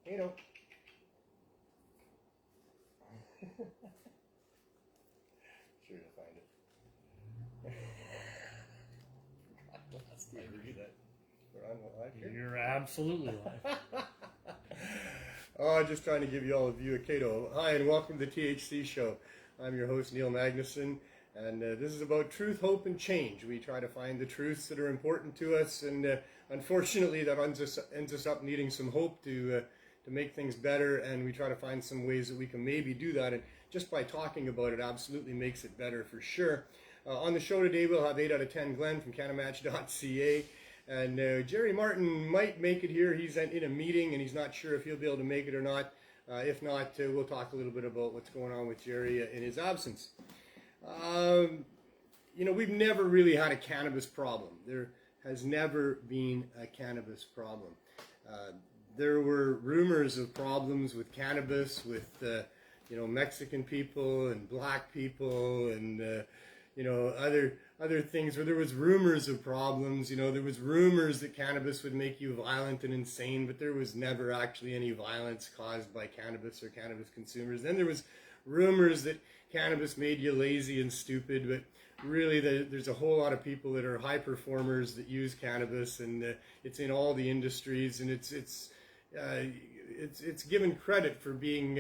You know. Sure to find it. Last time we do that. We're on live here? You're absolutely live. Oh, just trying to give you all a view of Cato. Hi, and welcome to the THC show. I'm your host, Neil Magnuson, and this is about truth, hope, and change. We try to find the truths that are important to us, and unfortunately, that ends us up needing some hope to make things better, and we try to find some ways that we can maybe do that, and just by talking about it absolutely makes it better for sure. On the show today, we'll have 8 out of 10 Glenn from CannaMatch.ca. And Jerry Martin might make it here. He's in a meeting and he's not sure if he'll be able to make it or not. If not, we'll talk a little bit about what's going on with Jerry in his absence. You know, we've never really had a cannabis problem. There has never been a cannabis problem. There were rumors of problems with cannabis with, you know, Mexican people and black people and, you know, other things where there was rumors of problems. You know, there was rumors that cannabis would make you violent and insane, but there was never actually any violence caused by cannabis or cannabis consumers. Then there was rumors that cannabis made you lazy and stupid, but really there's a whole lot of people that are high performers that use cannabis, and it's in all the industries, and it's given credit for being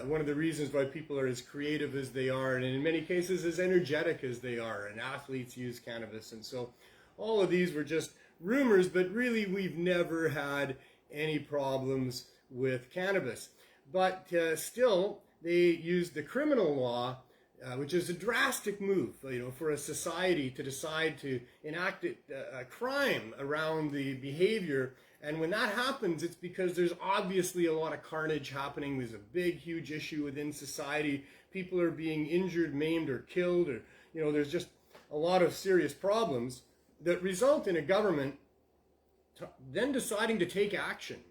one of the reasons why people are as creative as they are, and in many cases as energetic as they are, and athletes use cannabis. And so all of these were just rumors, but really we've never had any problems with cannabis. But still, they used the criminal law, which is a drastic move, you know, for a society to decide to enact a crime around the behavior. And when that happens, it's because there's obviously a lot of carnage happening. There's a big, huge issue within society. People are being injured, maimed, or killed, or, you know, there's just a lot of serious problems that result in a government then deciding to take action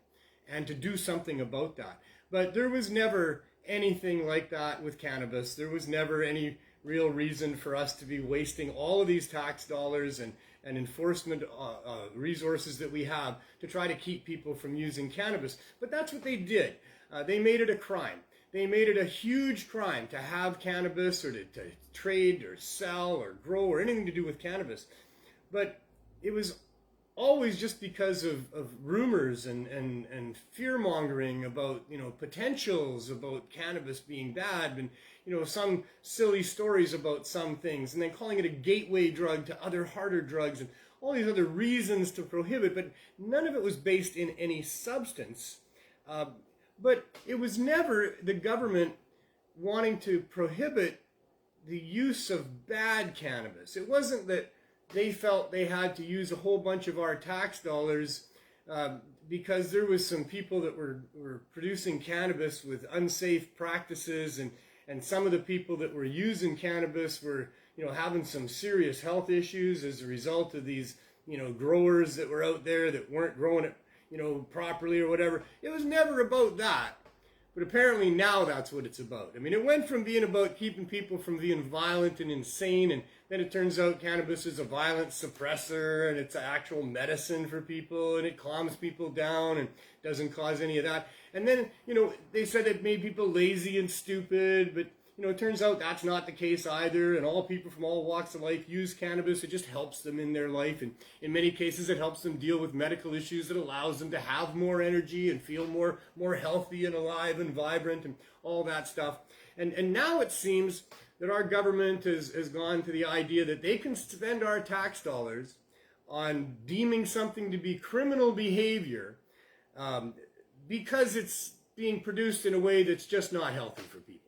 and to do something about that. But there was never anything like that with cannabis. There was never any real reason for us to be wasting all of these tax dollars and enforcement resources that we have to try to keep people from using cannabis. But that's what they did. They made it a crime. They made it a huge crime to have cannabis or to trade or sell or grow or anything to do with cannabis. But it was always just because of rumors and fear-mongering about, you know, potentials about cannabis being bad, and, you know, some silly stories about some things, and then calling it a gateway drug to other harder drugs and all these other reasons to prohibit, but none of it was based in any substance. But it was never the government wanting to prohibit the use of bad cannabis. It wasn't that they felt they had to use a whole bunch of our tax dollars because there was some people that were producing cannabis with unsafe practices, and some of the people that were using cannabis were, you know, having some serious health issues as a result of these, you know, growers that were out there that weren't growing it, you know, properly or whatever. It was never about that. But apparently now that's what it's about. I mean, it went from being about keeping people from being violent and insane, and then it turns out cannabis is a violent suppressor, and it's an actual medicine for people, and it calms people down and doesn't cause any of that. And then, you know, they said it made people lazy and stupid, but, you know, it turns out that's not the case either, and all people from all walks of life use cannabis. It just helps them in their life, and in many cases it helps them deal with medical issues that allows them to have more energy and feel more healthy and alive and vibrant and all that stuff. And now it seems that our government has gone to the idea that they can spend our tax dollars on deeming something to be criminal behavior because it's being produced in a way that's just not healthy for people.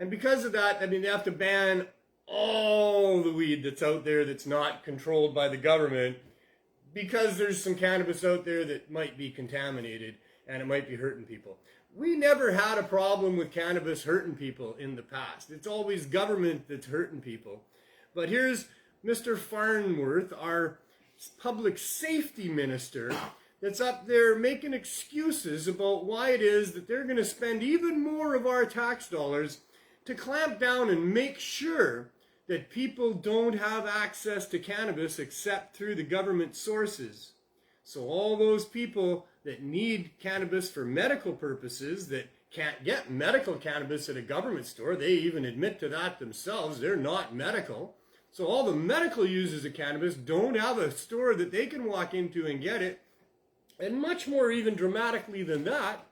And because of that, I mean, they have to ban all the weed that's out there that's not controlled by the government because there's some cannabis out there that might be contaminated and it might be hurting people. We never had a problem with cannabis hurting people in the past. It's always government that's hurting people. But here's Mr. Farnworth, our public safety minister, that's up there making excuses about why it is that they're going to spend even more of our tax dollars to clamp down and make sure that people don't have access to cannabis except through the government sources. So all those people that need cannabis for medical purposes that can't get medical cannabis at a government store, they even admit to that themselves, they're not medical. So all the medical users of cannabis don't have a store that they can walk into and get it. And much more even dramatically than that,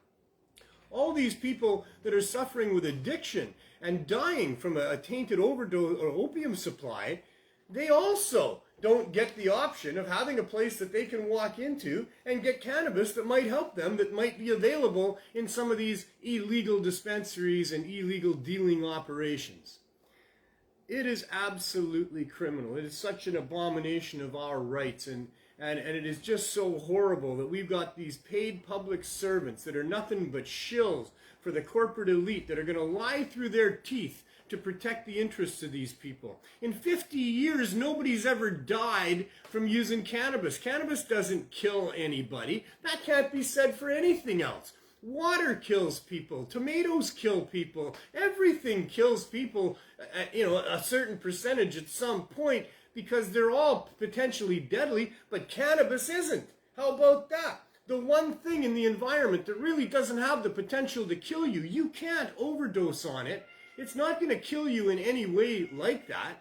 all these people that are suffering with addiction and dying from a tainted overdose or opium supply, they also don't get the option of having a place that they can walk into and get cannabis that might help them, that might be available in some of these illegal dispensaries and illegal dealing operations. It is absolutely criminal. It is such an abomination of our rights, and it is just so horrible that we've got these paid public servants that are nothing but shills for the corporate elite that are going to lie through their teeth to protect the interests of these people. In 50 years, nobody's ever died from using cannabis. Cannabis doesn't kill anybody. That can't be said for anything else. Water kills people. Tomatoes kill people. Everything kills people, a certain percentage at some point, because they're all potentially deadly, but cannabis isn't. How about that? The one thing in the environment that really doesn't have the potential to kill you, you can't overdose on it. It's not going to kill you in any way like that.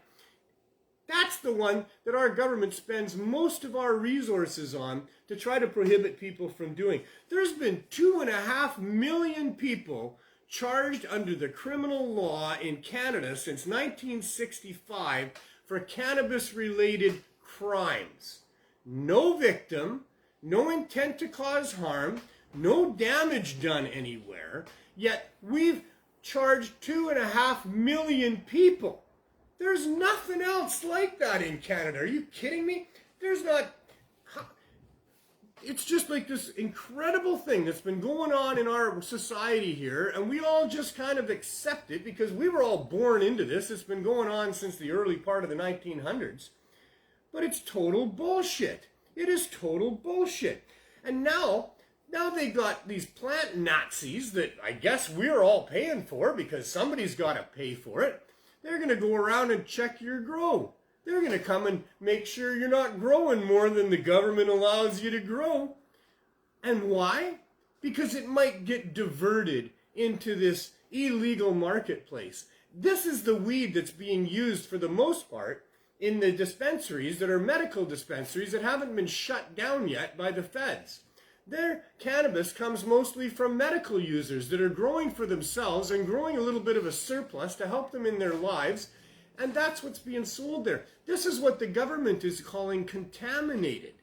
That's the one that our government spends most of our resources on to try to prohibit people from doing. There's been 2.5 million people charged under the criminal law in Canada since 1965 for cannabis-related crimes. No victim, no intent to cause harm, no damage done anywhere, yet we've charged 2.5 million people. There's nothing else like that in Canada. Are you kidding me? There's not. It's just like this incredible thing that's been going on in our society here, and we all just kind of accept it because we were all born into this. It's been going on since the early part of the 1900s. But it's total bullshit. It is total bullshit. And now they got these plant Nazis that I guess we're all paying for because somebody's got to pay for it. They're going to go around and check your grow. They're going to come and make sure you're not growing more than the government allows you to grow. And why? Because it might get diverted into this illegal marketplace. This is the weed that's being used for the most part in the dispensaries that are medical dispensaries that haven't been shut down yet by the feds. Their cannabis comes mostly from medical users that are growing for themselves and growing a little bit of a surplus to help them in their lives, and that's what's being sold there. This is what the government is calling contaminated.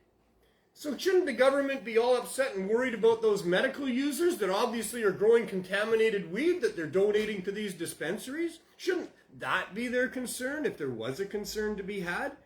So shouldn't the government be all upset and worried about those medical users that obviously are growing contaminated weed that they're donating to these dispensaries? Shouldn't that be their concern if there was a concern to be had?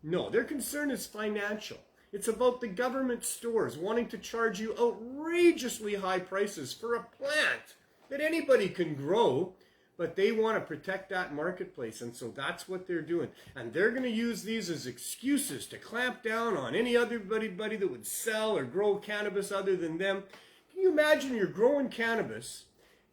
No, their concern is financial. It's about the government stores wanting to charge you outrageously high prices for a plant that anybody can grow, but they want to protect that marketplace, and so that's what they're doing. And they're going to use these as excuses to clamp down on anybody that would sell or grow cannabis other than them. Can you imagine you're growing cannabis,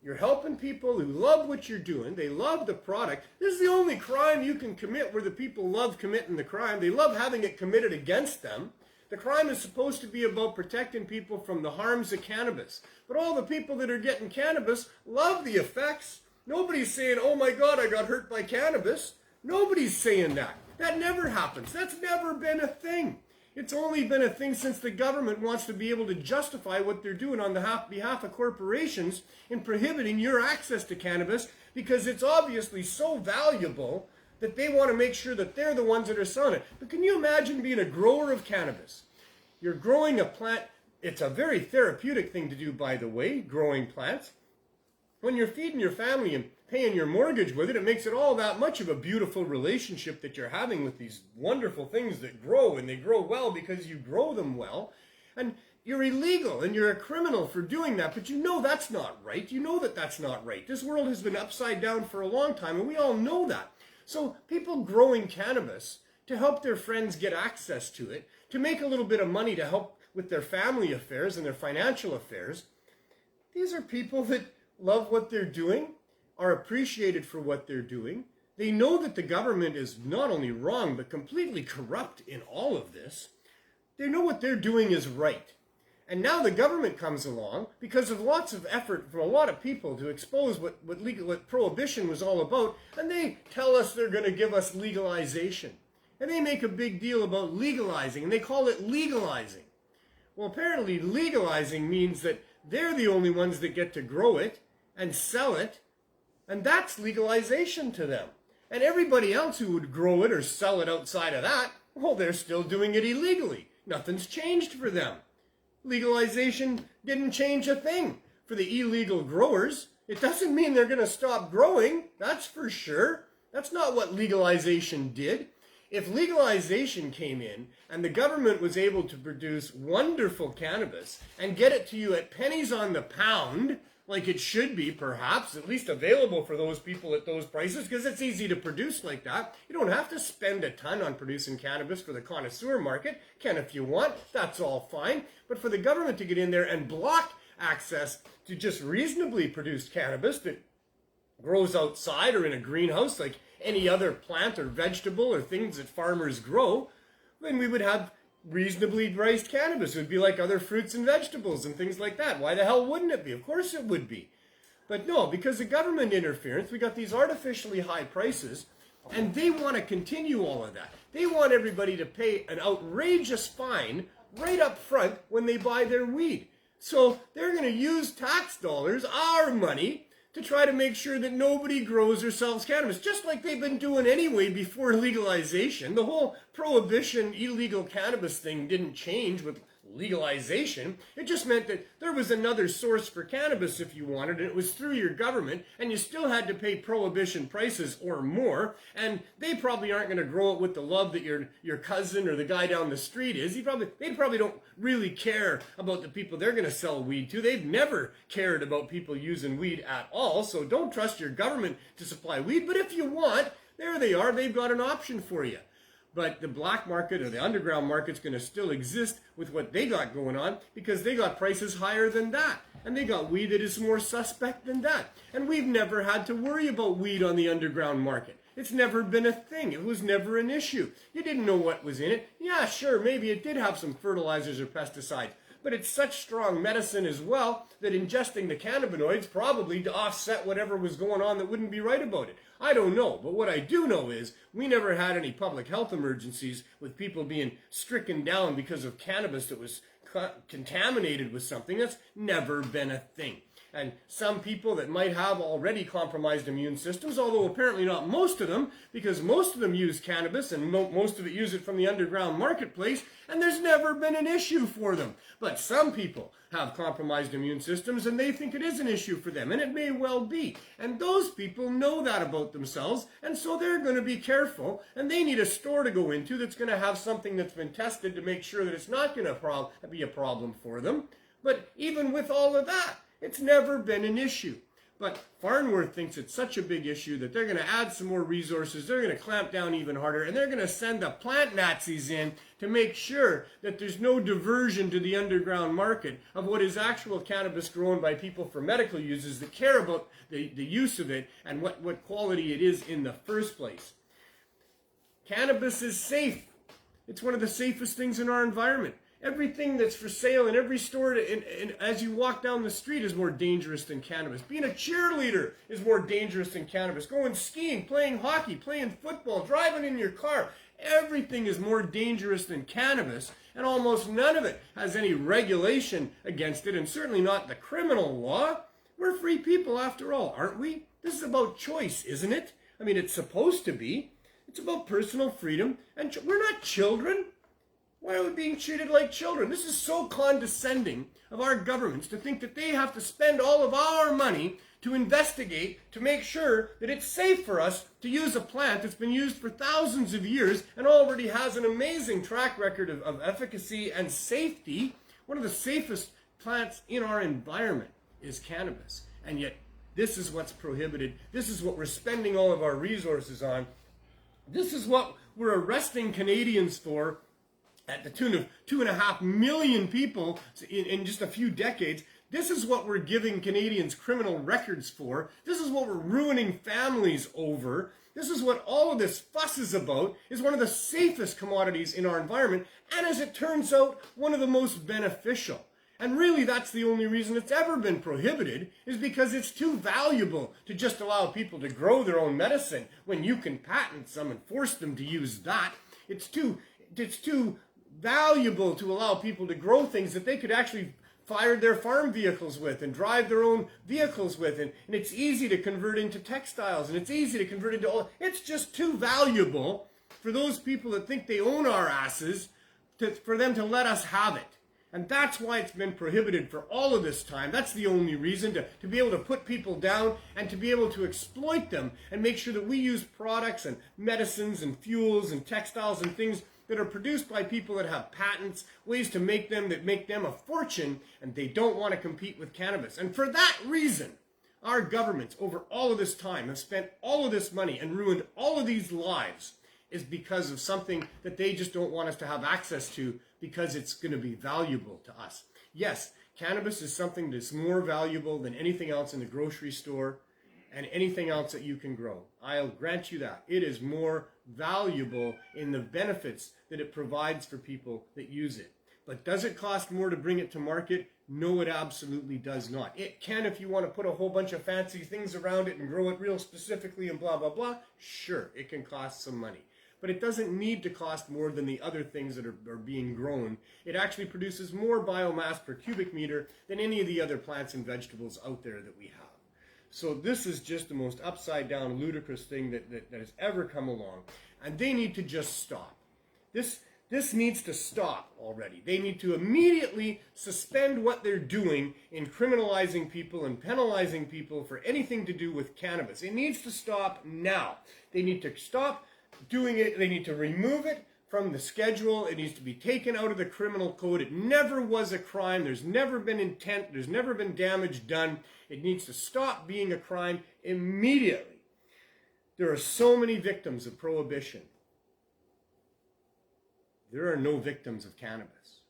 you're helping people who love what you're doing, they love the product. This is the only crime you can commit where the people love committing the crime. They love having it committed against them. The crime is supposed to be about protecting people from the harms of cannabis. But all the people that are getting cannabis love the effects. Nobody's saying, oh my God, I got hurt by cannabis. Nobody's saying that. That never happens. That's never been a thing. It's only been a thing since the government wants to be able to justify what they're doing on behalf of corporations in prohibiting your access to cannabis because it's obviously so valuable that they want to make sure that they're the ones that are selling it. But can you imagine being a grower of cannabis? You're growing a plant. It's a very therapeutic thing to do, by the way, growing plants. When you're feeding your family and paying your mortgage with it, it makes it all that much of a beautiful relationship that you're having with these wonderful things that grow, and they grow well because you grow them well. And you're illegal and you're a criminal for doing that, but you know that's not right. You know that that's not right. This world has been upside down for a long time, and we all know that. So people growing cannabis to help their friends get access to it, to make a little bit of money to help with their family affairs and their financial affairs, these are people that love what they're doing, are appreciated for what they're doing. They know that the government is not only wrong, but completely corrupt in all of this. They know what they're doing is right. And now the government comes along, because of lots of effort from a lot of people to expose what prohibition was all about, and they tell us they're going to give us legalization. And they make a big deal about legalizing, and they call it legalizing. Well, apparently legalizing means that they're the only ones that get to grow it and sell it, and that's legalization to them. And everybody else who would grow it or sell it outside of that, well, they're still doing it illegally. Nothing's changed for them. Legalization didn't change a thing for the illegal growers. It doesn't mean they're going to stop growing, that's for sure. That's not what legalization did. If legalization came in and the government was able to produce wonderful cannabis and get it to you at pennies on the pound, like it should be, perhaps, at least available for those people at those prices, because it's easy to produce like that. You don't have to spend a ton on producing cannabis for the connoisseur market. Can if you want, that's all fine. But for the government to get in there and block access to just reasonably produced cannabis that grows outside or in a greenhouse like any other plant or vegetable or things that farmers grow, then we would have reasonably priced cannabis. It would be like other fruits and vegetables and things like that. Why the hell wouldn't it be? Of course it would be. But no, because of government interference, we got these artificially high prices, and they want to continue all of that. They want everybody to pay an outrageous fine right up front when they buy their weed. So they're going to use tax dollars, our money, to try to make sure that nobody grows or sells cannabis, just like they've been doing anyway before legalization. The whole prohibition, illegal cannabis thing didn't change with legalization. It just meant that there was another source for cannabis if you wanted, and it was through your government, and you still had to pay prohibition prices or more, and they probably aren't going to grow it with the love that your cousin or the guy down the street is. They probably don't really care about the people they're going to sell weed to. They've never cared about people using weed at all, so don't trust your government to supply weed, but if you want, there they are. They've got an option for you. But the black market or the underground market's going to still exist with what they got going on, because they got prices higher than that. And they got weed that is more suspect than that. And we've never had to worry about weed on the underground market. It's never been a thing. It was never an issue. You didn't know what was in it. Yeah, sure, maybe it did have some fertilizers or pesticides. But it's such strong medicine as well that ingesting the cannabinoids probably to offset whatever was going on that wouldn't be right about it. I don't know, but what I do know is we never had any public health emergencies with people being stricken down because of cannabis that was contaminated with something. That's never been a thing. And some people that might have already compromised immune systems, although apparently not most of them, because most of them use cannabis and most of it use it from the underground marketplace, and there's never been an issue for them. But some people have compromised immune systems and they think it is an issue for them, and it may well be. And those people know that about themselves, and so they're going to be careful, and they need a store to go into that's going to have something that's been tested to make sure that it's not going to be a problem for them. But even with all of that, it's never been an issue. But Farnworth thinks it's such a big issue that they're going to add some more resources, they're going to clamp down even harder, and they're going to send the plant Nazis in to make sure that there's no diversion to the underground market of what is actual cannabis grown by people for medical uses that care about the use of it and what quality it is in the first place. Cannabis is safe. It's one of the safest things in our environment. Everything that's for sale in every store as you walk down the street is more dangerous than cannabis. Being a cheerleader is more dangerous than cannabis. Going skiing, playing hockey, playing football, driving in your car. Everything is more dangerous than cannabis, and almost none of it has any regulation against it, and certainly not the criminal law. We're free people after all, aren't we? This is about choice, isn't it? I mean, it's supposed to be. It's about personal freedom, and we're not children. Why are we being treated like children? This is so condescending of our governments to think that they have to spend all of our money to investigate, to make sure that it's safe for us to use a plant that's been used for thousands of years and already has an amazing track record of efficacy and safety. One of the safest plants in our environment is cannabis. And yet, this is what's prohibited. This is what we're spending all of our resources on. This is what we're arresting Canadians for at the tune of 2.5 million people in just a few decades. This is what we're giving Canadians criminal records for. This is what we're ruining families over. This is what all of this fuss is about, is one of the safest commodities in our environment, and as it turns out, one of the most beneficial. And really, that's the only reason it's ever been prohibited, is because it's too valuable to just allow people to grow their own medicine when you can patent some and force them to use that. It's too valuable to allow people to grow things that they could actually fire their farm vehicles with and drive their own vehicles with. And it's easy to convert into textiles, and it's easy to convert into all. It's just too valuable for those people that think they own our asses for them to let us have it. And that's why it's been prohibited for all of this time. That's the only reason, to be able to put people down and to be able to exploit them and make sure that we use products and medicines and fuels and textiles and things that are produced by people that have patents, ways to make them that make them a fortune, and they don't want to compete with cannabis. And for that reason, our governments over all of this time have spent all of this money and ruined all of these lives, is because of something that they just don't want us to have access to, because it's going to be valuable to us. Yes, cannabis is something that's more valuable than anything else in the grocery store and anything else that you can grow. I'll grant you that. It is more valuable in the benefits that it provides for people that use it. But does it cost more to bring it to market? No, it absolutely does not. It can, if you want to put a whole bunch of fancy things around it and grow it real specifically and blah, blah, blah. Sure, it can cost some money. But it doesn't need to cost more than the other things that are being grown. It actually produces more biomass per cubic meter than any of the other plants and vegetables out there that we have. So this is just the most upside down, ludicrous thing that has ever come along. And they need to just stop. This needs to stop already. They need to immediately suspend what they're doing in criminalizing people and penalizing people for anything to do with cannabis. It needs to stop now. They need to stop doing it. They need to remove it from the schedule. It needs to be taken out of the criminal code. It never was a crime. There's never been intent. There's never been damage done. It needs to stop being a crime immediately. There are so many victims of prohibition. There are no victims of cannabis.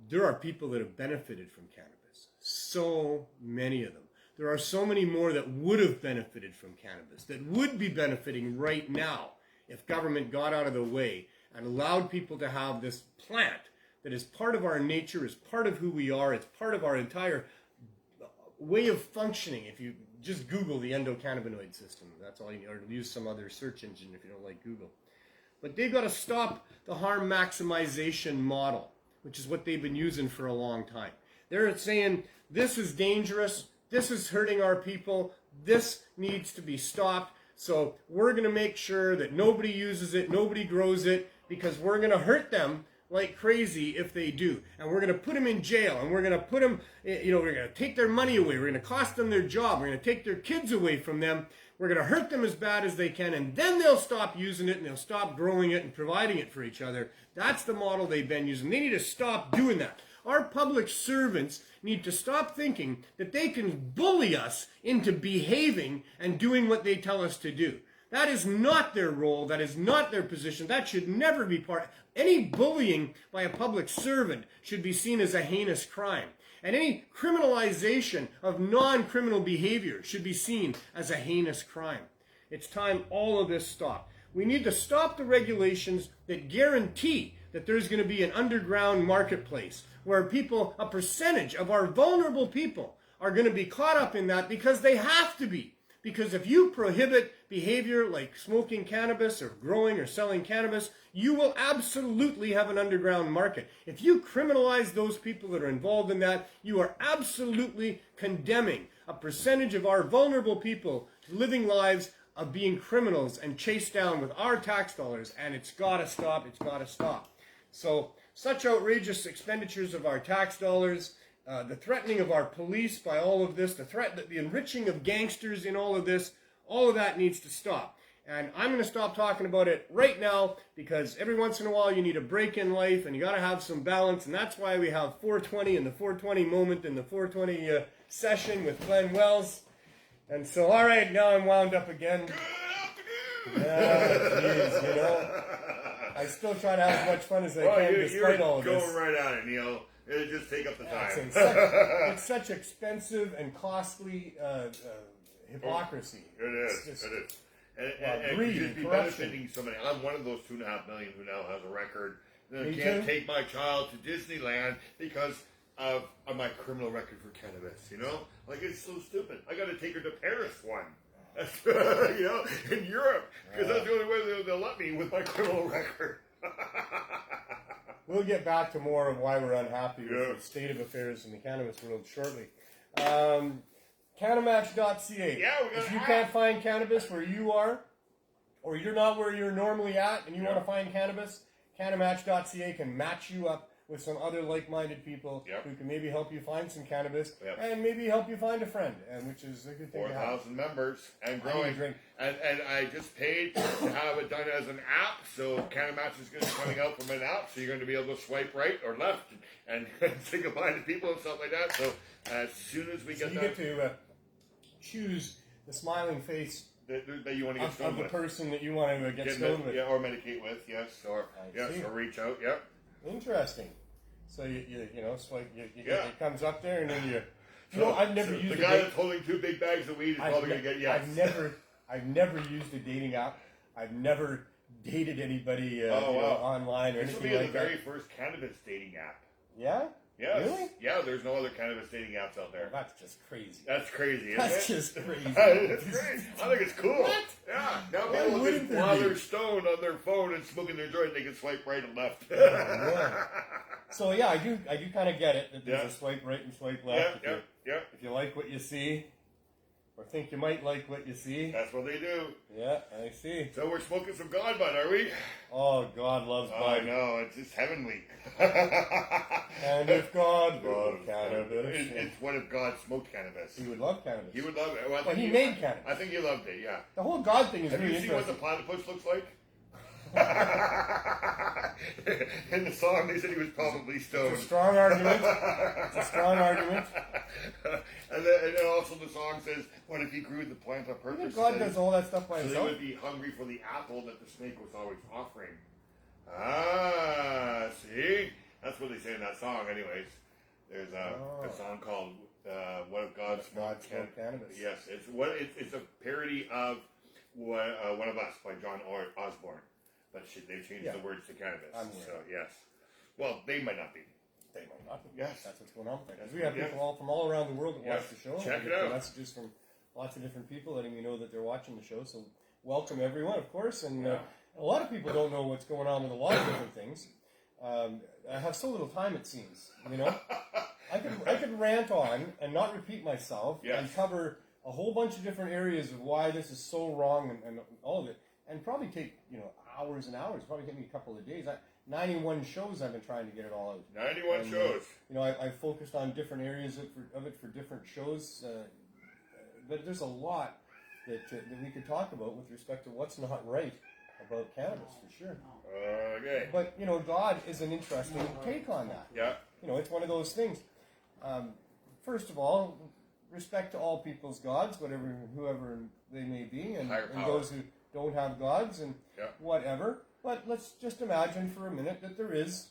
There are people that have benefited from cannabis. So many of them. There are so many more that would have benefited from cannabis, that would be benefiting right now if government got out of the way and allowed people to have this plant that is part of our nature, is part of who we are, it's part of our entire way of functioning. If you just Google the endocannabinoid system, that's all you need, or use some other search engine if you don't like Google. But they've got to stop the harm maximization model, which is what they've been using for a long time. They're saying this is dangerous, this is hurting our people, this needs to be stopped. So we're going to make sure that nobody uses it, nobody grows it, because we're going to hurt them like crazy if they do. And we're going to put them in jail, and we're going to put them, we're going to take their money away, we're going to cost them their job, we're going to take their kids away from them, we're going to hurt them as bad as they can, and then they'll stop using it and they'll stop growing it and providing it for each other. That's the model they've been using. They need to stop doing that. Our public servants need to stop thinking that they can bully us into behaving and doing what they tell us to do. That is not their role. That is not their position. That should never be part. Any bullying by a public servant should be seen as a heinous crime. And any criminalization of non-criminal behavior should be seen as a heinous crime. It's time all of this stopped. We need to stop the regulations that guarantee that there's going to be an underground marketplace where people, a percentage of our vulnerable people, are going to be caught up in that because they have to be. Because if you prohibit behavior like smoking cannabis or growing or selling cannabis, you will absolutely have an underground market. If you criminalize those people that are involved in that, you are absolutely condemning a percentage of our vulnerable people to living lives of being criminals and chased down with our tax dollars. And it's got to stop. It's got to stop. So such outrageous expenditures of our tax dollars, the threatening of our police by all of this, the enriching of gangsters in all of this, all of that needs to stop. And I'm going to stop talking about it right now, because every once in a while you need a break in life and you got to have some balance. And that's why we have 420 and the 420 moment and the 420 session with Glenn Wells. And so, all right, now I'm wound up again. Jeez, I still try to have as much fun as I can despite all of this. You're going right on it, Neil. It'll just take up the time. It's such expensive and costly hypocrisy. It is. And greed you and should be corruption. benefiting somebody. I'm one of those 2.5 million who now has a record. I Me can't too. take my child to Disneyland because of my criminal record for cannabis. You know, like it's so stupid. I got to take her to Paris one. You know, in Europe, because that's the only way they'll let me with my criminal record. We'll get back to more of why we're unhappy with the state of affairs in the cannabis world shortly. CannaMatch.ca. Yeah, we got if you an can't app. find cannabis where you are, or you're not where you're normally at, and you want to find cannabis, CannaMatch.ca can match you up with some other like-minded people who can maybe help you find some cannabis and maybe help you find a friend, and which is a good thing to have. 4,000 members and I need a growing. drink. And I just paid to have it done as an app, so CannaMatch is going to be coming out from an app, so you're going to be able to swipe right or left and say goodbye to people and stuff like that. So as soon as we get You that, get to choose the smiling face that you want to get of stoned the with. person that you want to get stoned with. Yeah, or medicate with, yes, or see. or reach out, yep. Interesting. So you know, swipe, it comes up there, and then I've never used the guy that's holding 2 big bags of weed is probably going to get yes. I've never used a dating app. I've never dated anybody online or This will anything be like the that. very first cannabis dating app. Yeah? Yes. Really? Yeah, there's no other cannabis dating apps out there. Well, that's just crazy. That's crazy, isn't That's it? just crazy. It's great. I think it's cool. What? Yeah. Now Why people wouldn't can, there while be? they're stoned on their phone and smoking their joint, they can swipe right and left. So yeah, I do kind of get it that there's a swipe right and swipe left. If you like what you see, or think you might like what you see. That's what they do. Yeah, I see. So we're smoking some God Bud, are we? Oh, God loves I bud. know, it's just heavenly. And if God loved cannabis, It's what if God smoked cannabis? he would love cannabis. He would love it. Well, he made cannabis. I think he loved it, yeah. The whole God thing is Have really you seen what the interesting. platypus looks like? In the song, they said he was probably stoned. It's a strong argument. It's a strong argument. And then also the song says, what if he grew the plant on I purpose? think God does all that stuff by So they himself. would be hungry for the apple that the snake was always offering. Ah, see? That's what they say in that song anyways. There's a song called What If God Smoked Cannabis. Yes, it's a parody of One of Us by John Osborne. But they changed the words to cannabis. So, yes. Well, they might not be. They might not. Yes. That's what's going on with that. We have people from all around the world that watch the show. Check We it get out. Messages from lots of different people letting me know that they're watching the show. So welcome everyone, of course. And a lot of people don't know what's going on with a lot of different things. I have so little time, it seems. You know, I could rant on and not repeat myself and cover a whole bunch of different areas of why this is so wrong and all of it, and probably take hours and hours. Probably take me a couple of days. 91 shows I've been trying to get it all out. 91 shows. I focused on different areas of it for different shows, but there's a lot that we could talk about with respect to what's not right about cannabis, for sure. Okay. But, God is an interesting take on that. Yeah. It's one of those things. First of all, respect to all people's gods, whoever they may be, and those who don't have gods and whatever. But let's just imagine for a minute that there is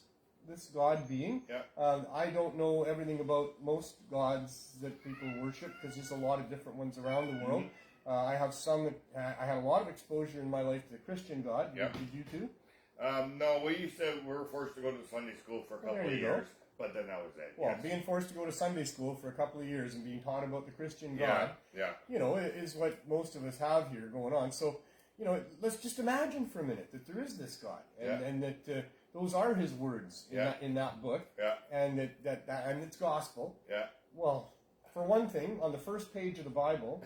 this God being. I don't know everything about most gods that people worship because there's a lot of different ones around the world. I have some that I had a lot of exposure in my life to the Christian God. Did you too? No, we were forced to go to Sunday school for a couple of years, but then that was it. Well, being forced to go to Sunday school for a couple of years and being taught about the Christian God, is what most of us have here going on. So, let's just imagine for a minute that there is this God, and that those are His words in that book, and that and it's gospel. Well, for one thing, on the first page of the Bible,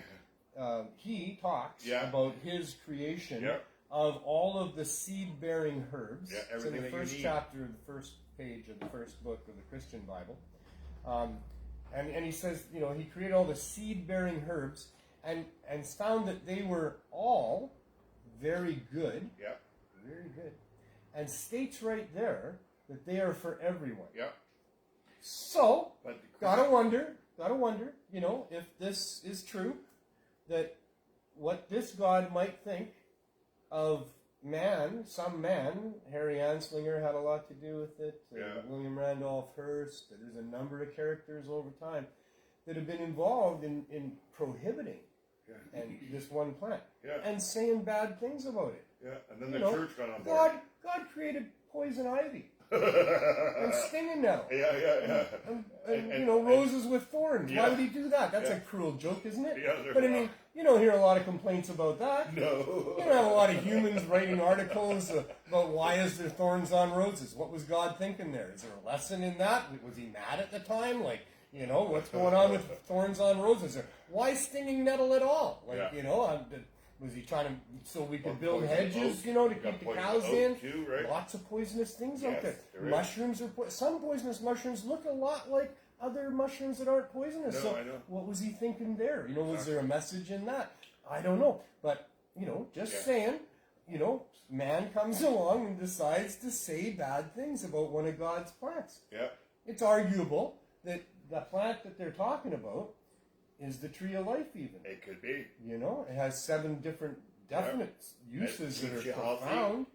He talks about His creation of all of the seed-bearing herbs. It's in the first chapter of the first page of the first book of the Christian Bible, and He says, He created all the seed-bearing herbs, and found that they were all very good. Very good. And states right there that they are for everyone. So, gotta wonder, if this is true, that what this God might think of some man, Harry Anslinger had a lot to do with it, William Randolph Hearst, there's a number of characters over time that have been involved in prohibiting and this one plant, Yeah. and saying bad things about it. Yeah, and then the church got on board. God created poison ivy and stinging nettle. Yeah. And roses with thorns. Yeah. Why would he do that? That's a cruel joke, isn't it? Yeah, but I mean, you don't hear a lot of complaints about that. No. You don't have a lot of humans writing articles about why is there thorns on roses. What was God thinking there? Is there a lesson in that? Was he mad at the time? Like, what's going on with thorns on roses? Or why stinging nettle at all? Like, was he trying to, so we could build hedges, to keep the cows in? Too, right? Lots of poisonous things out there. There Mushrooms some poisonous mushrooms look a lot like other mushrooms that aren't poisonous. No, so I know. what was he thinking there? Was there a message in that? I don't know. But, saying, man comes along and decides to say bad things about one of God's plants. Yeah. It's arguable that the plant that they're talking about is the tree of life even. It could be. It has 7 different definite uses that are profound.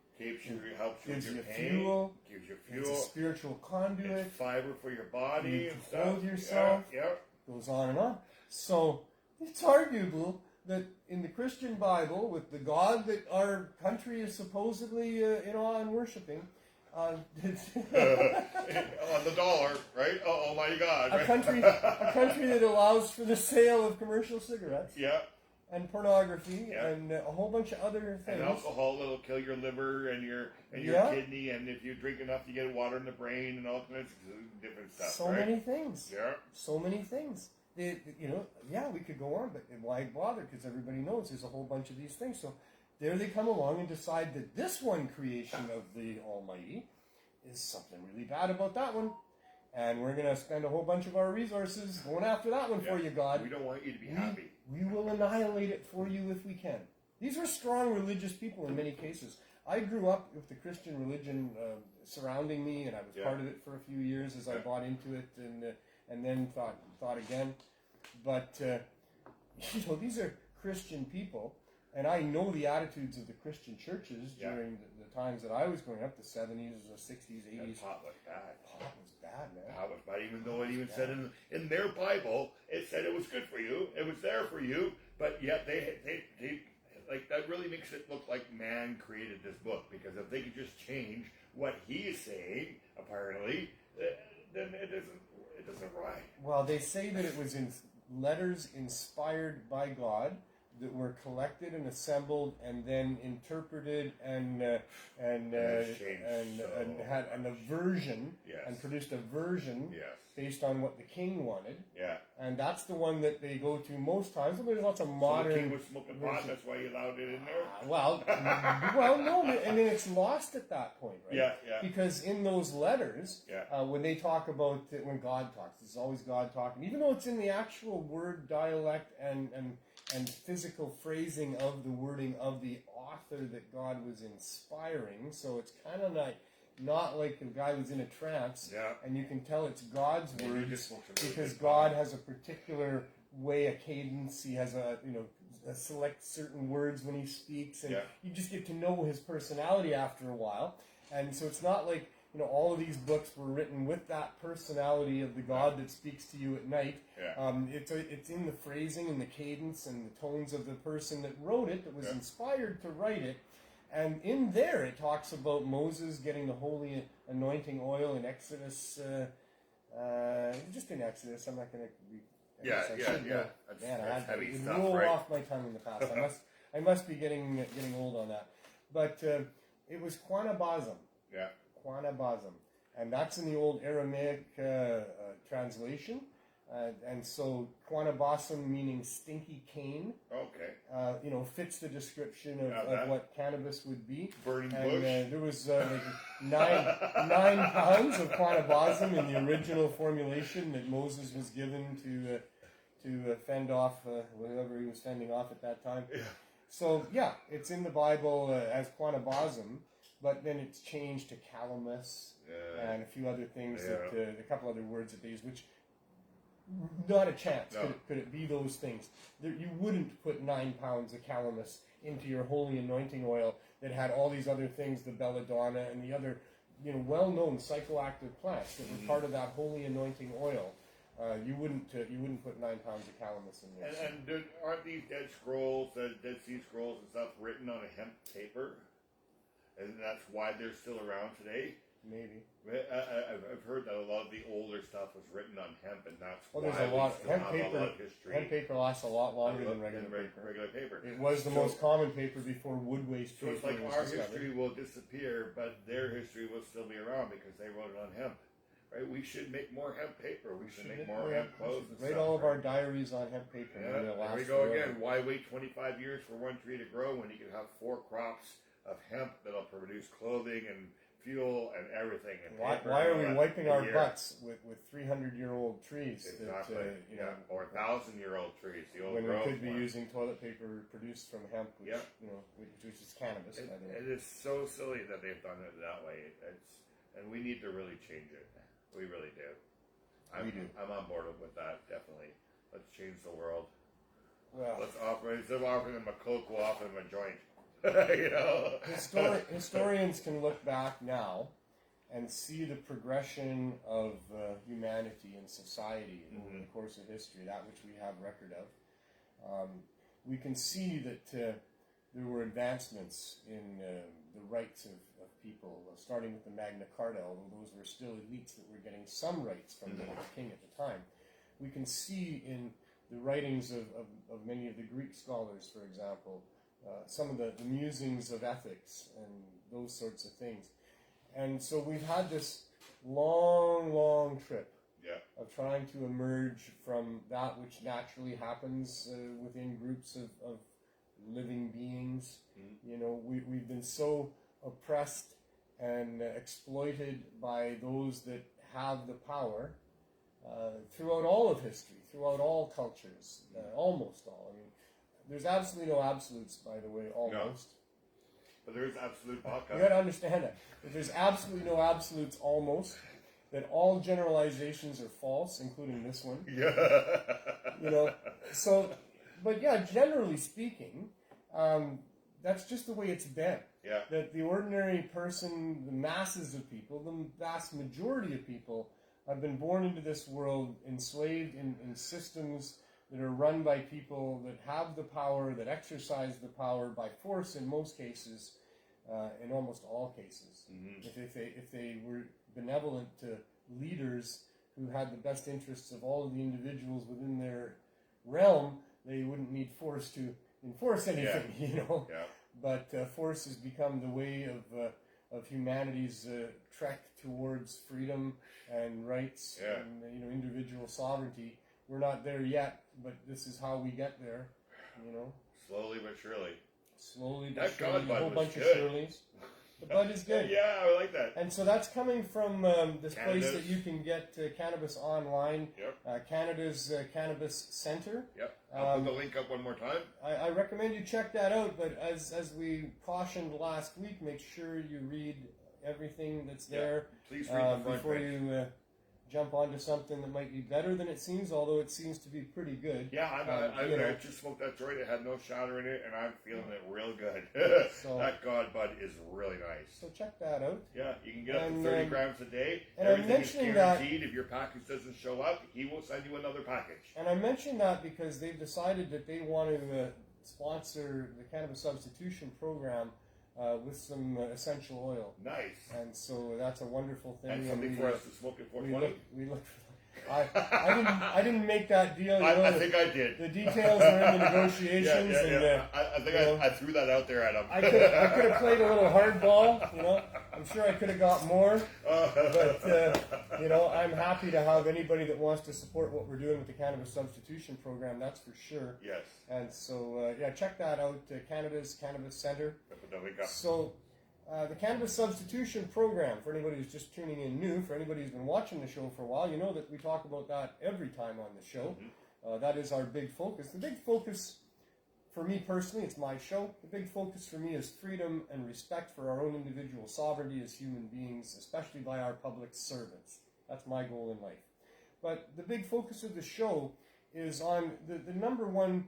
Helps gives with you your pain, fuel. gives you It's fuel. a spiritual conduit. It's fiber for your body You and can clothe stuff. yourself. Yeah. Goes on and on. So it's arguable that in the Christian Bible, with the God that our country is supposedly in awe and worshiping, On the dollar, right? Oh my God! a country that allows for the sale of commercial cigarettes, Yeah. and pornography, Yeah. and a whole bunch of other things. And alcohol that'll kill your liver and your Yeah. kidney, and if you drink enough, you get water in the brain and all kinds of different stuff. So right? many things. Yeah. So many things. We could go on, but why bother? Because everybody knows there's a whole bunch of these things. So there they come along and decide that this one creation of the Almighty is something really bad about that one. And we're going to spend a whole bunch of our resources going after that one for you, God. We don't want you to be happy. We will annihilate it for you if we can. These are strong religious people in many cases. I grew up with the Christian religion surrounding me, and I was part of it for a few years as I bought into it, and then thought again. But these are Christian people, and I know the attitudes of the Christian churches during the times that I was growing up, the 70s, the 60s, 80s. Pot was bad. Pot was bad, man. Pot was bad, even though it even said in their Bible, it said it was good for you, it was there for you, but yet they like, that really makes it look like man created this book, because if they could just change what he is saying, apparently, then it doesn't right. Well, they say that it was in letters inspired by God that were collected and assembled and then interpreted and had a version and produced a version based on what the king wanted. Yeah. And that's the one that they go to most times. I mean, there's lots of So modern. the king was smoking pot, that's why you allowed it in there? Well, no, and then it's lost at that point, right? Yeah. Because in those letters, when they talk about when God talks, it's always God talking, even though it's in the actual word dialect and physical phrasing of the wording of the author that God was inspiring. So it's kind of like not like the guy was in a trance, and you can tell it's God's words because God has a particular way, a cadence. He has a select certain words when he speaks, and you just get to know his personality after a while. And so it's not like all of these books were written with that personality of the God that speaks to you at night. It's in the phrasing and the cadence and the tones of the person that wrote it, that was inspired to write it. And in there it talks about Moses getting the holy anointing oil in Exodus. Just in Exodus, I'm not going to read. Man, I had to roll off my tongue in the past. I must be getting old on that. But it was Quanabazam. Yeah. Quanabazam. And that's in the old Aramaic translation. And so Quanabasam, meaning stinky cane, fits the description of what cannabis would be. Burning bush. And there was nine pounds of Quanabasam in the original formulation that Moses was given to fend off whatever he was fending off at that time. Yeah. So it's in the Bible as Quanabasam, but then it's changed to calamus and a few other things, a couple other words that they use, which not a chance. No. Could it be those things? You wouldn't put 9 pounds of calamus into your holy anointing oil that had all these other things, the belladonna and the other well-known psychoactive plants that were part of that holy anointing oil. you wouldn't put 9 pounds of calamus in this. And aren't these Dead Sea Scrolls and stuff written on a hemp paper? And that's why they're still around today? Maybe. I've heard that a lot of the older stuff was written on hemp, and that's why there's a lot. we still have a lot of history. Hemp paper lasts a lot longer than regular paper. It was the most common paper before wood waste paper. So it's like was our discovered. history will disappear, but their history will still be around because they wrote it on hemp. Right? We should make more hemp paper. We should make more hemp clothes. Write all of our diaries on hemp paper. Yeah, there we go again. Why wait 25 years for one tree to grow when you can have 4 crops of hemp that'll produce clothing and fuel and everything? And why are we wiping our butts with 300-year-old trees? Exactly. That, or 1,000-year-old trees. The old when we could be one. using toilet paper produced from hemp, which which is cannabis. It is so silly that they've done it that way. And we need to really change it. We really do. I'm on board with that, definitely. Let's change the world. Well, let's offer, instead of offering them a Coke, we'll offer them a joint. You know? Historians can look back now and see the progression of humanity and society over the course of history, that which we have record of. We can see that there were advancements in the rights of people, starting with the Magna Carta, although those were still elites that were getting some rights from the king at the time. We can see in the writings of many of the Greek scholars, for example, some of the musings of ethics and those sorts of things. And so we've had this long trip of trying to emerge from that which naturally happens within groups of living beings. You know, we've been so oppressed and exploited by those that have the power throughout all of history, throughout all cultures, almost all. I mean, there's absolutely no absolutes, by the way, almost. No. But there is absolute podcast. You got to understand that. There's absolutely no absolutes, almost. That all generalizations are false, including this one. Yeah. You know, so, but yeah, generally speaking, that's just the way it's been. Yeah. That the ordinary person, the masses of people, the vast majority of people have been born into this world enslaved in systems that are run by people that have the power, that exercise the power by force in most cases, in almost all cases. If they were benevolent to leaders who had the best interests of all of the individuals within their realm, they wouldn't need force to enforce anything, you know. Yeah. But force has become the way of humanity's trek towards freedom and rights and individual sovereignty. We're not there yet, but this is how we get there. You know, slowly but surely. Slowly but surely. A whole bunch good. of Shirleys. The bud is good. Yeah, I like that. And so that's coming from this place that you can get cannabis online. Yep. Canada's Cannabis Center. Yep. I'll put the link up one more time. I recommend you check that out, but as we cautioned last week, make sure you read everything that's there. Please read the front before page. you jump onto something that might be better than it seems, although it seems to be pretty good. Yeah, I just smoked that joint. It had no shatter in it, and I'm feeling it real good. So, that God bud is really nice. So check that out. Yeah, you can get up to 30 grams a day. And I'm Everything is mentioning guaranteed. If your package doesn't show up, he will send you another package. And I mention that because they've decided that they want to sponsor the Cannabis Substitution Program with some essential oil. Nice. And so that's a wonderful thing. And something for us to smoke at 420? We look I didn't make that deal. You know, I think I did. The details are in the negotiations. Yeah. I think I threw that out there at him. I could have played a little hardball. You know, I'm sure I could have got more. But you know, I'm happy to have anybody that wants to support what we're doing with the Cannabis Substitution Program. That's for sure. Yes. And so check that out. Canada's Cannabis Center. So. The Cannabis Substitution Program, for anybody who's just tuning in new, for anybody who's been watching the show for a while, you know that we talk about that every time on the show. That is our big focus. The big focus for me personally, it's my show, the big focus for me is freedom and respect for our own individual sovereignty as human beings, especially by our public servants. That's my goal in life. But the big focus of the show is on the number one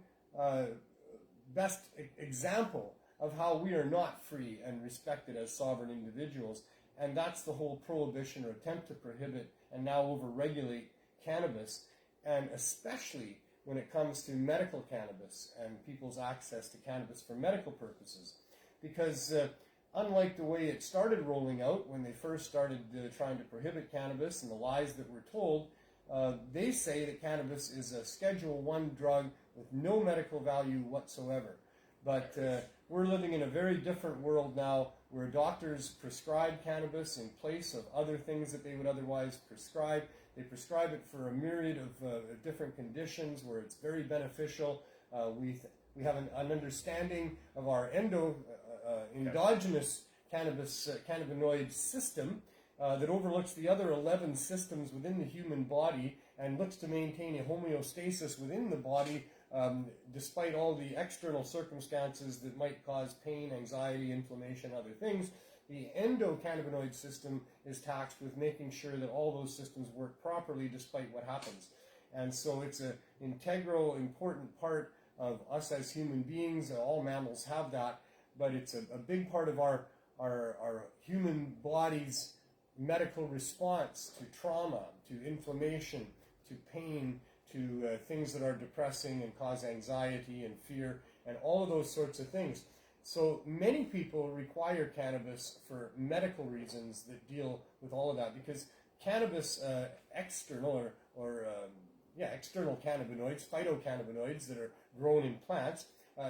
best example of how we are not free and respected as sovereign individuals, and that's the whole prohibition or attempt to prohibit and now overregulate cannabis and especially when it comes to medical cannabis and people's access to cannabis for medical purposes. Because unlike the way it started rolling out when they first started trying to prohibit cannabis and the lies that were told, they say that cannabis is a Schedule I drug with no medical value whatsoever. But we're living in a very different world now where doctors prescribe cannabis in place of other things that they would otherwise prescribe. They prescribe it for a myriad of different conditions where it's very beneficial. We have an understanding of our endogenous cannabinoid system that overlooks the other 11 systems within the human body and looks to maintain a homeostasis within the body despite all the external circumstances that might cause pain, anxiety, inflammation, other things. The endocannabinoid system is tasked with making sure that all those systems work properly despite what happens. And so it's an integral, important part of us as human beings. All mammals have that, but it's a big part of our human body's medical response to trauma, to inflammation, to pain, to things that are depressing and cause anxiety and fear, and all of those sorts of things. So many people require cannabis for medical reasons that deal with all of that, because cannabis external external cannabinoids, phytocannabinoids that are grown in plants,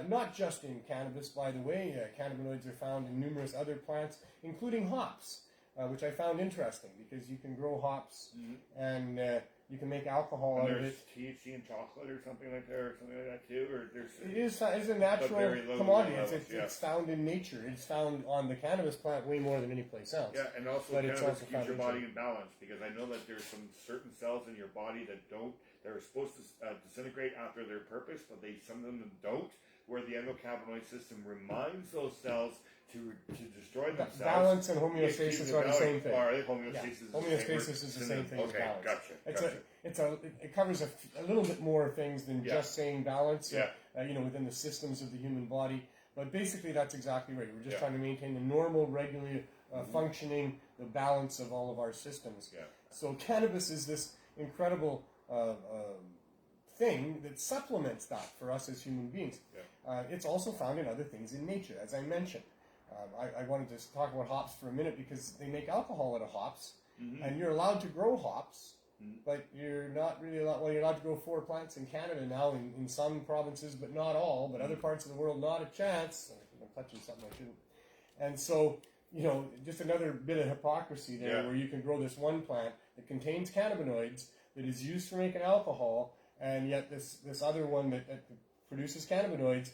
not just in cannabis, by the way. Cannabinoids are found in numerous other plants, including hops, which I found interesting because you can grow hops and you can make alcohol out of it. There's THC in chocolate or something like that, too, or there's. It's a natural commodity. It's found in nature. It's found on the cannabis plant way more than any place else. Yeah, and also cannabis keeps your body in balance, because I know that there's some certain cells in your body that are supposed to disintegrate after their purpose, but some of them don't, where the endocannabinoid system reminds those cells to destroy themselves. Balance and homeostasis are the same thing. Homeostasis is the same thing as balance. Gotcha. It covers a little bit more things than just saying balance, within the systems of the human body. But basically, that's exactly right. We're just trying to maintain the normal, regular functioning, the balance of all of our systems. Yeah. So cannabis is this incredible thing that supplements that for us as human beings. Yeah. It's also found in other things in nature, as I mentioned. I wanted to talk about hops for a minute because they make alcohol out of hops, and you're allowed to grow hops, but you're not really allowed. Well, you're allowed to grow 4 plants in Canada now, in some provinces, but not all. But other parts of the world, not a chance. I'm touching something I shouldn't. And so, just another bit of hypocrisy there, where you can grow this one plant that contains cannabinoids that is used for making alcohol, and yet this other one that produces cannabinoids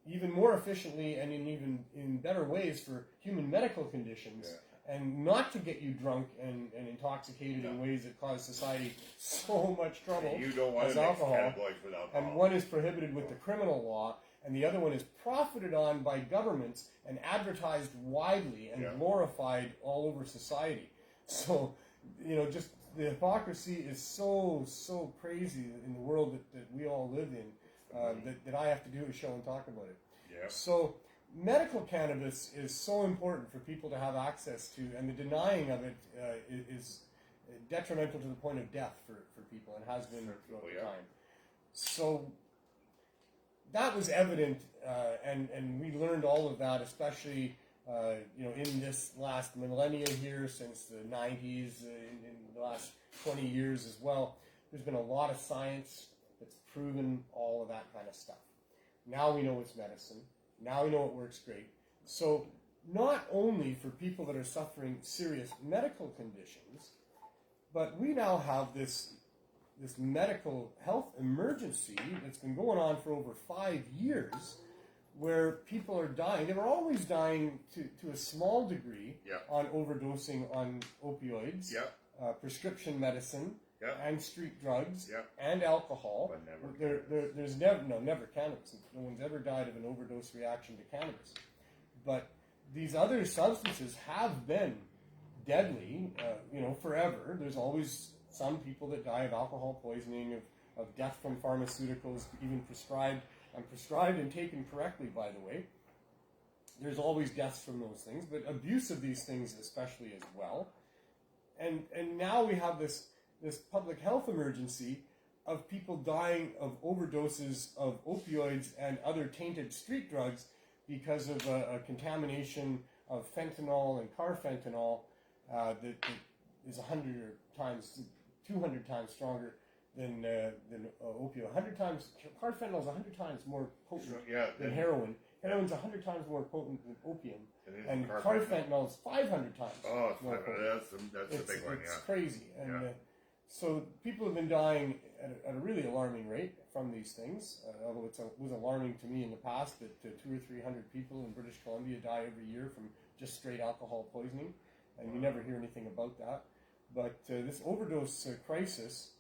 even more efficiently and in better ways for human medical conditions, and not to get you drunk and intoxicated in ways that cause society so much trouble. You don't want as to alcohol. mix cannabinoids with alcohol. And one is prohibited with the criminal law, and the other one is profited on by governments and advertised widely and glorified all over society. So, just the hypocrisy is so crazy in the world that we all live in. That I have to do a show and talk about it. Yeah. So medical cannabis is so important for people to have access to, and the denying of it is detrimental to the point of death for people, and has been throughout the time. So that was evident, and we learned all of that, especially in this last millennia here, since the 90s, in the last 20 years as well. There's been a lot of science that's proven all of that kind of stuff. Now we know it's medicine. Now we know it works great. So not only for people that are suffering serious medical conditions, but we now have this medical health emergency that's been going on for over 5 years, where people are dying. They were always dying to a small degree on overdosing on opioids, prescription medicine, and street drugs, and alcohol. But never there's never cannabis. No one's ever died of an overdose reaction to cannabis. But these other substances have been deadly, forever. There's always some people that die of alcohol poisoning, of death from pharmaceuticals, even prescribed and taken correctly, by the way. There's always deaths from those things, but abuse of these things especially as well. And now we have this public health emergency of people dying of overdoses of opioids and other tainted street drugs because of a contamination of fentanyl and carfentanol that is 100 times, 200 times stronger than opioid. 100 times, carfentanol is 100 times more potent than heroin. Heroin's 100 times more potent than opium, and carfentanol is 500 times Oh, more potent. that's a big one, It's crazy. And so people have been dying at a really alarming rate from these things, although it was alarming to me in the past that 200 or 300 people in British Columbia die every year from just straight alcohol poisoning, and you never hear anything about that. But this overdose crisis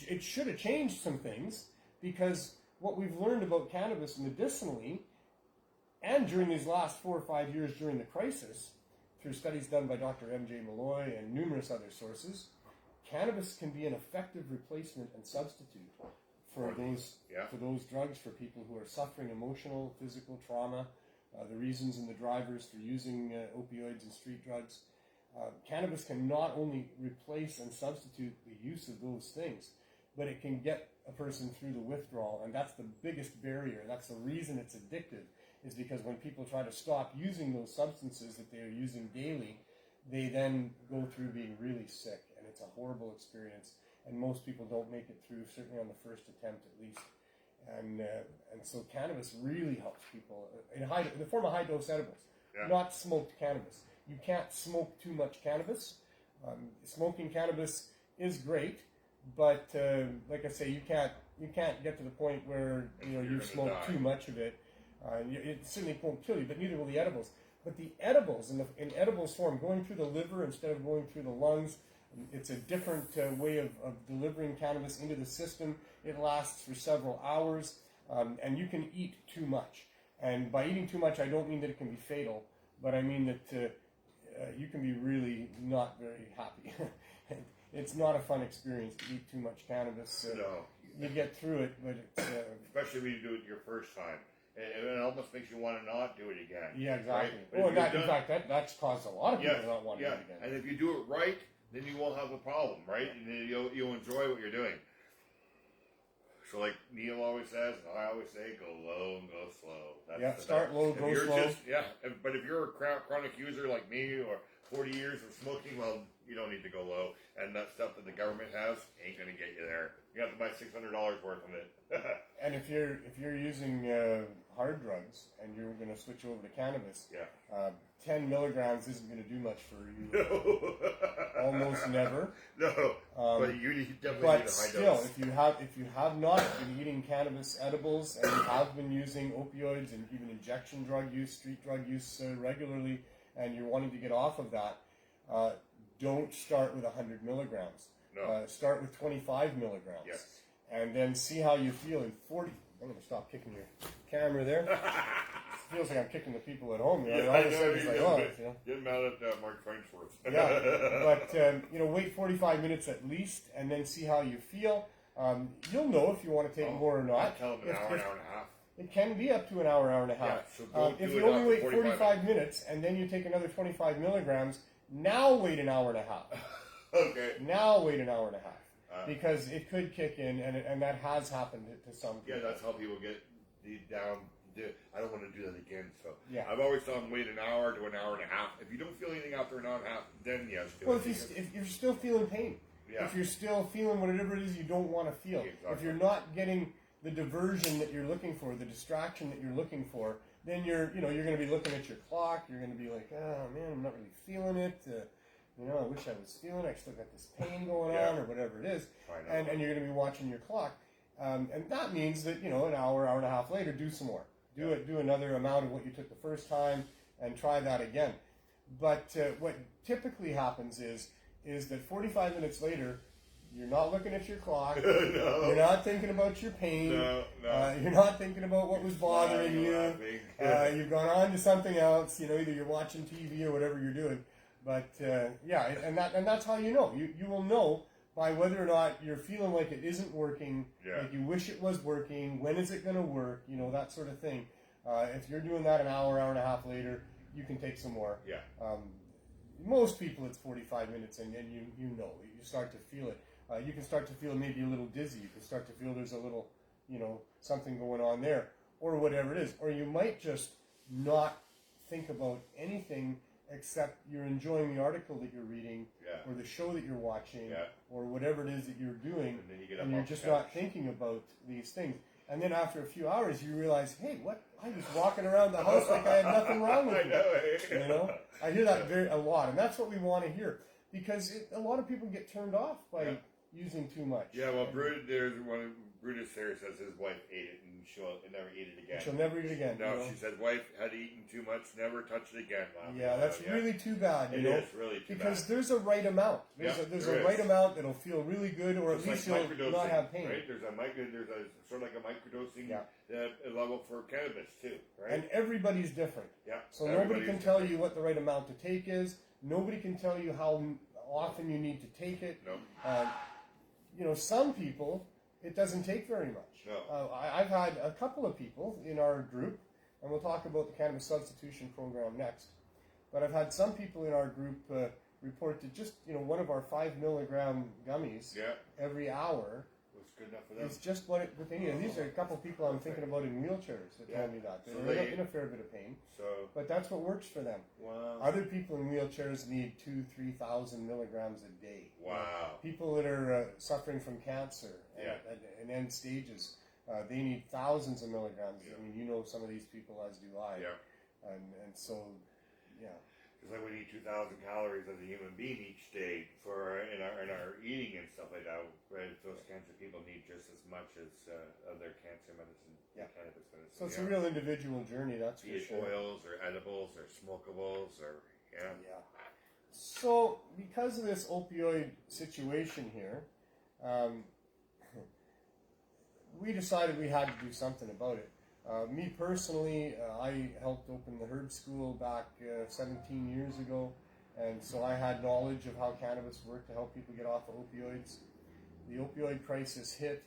it should have changed some things, because what we've learned about cannabis medicinally, and during these last 4 or 5 years during the crisis, through studies done by Dr. M.J. Malloy and numerous other sources, cannabis can be an effective replacement and substitute for those drugs for people who are suffering emotional, physical trauma, the reasons and the drivers for using opioids and street drugs. Cannabis can not only replace and substitute the use of those things, but it can get a person through the withdrawal, and that's the biggest barrier. That's the reason it's addictive, is because when people try to stop using those substances that they are using daily, they then go through being really sick, and it's a horrible experience, and most people don't make it through, certainly on the first attempt at least. And so cannabis really helps people in the form of high-dose edibles, not smoked cannabis. You can't smoke too much cannabis. Smoking cannabis is great, but like I say, you can't get to the point where you smoke too much of it. It certainly won't kill you, but neither will the edibles. But the edibles, in edibles form, going through the liver instead of going through the lungs, it's a different way of delivering cannabis into the system. It lasts for several hours, and you can eat too much. And by eating too much, I don't mean that it can be fatal, but I mean that you can be really not very happy. It's not a fun experience to eat too much cannabis. No. You get through it, but it's... especially when you do it your first time. And it almost makes you want to not do it again. Yeah, exactly. Right? In fact, that's caused a lot of people to not want to do it again. And if you do it right, then you won't have a problem, right? And then you'll enjoy what you're doing. So like Neil always says, and I always say, go low and go slow. Start low, go slow. But if you're a chronic user like me, or 40 years of smoking, well, you don't need to go low. And that stuff that the government has ain't going to get you there. You have to buy $600 worth of it. And if you're using hard drugs and you're going to switch over to cannabis, 10 milligrams isn't going to do much for you. No. Almost never. No. But you definitely need a high still, dose. if you have not been eating cannabis edibles and you have been using opioids and even injection drug use, street drug use regularly, and you're wanting to get off of that, don't start with 100 milligrams. No. Start with 25 milligrams. Yes. And then see how you feel in 40. I'm going to stop kicking your camera there. It feels like I'm kicking the people at home. I know. Get mad at Mark Farnsworth. But wait 45 minutes at least, and then see how you feel. You'll know if you want to take more or not. I tell them an hour and a half. It can be up to an hour, hour and a half. If you only wait 45 minutes and then you take another 25 milligrams, now wait an hour and a half. Okay. Now wait an hour and a half. Because it could kick in, and that has happened to some people. Yeah, that's how people get down. I don't want to do that again. So Yeah. I've always told them wait an hour to an hour and a half. If you don't feel anything after an hour and a half, then yes. Well, if you're still feeling pain, if you're still feeling whatever it is you don't want to feel, if you're not getting the diversion that you're looking for, the distraction that you're looking for, then you're going to be looking at your clock. You're going to be like, oh man, I'm not really feeling it. I wish I was feeling it. I still got this pain going on, or whatever it is. And you're going to be watching your clock. And that means that, an hour, hour and a half later, do some more. Do another amount of what you took the first time, and try that again. But what typically happens is that 45 minutes later, you're not looking at your clock. No. You're not thinking about your pain. No. You're not thinking about what was bothering you. You've gone on to something else. Either you're watching TV or whatever you're doing. But and that's how you know. You will know by whether or not you're feeling like it isn't working, like you wish it was working. When is it going to work? that sort of thing. If you're doing that an hour, hour and a half later, you can take some more. Yeah. Most people, it's 45 minutes, and you start to feel it. You can start to feel maybe a little dizzy. You can start to feel there's a little, something going on there, or whatever it is. Or you might just not think about anything except you're enjoying the article that you're reading, or the show that you're watching, or whatever it is that you're doing, and then you get and you're just not thinking about these things. And then after a few hours, you realize, hey, what? I was walking around the house like I had nothing wrong with me. I hear that a lot, and that's what we want to hear, because a lot of people get turned off by using too much. Yeah, well, Brutus there says his wife ate it and she'll never eat it again. She'll never eat it again. No, she said wife had eaten too much, never touch it again, Mom. Yeah, that's really too bad. It is really too bad. Because there's a right amount. There's a right amount that'll feel really good, or at least like you'll not have pain. Right? There's a sort of like a microdosing level for cannabis too, right? And everybody's different. Yeah. So nobody can tell you what the right amount to take is. Nobody can tell you how often you need to take it. No. Some people, it doesn't take very much. No. I've had a couple of people in our group, and we'll talk about the Cannabis Substitution Program next, but I've had some people in our group report that just, one of our 5 milligram gummies every hour was good enough for them. It's just what they need. And these are a couple of people I'm thinking about in wheelchairs that told me that. They're in a fair bit of pain, but that's what works for them. Wow. Other people in wheelchairs need 2,000-3,000 milligrams a day. Wow. People that are suffering from cancer and end stages, they need thousands of milligrams. I mean, some of these people, as do I. Yeah. And so, It's like we need 2,000 calories as a human being each day in our eating and stuff like that. Right? Those cancer people need just as much as their cancer medicine, cannabis medicine. So it's a real individual journey, that's for sure. Oils or edibles or smokables or So because of this opioid situation here, we decided we had to do something about it. Me personally, I helped open the Herb School back 17 years ago, and so I had knowledge of how cannabis worked to help people get off of opioids. The opioid crisis hit.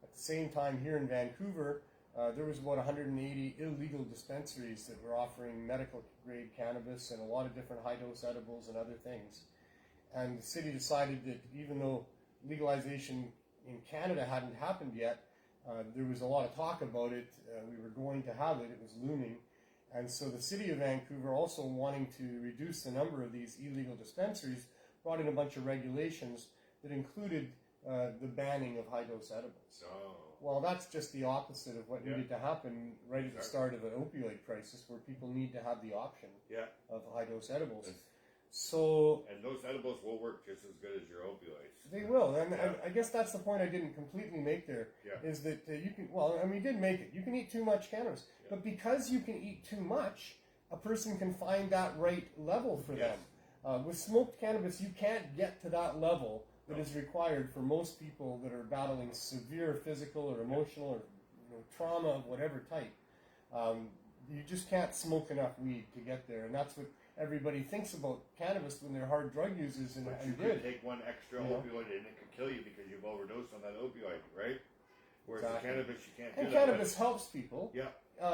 At the same time here in Vancouver, there was about 180 illegal dispensaries that were offering medical-grade cannabis and a lot of different high-dose edibles and other things. And the city decided that even though legalization in Canada hadn't happened yet, there was a lot of talk about it. We were going to have it. It was looming. And so the city of Vancouver, also wanting to reduce the number of these illegal dispensaries, brought in a bunch of regulations that included the banning of high-dose edibles. Oh. Well, that's just the opposite of what needed to happen right at the start of an opioid crisis, where people need to have the option of high-dose edibles. And those edibles will work just as good as your opioids. They will, and I guess that's the point I didn't completely make there, is that you can, we did make it. You can eat too much cannabis, but because you can eat too much, a person can find that right level for them. With smoked cannabis, you can't get to that level that is required for most people that are battling severe physical or emotional or trauma of whatever type. You just can't smoke enough weed to get there, and that's what everybody thinks about cannabis when they're hard drug users. And you could take one extra opioid and it could kill you because you've overdosed on that opioid, right? Whereas the cannabis, you can't do that. And cannabis helps people. Yeah.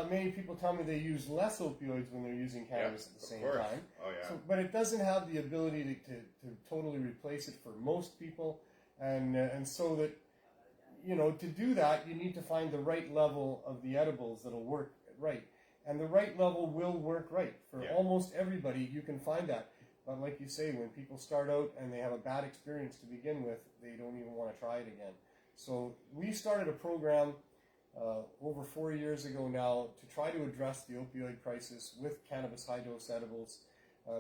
Many people tell me they use less opioids when they're using cannabis at the same time. Oh, yeah. So, but it doesn't have the ability to totally replace it for most people. And so that, to do that, you need to find the right level of the edibles that'll work right. And the right level will work right. For almost everybody, you can find that. But like you say, when people start out and they have a bad experience to begin with, they don't even want to try it again. So we started a program over 4 years ago now to try to address the opioid crisis with cannabis high-dose edibles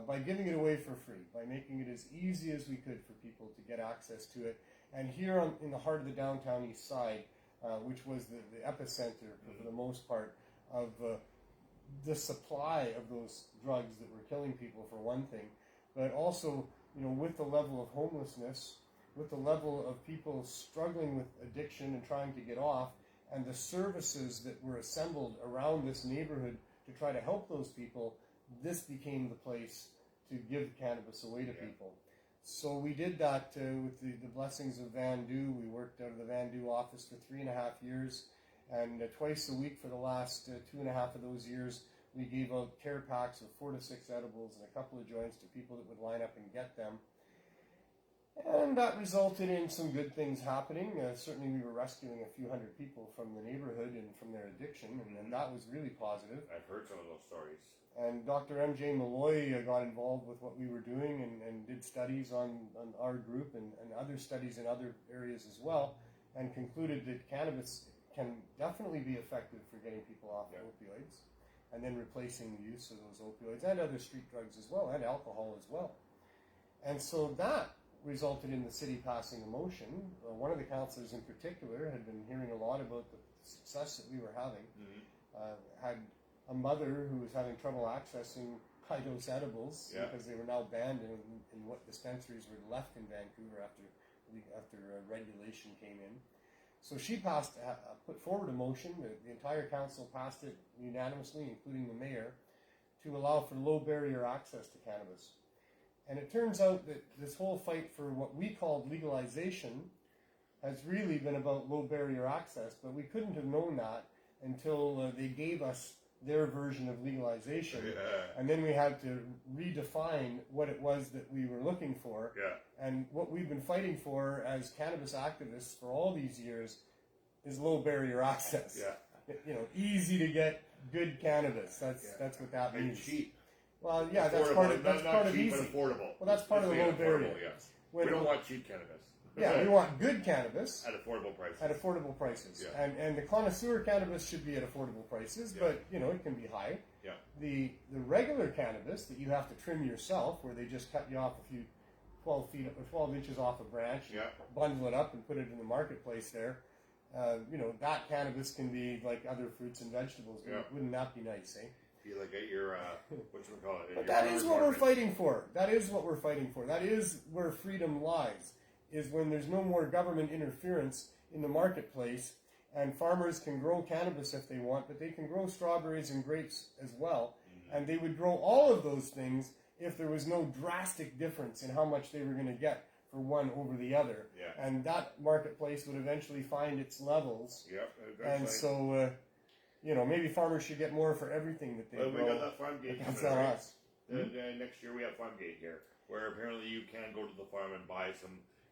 by giving it away for free, by making it as easy as we could for people to get access to it. And here in the heart of the downtown east side, which was the epicenter for the most part of the supply of those drugs that were killing people, for one thing, but also, with the level of homelessness, with the level of people struggling with addiction and trying to get off, and the services that were assembled around this neighborhood to try to help those people, this became the place to give cannabis away to people. So we did that with the blessings of Vandu. We worked out of the Vandu office for 3.5 years, and twice a week for the last 2.5 of those years, we gave out care packs of 4 to 6 edibles and a couple of joints to people that would line up and get them. And that resulted in some good things happening. Certainly we were rescuing a few hundred people from the neighborhood and from their addiction, and that was really positive. I've heard some of those stories. And Dr. M.J. Malloy got involved with what we were doing and did studies on our group and other studies in other areas as well, and concluded that cannabis can definitely be effective for getting people off opioids and then replacing the use of those opioids and other street drugs as well, and alcohol as well. And so that resulted in the city passing a motion. One of the councillors in particular had been hearing a lot about the success that we were having, had a mother who was having trouble accessing high-dose edibles because they were now banned in what dispensaries were left in Vancouver after regulation came in. So she put forward a motion. The entire council passed it unanimously, including the mayor, to allow for low barrier access to cannabis. And it turns out that this whole fight for what we called legalization has really been about low barrier access, but we couldn't have known that until they gave us their version of legalization. And then we had to redefine what it was that we were looking for. And what we've been fighting for as cannabis activists for all these years is low barrier access. You know, easy to get good cannabis. That's what that means. And cheap. Well, yeah, affordable. that's part of cheap, easy. But affordable. Well, that's part of the low barrier. We don't want cheap cannabis. Yeah, we want good cannabis at affordable prices. At affordable prices, and the connoisseur cannabis should be at affordable prices, but you know it can be high. The regular cannabis that you have to trim yourself, where they just cut you off a few 12 inches off a branch, bundle it up and put it in the marketplace there. You know, that cannabis can be like other fruits and vegetables. Wouldn't that be nice, eh? You like at your whatchamacallit. But that is what we're fighting for. That is what we're fighting for. That is where freedom lies. Is when there's no more government interference in the marketplace, and farmers can grow cannabis if they want, but they can grow strawberries and grapes as well, and they would grow all of those things if there was no drastic difference in how much they were going to get for one over the other. And that marketplace would eventually find its levels. And so, you know, maybe farmers should get more for everything that they grow. We got that farm gate. That's on us. Next year we have farm gate here, where apparently you can go to the farm and buy some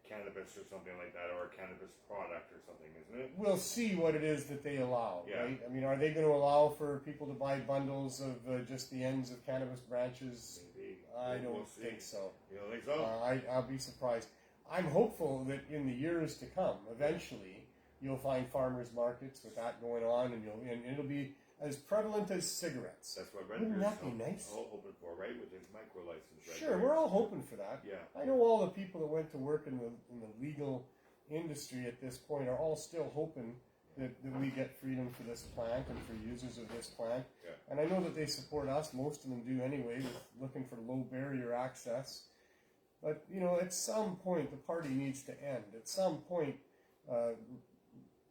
cannabis or something like that, or a cannabis product or something, isn't it? We'll see what it is that they allow, right? I mean, are they going to allow for people to buy bundles of just the ends of cannabis branches? Maybe. I don't think so. You don't think so? I'll be surprised. I'm hopeful that in the years to come, eventually, you'll find farmers markets with that going on, and it'll be as prevalent as cigarettes. That's what Wouldn't that be nice? All hoping for, right? With his micro license. Sure, we're all hoping for that. I know all the people that went to work in the legal industry at this point are all still hoping that we get freedom for this plant and for users of this plant. And I know that they support us. Most of them do anyway, with looking for low barrier access. But, you know, at some point the party needs to end. At some point,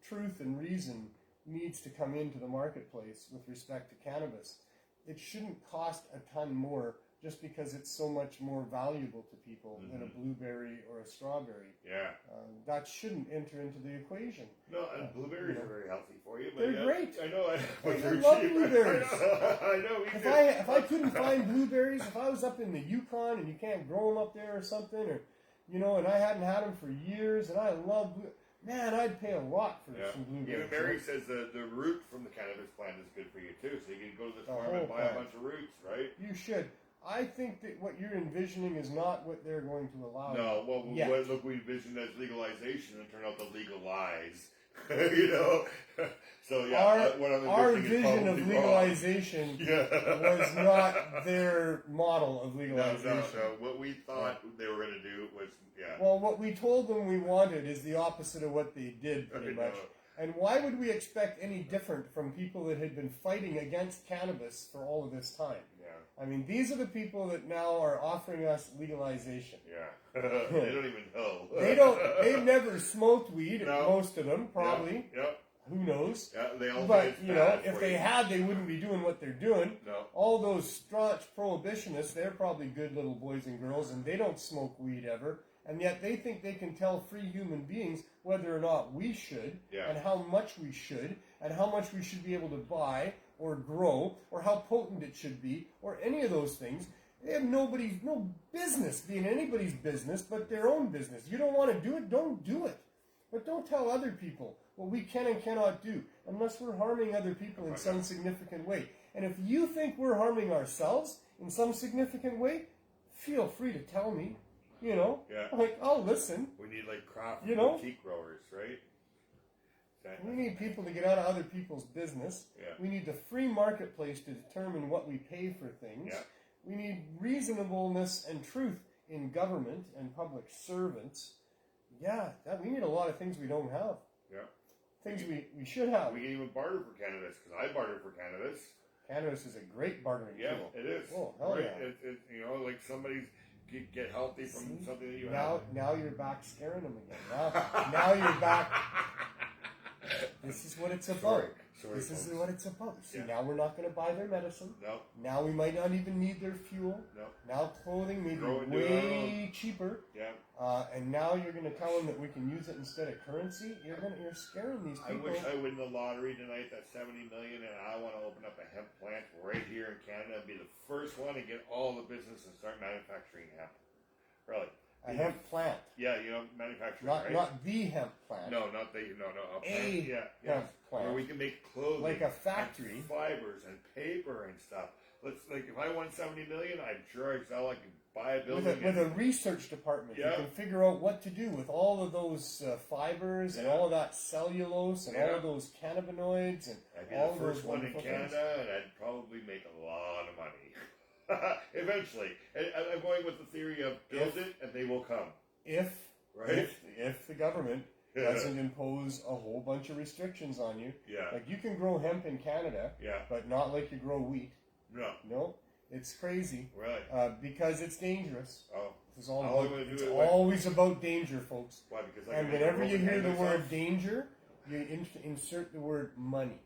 truth and reason needs to come into the marketplace with respect to cannabis. It shouldn't cost a ton more just because it's so much more valuable to people than a blueberry or a strawberry. That shouldn't enter into the equation. No, and blueberries are very healthy for you. But they're great. I know. I love blueberries. I know. If I couldn't find blueberries, if I was up in the Yukon and you can't grow them up there or something, or you know, and I hadn't had them for years, and I love blueberries. Man, I'd pay a lot for some blueberries. Even Mary says the root from the cannabis plant is good for you too, so you can go to the farm and buy a bunch of roots, right? You should. I think that what you're envisioning is not what they're going to allow. No, well, look, we envisioned as legalization and turned out to legalize. You know, so our vision of legalization was not their model of legalization. No. What we thought they were going to do was, Well, what we told them we wanted is the opposite of what they did, pretty much. And why would we expect any different from people that had been fighting against cannabis for all of this time? I mean, these are the people that now are offering us legalization. They don't even know. They've never smoked weed, most of them, probably. Who knows? They all but, you know, if they had, they wouldn't be doing what they're doing. No. All those staunch prohibitionists, they're probably good little boys and girls, and they don't smoke weed ever. And yet they think they can tell free human beings whether or not we should, and how much we should, and how much we should be able to buy or grow, or how potent it should be, or any of those things. They have no business being anybody's business but their own business. You don't want to do it, don't do it. But don't tell other people what we can and cannot do unless we're harming other people in some significant way. And if you think we're harming ourselves in some significant way, feel free to tell me. You know? Yeah. Like, I'll listen. We need like craft boutique growers, right? We need people to get out of other people's business. Yeah. We need the free marketplace to determine what we pay for things. Yeah. We need reasonableness and truth in government and public servants. Yeah, we need a lot of things we don't have. Yeah. Things we should have. We can even barter for cannabis, because I barter for cannabis. Cannabis is a great bartering tool. Yeah, it is. Oh, hell right? yeah. You know, like somebody's get healthy from something that you have. Now you're back scaring them again. Now you're back. This is what it's about. Sorry, this is folks. what it's about. See, Yeah. now we're not going to buy their medicine. No. Now we might not even need their fuel. No. Now clothing may Grow be and do it way cheaper. Yeah. And now you're going to tell them that we can use it instead of currency. You're scaring these I people. wish I win the lottery tonight, that $70 million, and I want to open up a hemp plant right here in Canada and be the first one to get all the business and start manufacturing hemp. Really. A hemp plant. Yeah, you know, manufacturing, Not, right? not the hemp plant. No, not the, no, a plant. A Yeah. hemp plant. Where we can make clothing. Like a factory. And fibers and paper and stuff. If I won $70 million, I'm sure I could buy a building. With a research department, Yeah. you can figure out what to do with all of those fibers and all of that cellulose and all of those cannabinoids and I'd be all the of first those one in wonderful Canada, things. and I'd probably make a lot of money. Eventually. I'm going with the theory of build it and they will come. If the government Yeah. doesn't impose a whole bunch of restrictions on you, Yeah. like you can grow hemp in Canada, Yeah. but not like you grow wheat. No. No, it's crazy. Really? Because it's dangerous. Oh. It's all How about, am I gonna it's do it? always about danger, folks. Why? Because I And can make whenever a you rope and hear the hang word myself? danger, you insert the word money.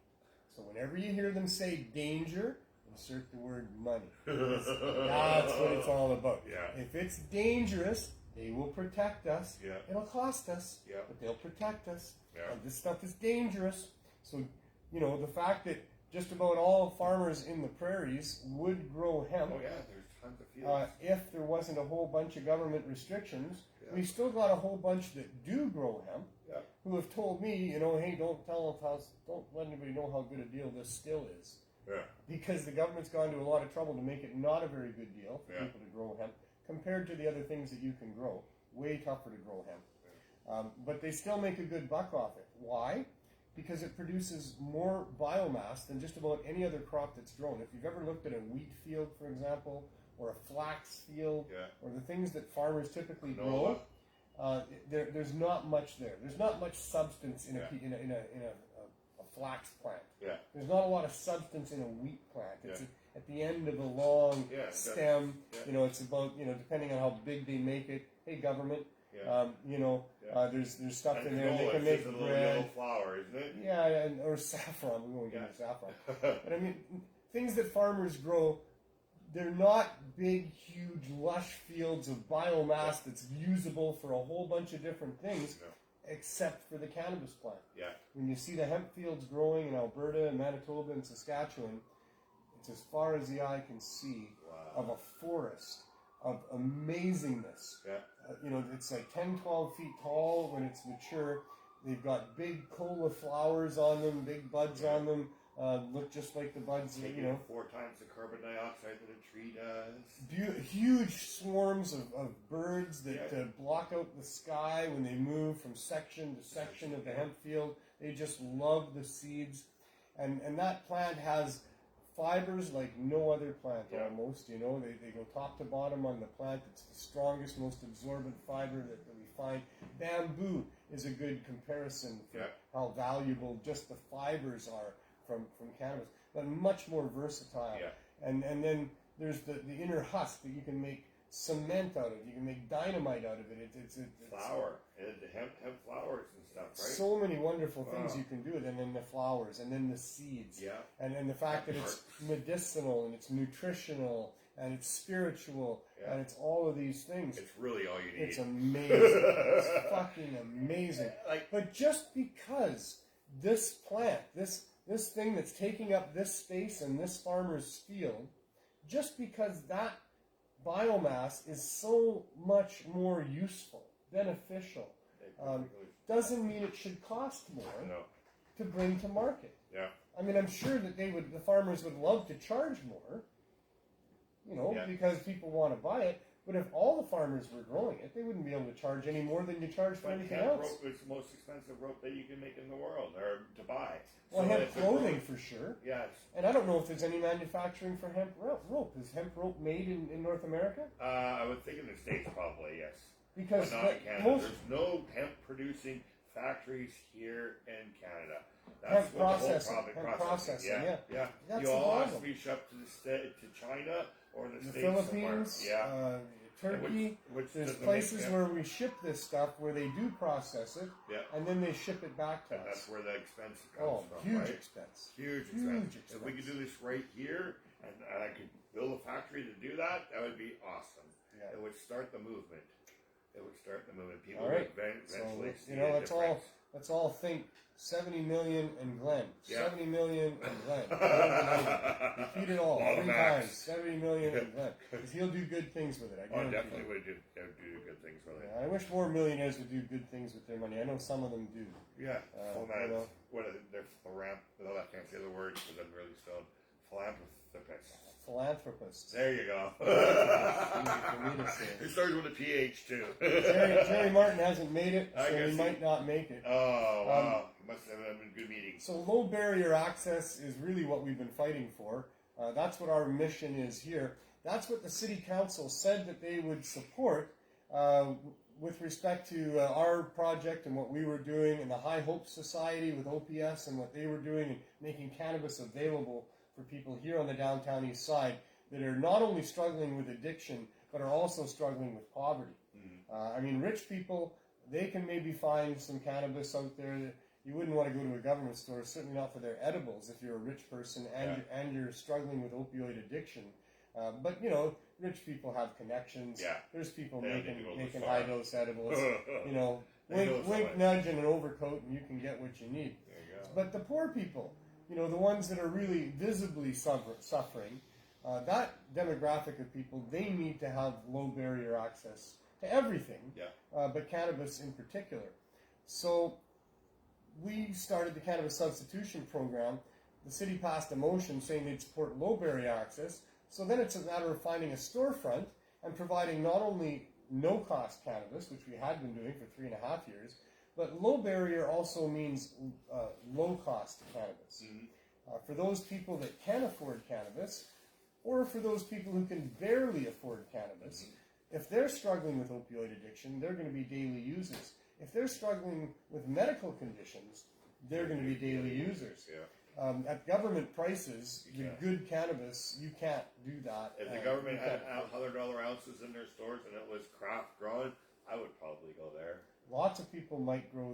So whenever you hear them say danger, insert the word money. That's what it's all about. Yeah. If it's dangerous, they will protect us. Yeah. It'll cost us, Yeah. but they'll protect us. Yeah. And this stuff is dangerous. So, the fact that just about all farmers in the prairies would grow hemp, Oh, yeah, there's tons of fields. if there wasn't a whole bunch of government restrictions, Yeah. we've still got a whole bunch that do grow hemp, Yeah. who have told me, hey, don't let anybody know how good a deal this still is. Yeah. Because the government's gone to a lot of trouble to make it not a very good deal for Yeah. people to grow hemp compared to the other things that you can grow. Way tougher to grow hemp. But they still make a good buck off it. Why? Because it produces more biomass than just about any other crop that's grown. If you've ever looked at a wheat field, for example, or a flax field, Yeah. or the things that farmers typically grow, there's not much there. There's not much substance in a flax plant. Yeah. There's not a lot of substance in a wheat plant. It's Yeah. at the end of a long Yeah, stem. yeah. It's about depending on how big they make it. Hey, government. Yeah. There's stuff And in there. They canola, can it's make just a little yellow bread. flower, isn't it? Yeah, or saffron. We won't get into saffron. But I mean, things that farmers grow, they're not big, huge, lush fields of biomass that's usable for a whole bunch of different things, No. except for the cannabis plant. Yeah. When you see the hemp fields growing in Alberta and Manitoba and Saskatchewan, it's as far as the eye can see of a forest of amazingness. Yeah. It's like 10, 12 feet tall when it's mature. They've got big cola flowers on them, big buds on them. Look just like the buds, Taking 4 times the carbon dioxide that a tree does. Huge swarms of birds that Yeah. block out the sky when they move from section to section of the hemp field. They just love the seeds. And that plant has fibers like no other plant almost. They go top to bottom on the plant. It's the strongest, most absorbent fiber that we find. Bamboo is a good comparison for how valuable just the fibers are from cannabis, but much more versatile. Yeah. And then there's the inner husk that you can make cement out of. You can make dynamite out of it. It's Flour. And the hemp flowers and stuff, right? so many wonderful things Wow. you can do with it. And then the flowers, and then the seeds. Yeah. And the fact that it's medicinal, and it's nutritional, and it's spiritual, and it's all of these things. It's really all you need. It's amazing. It's fucking amazing. But just because this plant, this thing that's taking up this space in this farmer's field, just because that biomass is so much more useful, beneficial. Doesn't mean it should cost more to bring to market. Yeah. I mean, I'm sure that the farmers would love to charge more, because people want to buy it. But if all the farmers were growing it, they wouldn't be able to charge any more than you charge for anything else. Rope is the most expensive rope that you can make in the world, or to buy. Well, hemp clothing for sure. Yes. And I don't know if there's any manufacturing for hemp rope. Is hemp rope made in North America? I would think in the States probably, yes. Because but not in Canada. There's no hemp producing factories here in Canada. That's hemp what processing. The whole processing. Yeah. That's you all have problem. to be shipped to China or the States. Philippines. Yeah. Turkey, which there's places where we ship this stuff where they do process it, and then they ship it back to us. That's where the expense comes from. Huge right? expense. Huge expense. If we could do this right here, and I could build a factory to do that, that would be awesome. Yeah. It would start the movement. People would eventually see a difference. Let's all think 70 million and Glenn. Yeah. 70 million and Glenn. Repeat it all 3 times. 70 million and Glenn. Because he'll do good things with it. I guarantee definitely would do good things with it. I wish more millionaires would do good things with their money. I know some of them do. Yeah. What is it? They're I can't say the word because I'm really stoned. Philanthropists. There you go. It starts with a PH too. Jerry Martin hasn't made it, so he might not make it. Oh, wow. Must have been good meetings. So low barrier access is really what we've been fighting for. That's what our mission is here. That's what the City Council said that they would support with respect to our project and what we were doing, and the High Hope Society with OPS and what they were doing and making cannabis available for people here on the downtown east side that are not only struggling with addiction, but are also struggling with poverty. I mean, rich people, they can maybe find some cannabis out there. That you wouldn't want to go to a government store, certainly not for their edibles if you're a rich person and you're struggling with opioid addiction. But, rich people have connections. Yeah. There's people making high-dose edibles. Wink, nudge, and an overcoat, and you can get what you need. There you go. But the poor people, the ones that are really visibly suffering, that demographic of people, they need to have low barrier access to everything, but cannabis in particular. So we started the Cannabis Substitution Program. The city passed a motion saying they'd support low barrier access. So then it's a matter of finding a storefront and providing not only no-cost cannabis, which we had been doing for 3.5 years, but low barrier also means low-cost cannabis. For those people that can afford cannabis, or for those people who can barely afford cannabis, if they're struggling with opioid addiction, they're going to be daily users. If they're struggling with medical conditions, they're going to be daily users. At government prices, the good cannabis, you can't do that. If the government had $100 ounces in their stores and it was craft grown, I would probably go there. Lots of people might go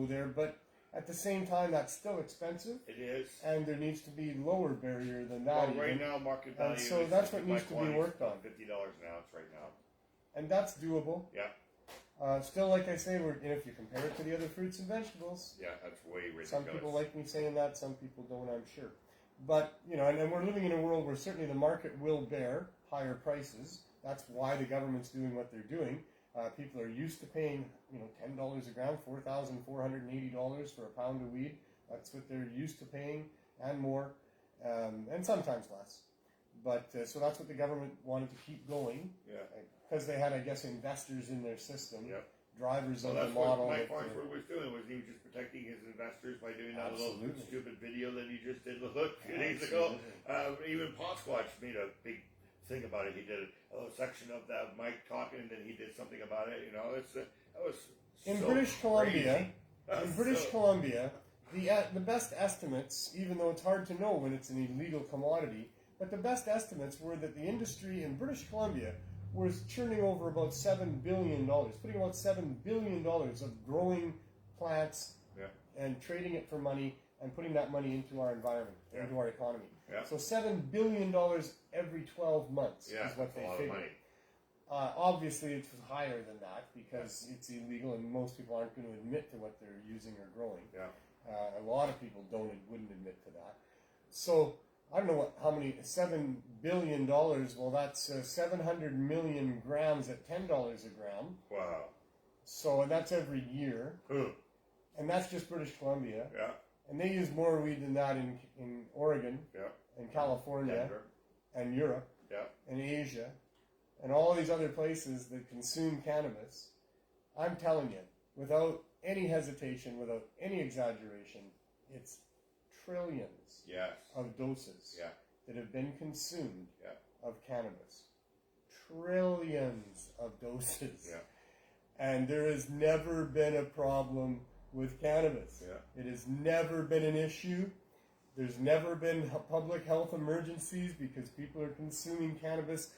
there, but at the same time, that's still expensive. It is. And there needs to be lower barrier than that. Well, right now, market value so that's what needs to be worked on. $50 an ounce right now. And that's doable. Yeah. Still, like I say, if you compare it to the other fruits and vegetables. Yeah, that's way ridiculous. Some people like me saying that, some people don't, I'm sure. But, and we're living in a world where certainly the market will bear higher prices. That's why the government's doing what they're doing. People are used to paying, $10 a gram, $4,480 for a pound of weed. That's what they're used to paying, and more, and sometimes less. But so that's what the government wanted to keep going. Because they had, I guess, investors in their system, drivers of the model. What Mike Farnsworth was doing, was he was just protecting his investors by doing that little stupid video that he just did a few days ago. Even Potsquatch made a big thing about it. He did a little section of that Mike talking, and then he did something about it. That was in so British Columbia. crazy. In British Columbia, the best estimates, even though it's hard to know when it's an illegal commodity, but the best estimates were that the industry in British Columbia was churning over about $7 billion, putting about $7 billion of growing plants and trading it for money and putting that money into our environment, into our economy. So $7 billion every 12 months is what they figured. Obviously, it's higher than that because it's illegal and most people aren't going to admit to what they're using or growing. A lot of people wouldn't admit to that. So I don't know how many, $7 billion. Well, that's 700 million grams at $10 a gram. Wow. So that's every year. Huh. And that's just British Columbia. Yeah. And they use more weed than that in Oregon, Yeah. and California, Denver. and Europe, Yeah. and Asia, and all these other places that consume cannabis. I'm telling you, without any hesitation, without any exaggeration, it's trillions Yes. of doses Yeah. that have been consumed Yeah. of cannabis. Trillions of doses. Yeah. And there has never been a problem with cannabis. Yeah. It has never been an issue. There's never been public health emergencies because people are consuming cannabis,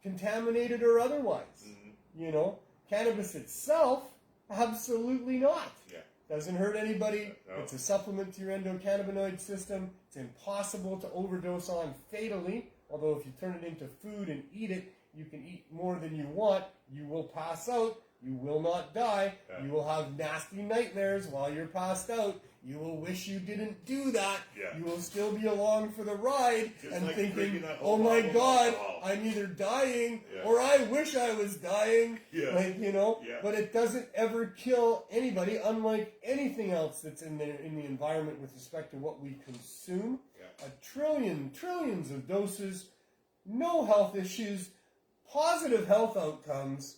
contaminated or otherwise. Mm-hmm. You know, cannabis itself, absolutely not. Yeah. Doesn't hurt anybody. No. It's a supplement to your endocannabinoid system. It's impossible to overdose on fatally. Although if you turn it into food and eat it, you can eat more than you want. You will pass out. You will not die. Yeah. You will have nasty nightmares while you're passed out. You will wish you didn't do that. Yeah. You will still be along for the ride Just and like thinking, drinking that oh whole my bottle of God, alcohol." I'm either dying Yeah. or I wish I was dying. Yeah. Like, you know, Yeah. but it doesn't ever kill anybody, unlike anything else that's in the environment with respect to what we consume. Yeah. Trillions of doses, no health issues, positive health outcomes,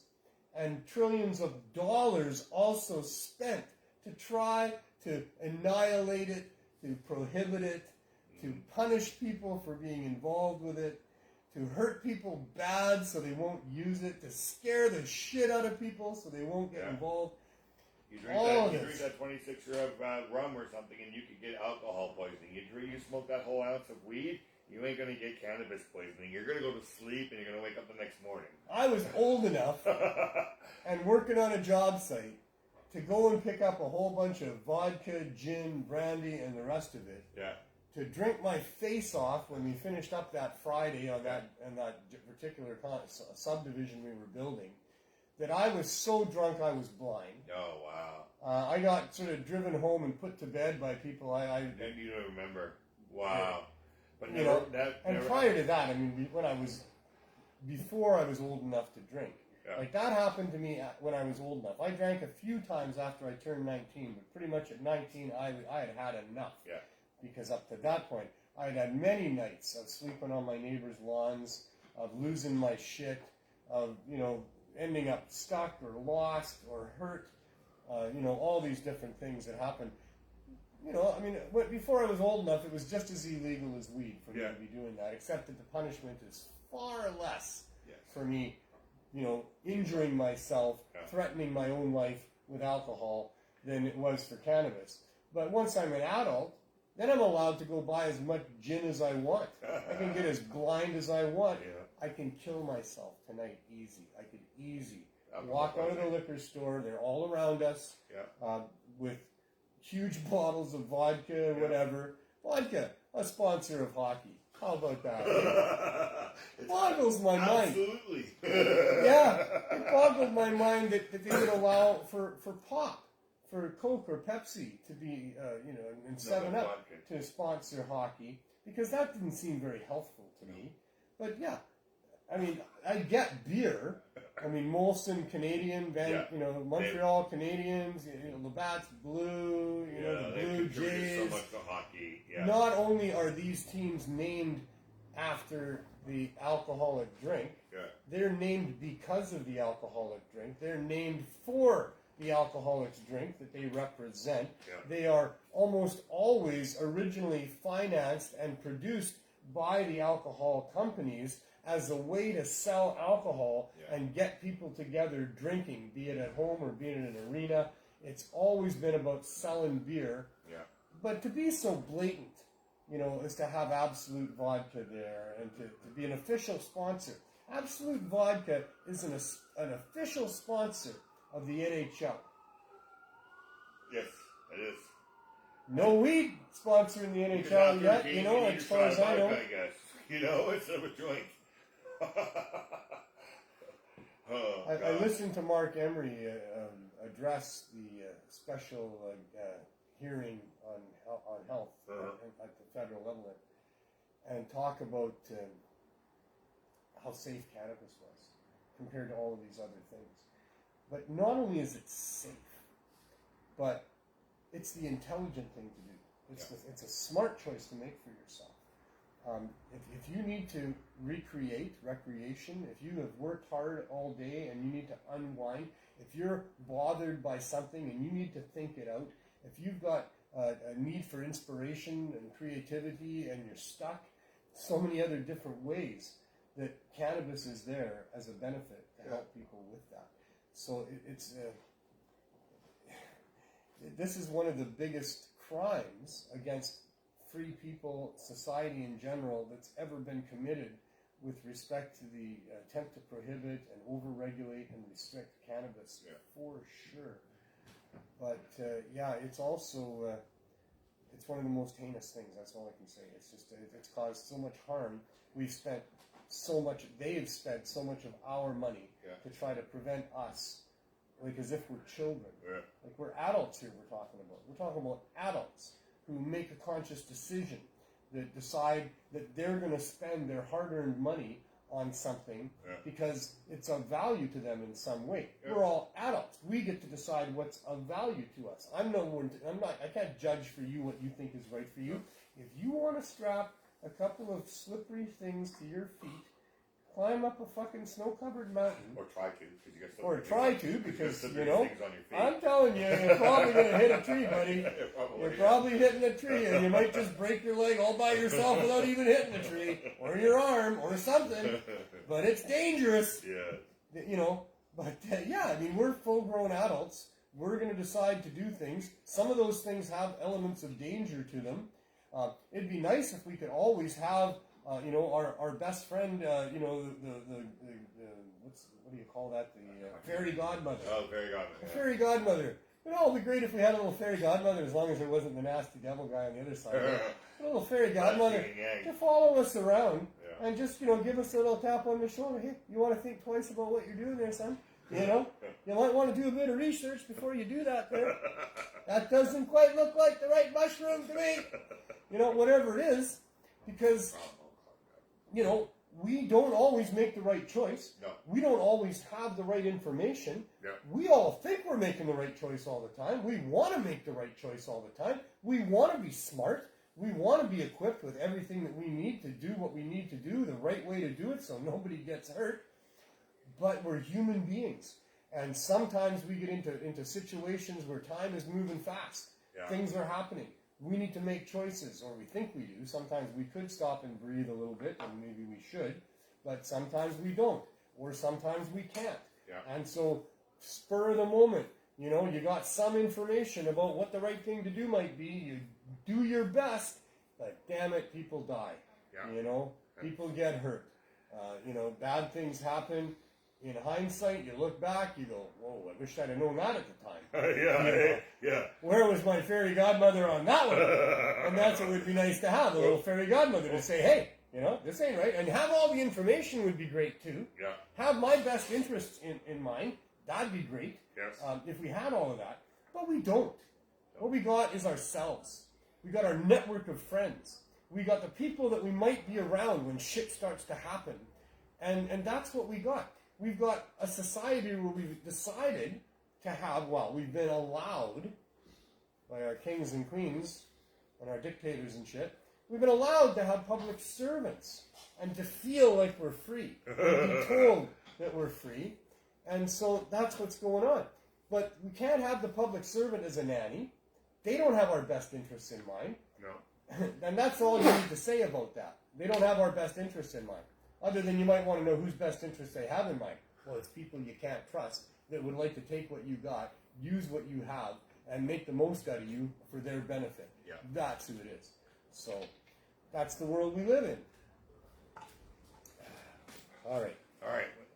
and trillions of dollars also spent to try to annihilate it, to prohibit it, to punish people for being involved with it, to hurt people bad so they won't use it, to scare the shit out of people so they won't get Yeah. involved. You drink All that. You of drink this. that 26er of rum or something, and you could get alcohol poisoning. You smoke that whole ounce of weed, you ain't gonna get cannabis poisoning. You're gonna go to sleep, and you're gonna wake up the next morning. I was old enough and working on a job site to go and pick up a whole bunch of vodka, gin, brandy, and the rest of it, Yeah. to drink my face off when we finished up that Friday on that particular subdivision we were building, that I was so drunk I was blind. Oh wow. I got sort of driven home and put to bed by people Then you don't remember. Wow. But you never, know, that and never. prior to that, I mean, before I was old enough to drink. Yeah. Like, that happened to me when I was old enough. I drank a few times after I turned 19, but pretty much at 19, I had had enough. Yeah. Because up to that point, I had had many nights of sleeping on my neighbors' lawns, of losing my shit, of, you know, ending up stuck or lost or hurt, you know, all these different things that happen. You know, I mean, before I was old enough, it was just as illegal as weed for me Yeah. to be doing that, except that the punishment is far less Yes. for me, you know, injuring myself, Yeah. threatening my own life with alcohol than it was for cannabis. But once I'm an adult, then I'm allowed to go buy as much gin as I want. I can get as blind as I want. Yeah. I can kill myself tonight easy. I could easy Alcohol walk out of the poisoning. liquor store. They're all around us Yeah. with huge bottles of vodka or whatever. Vodka, a sponsor of hockey. How about that? It boggles my mind. Absolutely. Yeah, it boggled my mind that they would allow for pop, for Coke or Pepsi to be, you know, and 7-Up vodka. to sponsor hockey, because that didn't seem very healthful to me. But yeah, I mean, I get beer. I mean, Molson Canadian, Yeah. you know, Montreal Canadiens, you know, Labatt's Blue, you know, the they Blue contributed Jays. so much to hockey. Yeah. Not only are these teams named after the alcoholic drink, Yeah. they're named because of the alcoholic drink. They're named for the alcoholic's drink that they represent. Yeah. They are almost always originally financed and produced by the alcohol companies as a way to sell alcohol Yeah. and get people together drinking, be it at home or be it in an arena. It's always been about selling beer. Yeah. But to be so blatant, you know, is to have Absolute Vodka there and to be an official sponsor. Absolute Vodka is an official sponsor of the NHL. Yes, it is. No weed sponsoring the You can NHL have yet, 13, you know, need as to far try as I know. vodka, I guess. You know, instead of a joint. Oh, I God. listened to Mark Emery address the special hearing on health Uh-huh. at the federal level. and talk about how safe cannabis was compared to all of these other things. But not only is it safe, but it's the intelligent thing to do. It's a smart choice to make for yourself. If you need to recreate recreation, if you have worked hard all day and you need to unwind, if you're bothered by something and you need to think it out, if you've got a need for inspiration and creativity and you're stuck, so many other different ways that cannabis is there as a benefit to help people with that. So this is one of the biggest crimes against free people, society in general, that's ever been committed with respect to the attempt to prohibit and overregulate and restrict cannabis, for sure. But it's also it's one of the most heinous things. That's all I can say. It's just it's caused so much harm. We've spent so much. They have spent so much of our money to try to prevent us, like as if we're children. Like we're adults here. We're talking about adults who make a conscious decision, that decide that they're going to spend their hard-earned money on something because it's of value to them in some way. We're all adults. We get to decide what's of value to us. I can't judge for you what you think is right for you. If you want to strap a couple of slippery things to your feet, climb up a fucking snow-covered mountain. Or try to, because you got Or try to, because, things on your feet. I'm telling you, you're probably going to hit a tree, buddy. You're probably hitting a tree, and you might just break your leg all by yourself without even hitting the tree, or your arm, or something. But it's dangerous. But we're full-grown adults. We're going to decide to do things. Some of those things have elements of danger to them. It'd be nice if we could always have our best friend, what do you call that? The fairy godmother. Oh, fairy godmother. The fairy godmother. It'd be great if we had a little fairy godmother, as long as there wasn't the nasty devil guy on the other side. A little fairy godmother to follow us around and just, give us a little tap on the shoulder. Hey, you want to think twice about what you're doing there, son? You might want to do a bit of research before you do that there. That doesn't quite look like the right mushroom to me. Whatever it is, because we don't always make the right choice. No. We don't always have the right information. Yeah. We all think we're making the right choice all the time. We want to make the right choice all the time. We want to be smart. We want to be equipped with everything that we need to do what we need to do, the right way to do it so nobody gets hurt. But we're human beings. And sometimes we get into situations where time is moving fast. Yeah. Things are happening. We need to make choices, or we think we do. Sometimes we could stop and breathe a little bit, and maybe we should, but sometimes we don't, or sometimes we can't. Yeah. And so, spur of the moment, you got some information about what the right thing to do might be, you do your best, but damn it, people die. Yeah. People get hurt. Bad things happen. In hindsight, you look back, you go, whoa, I wish I'd have known that at the time. Yeah. Where was my fairy godmother on that one? And that's what would be nice to have, a little fairy godmother to say, hey, this ain't right. And have all the information would be great too. Yeah. Have my best interests in mind. That'd be great. Yes. If we had all of that. But we don't. What we got is ourselves. We got our network of friends. We got the people that we might be around when shit starts to happen. And that's what we got. We've got a society where we've decided to have, we've been allowed by our kings and queens and our dictators and shit, we've been allowed to have public servants and to feel like we're free, and be told that we're free. And so that's what's going on. But we can't have the public servant as a nanny. They don't have our best interests in mind. No. And that's all you need to say about that. They don't have our best interests in mind. Other than you might want to know whose best interests they have in mind. Well, it's people you can't trust that would like to take what you got, use what you have, and make the most out of you for their benefit. Yeah. That's who it is. So, that's the world we live in. All right.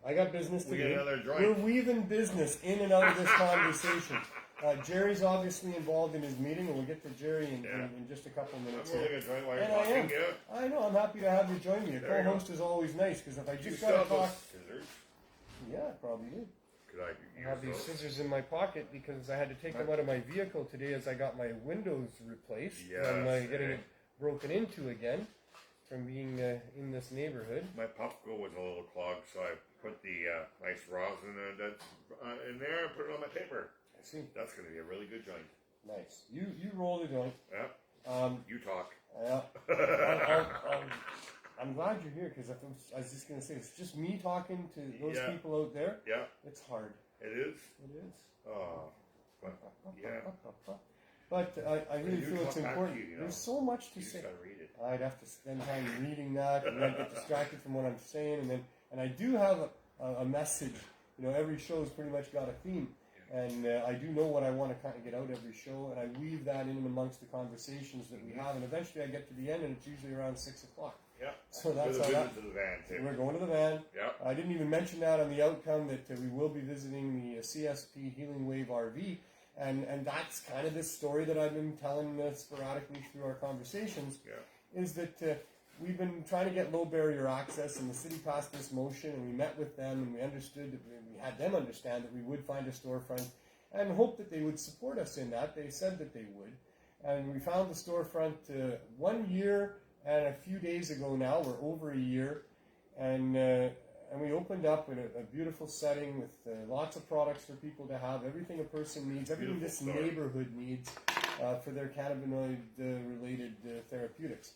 I got business to do. We got another joint. We're weaving business in and out of this conversation. Jerry's obviously involved in his meeting, and we'll get to Jerry in just a couple minutes. I'm rolling a joint while you're And talking. I know. I'm happy to have you join me. A There you co-host is always nice, because if I You just still got to have those talk... scissors? Yeah, I probably do. Could I I have these scissors in my pocket because I had to take them out of my vehicle today as I got my windows replaced. Yes, I'm getting it broken into again. from being in this neighborhood. My puffco was a little clogged, so I put the nice rosin in there and put it on my paper. I see. That's going to be a really good joint. Nice. You roll the joint. Yeah. You talk. Yeah. I'm glad you're here because I was just going to say, it's just me talking to those people out there. Yeah. It's hard. It is? It is. Oh. But, yeah. But I really feel it's important. You know? There's so much to You say. just gotta read it. I'd have to spend time reading that and then get distracted from what I'm saying. And I do have a message. You know, every show's pretty much got a theme. And I do know what I want to kind of get out every show, and I weave that in amongst the conversations that we have. And eventually I get to the end, and it's usually around 6 o'clock. Yeah. So that's how that. To the van, too. We're going to the van. Yeah. I didn't even mention that on the outcome that we will be visiting the CSP Healing Wave RV. And that's kind of this story that I've been telling sporadically through our conversations. Yeah. Is that we've been trying to get low barrier access, and the city passed this motion, and we met with them, and we understood that we had them understand that we would find a storefront, and hope that they would support us in that. They said that they would, and we found the storefront 1 year and a few days ago now. We're over a year, and we opened up in a beautiful setting with lots of products for people to have, everything a person needs, everything this neighborhood needs for their cannabinoid-related therapeutics.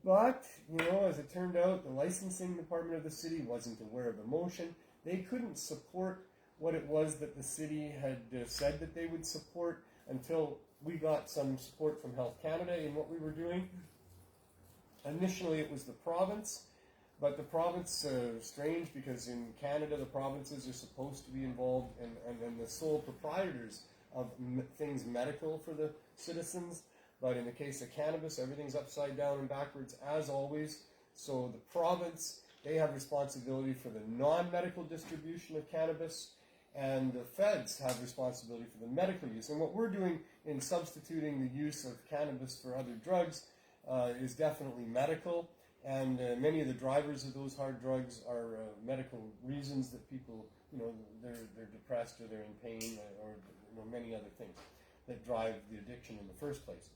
But, you know, as it turned out, the licensing department of the city wasn't aware of the motion. They couldn't support what it was that the city had said that they would support until we got some support from Health Canada in what we were doing. Initially, it was the province. But the province, strange, because in Canada, the provinces are supposed to be involved and the sole proprietors of things medical for the citizens. But in the case of cannabis, everything's upside down and backwards, as always. So the province, they have responsibility for the non-medical distribution of cannabis, and the feds have responsibility for the medical use. And what we're doing in substituting the use of cannabis for other drugs is definitely medical. And many of the drivers of those hard drugs are medical reasons that people, you know, they're depressed or they're in pain or you know, many other things that drive the addiction in the first place.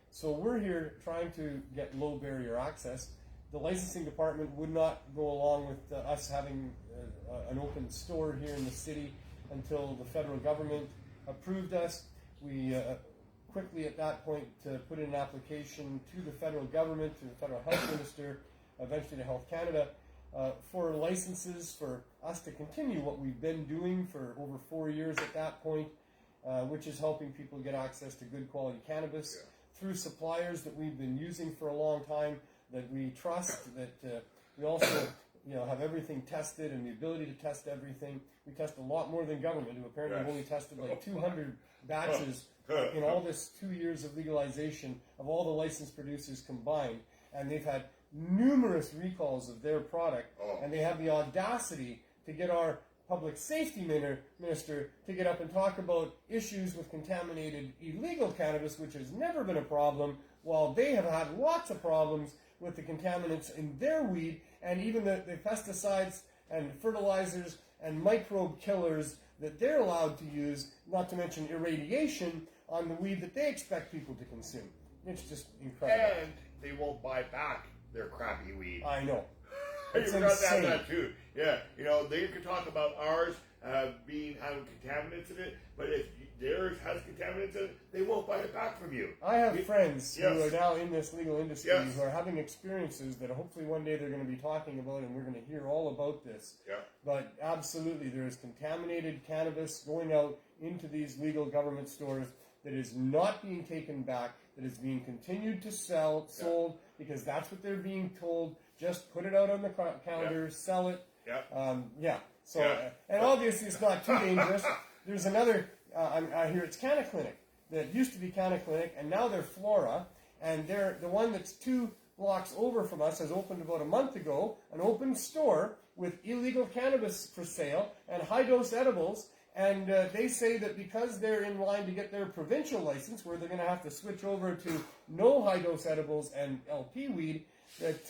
So we're here trying to get low barrier access. The licensing department would not go along with us having an open store here in the city until the federal government approved us. We quickly at that point put in an application to the federal government, to the federal health minister, eventually to Health Canada, for licenses for us to continue what we've been doing for over 4 years at that point, which is helping people get access to good quality cannabis through suppliers that we've been using for a long time, that we trust, that we also have everything tested and the ability to test everything. We test a lot more than government, who apparently have only tested like 200 batches in all this 2 years of legalization of all the licensed producers combined, and they've had numerous recalls of their product, and they have the audacity to get our public safety minister to get up and talk about issues with contaminated illegal cannabis, which has never been a problem, while they have had lots of problems with the contaminants in their weed, and even the pesticides and fertilizers and microbe killers that they're allowed to use, not to mention irradiation on the weed that they expect people to consume. It's just incredible. And they won't buy back their crappy weed. I know. You It's forgot insane. that too. Yeah, they can talk about ours having contaminants in it, but if theirs has contaminants in it, they won't buy it back from you. I have friends who are Yes. now in this legal industry Yes. who are having experiences that hopefully one day they're going to be talking about, and we're going to hear all about this. Yeah. But absolutely, there is contaminated cannabis going out into these legal government stores that is not being taken back, that is being continued to sold, because that's what they're being told. Just put it out on the counter, sell it. Yeah. So, and obviously it's not too dangerous. There's another, I hear it's Canna Clinic, that used to be Canna Clinic, and now they're Flora, and they're the one that's 2 blocks over from us has opened about a month ago, an open store with illegal cannabis for sale and high-dose edibles, and they say that because they're in line to get their provincial license, where they're going to have to switch over to no high-dose edibles and LP weed, that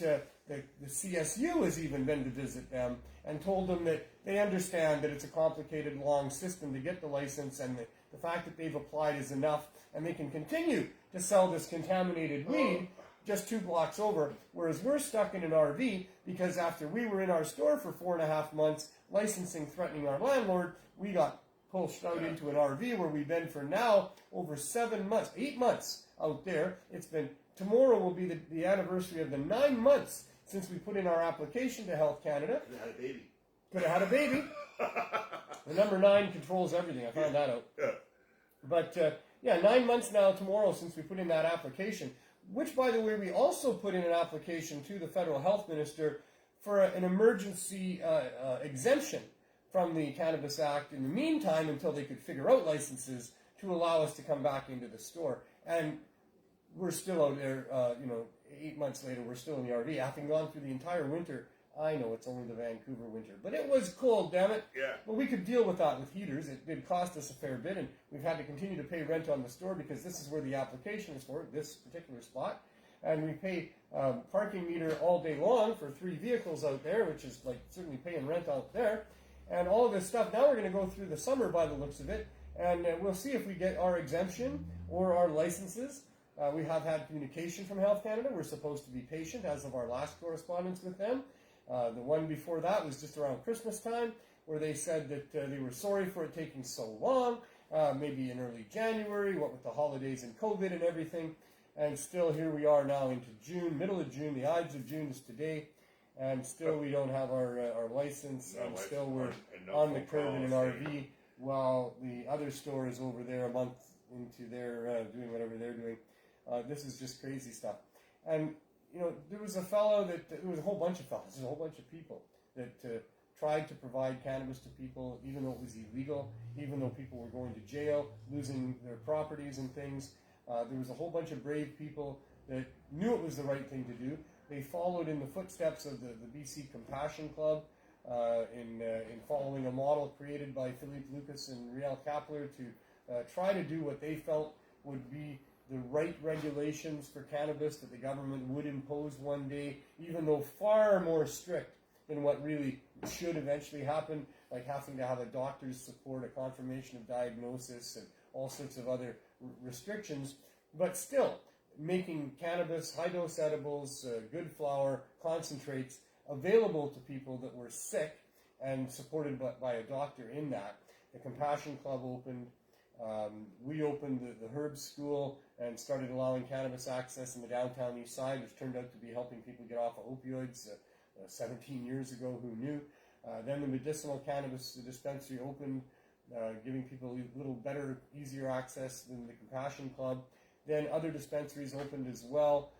the CSU has even been to visit them and told them that they understand that it's a complicated, long system to get the license, and the fact that they've applied is enough, and they can continue to sell this contaminated weed, just 2 blocks over, whereas we're stuck in an RV because after we were in our store for 4.5 months, licensing threatening our landlord, we got pushed out into an RV where we've been for now over 7 months, 8 months out there. Tomorrow will be the anniversary of the 9 months since we put in our application to Health Canada. Could have had a baby. Could have had a baby. The number 9 controls everything. I found that out. Yeah. But 9 months now tomorrow since we put in that application, which, by the way, we also put in an application to the federal health minister for an emergency exemption from the Cannabis Act in the meantime until they could figure out licenses to allow us to come back into the store. And we're still out there, 8 months later, we're still in the RV, having gone through the entire winter. I know it's only the Vancouver winter, but it was cold, damn it. Yeah. But we could deal with that with heaters. It did cost us a fair bit, and we've had to continue to pay rent on the store because this is where the application is for, this particular spot. And we pay parking meter all day long for 3 vehicles out there, which is like certainly paying rent out there. And all of this stuff, now we're going to go through the summer by the looks of it, and we'll see if we get our exemption or our licenses. We have had communication from Health Canada. We're supposed to be patient as of our last correspondence with them. The one before that was just around Christmas time, where they said that they were sorry for it taking so long, maybe in early January, what with the holidays and COVID and everything. And still here we are now into June, middle of June, the Ides of June is today, and still we don't have our license, and still we're on the curb in an RV, while the other store is over there a month into their doing whatever they're doing. This is just crazy stuff. And there was a fellow there was a whole bunch of fellows, there's a whole bunch of people that tried to provide cannabis to people, even though it was illegal, even though people were going to jail, losing their properties and things. There was a whole bunch of brave people that knew it was the right thing to do. They followed in the footsteps of the BC Compassion Club in following a model created by Philippe Lucas and Riel Kapler to try to do what they felt would be the right regulations for cannabis that the government would impose one day, even though far more strict than what really should eventually happen, like having to have a doctor's support, a confirmation of diagnosis, and all sorts of other restrictions, but still making cannabis, high-dose edibles, good flower, concentrates available to people that were sick and supported by a doctor in that. The Compassion Club opened. We opened the Herb School and started allowing cannabis access in the downtown east side, which turned out to be helping people get off of opioids 17 years ago, who knew. Then the Medicinal Cannabis Dispensary opened, giving people a little better, easier access than the Compassion Club. Then other dispensaries opened as well,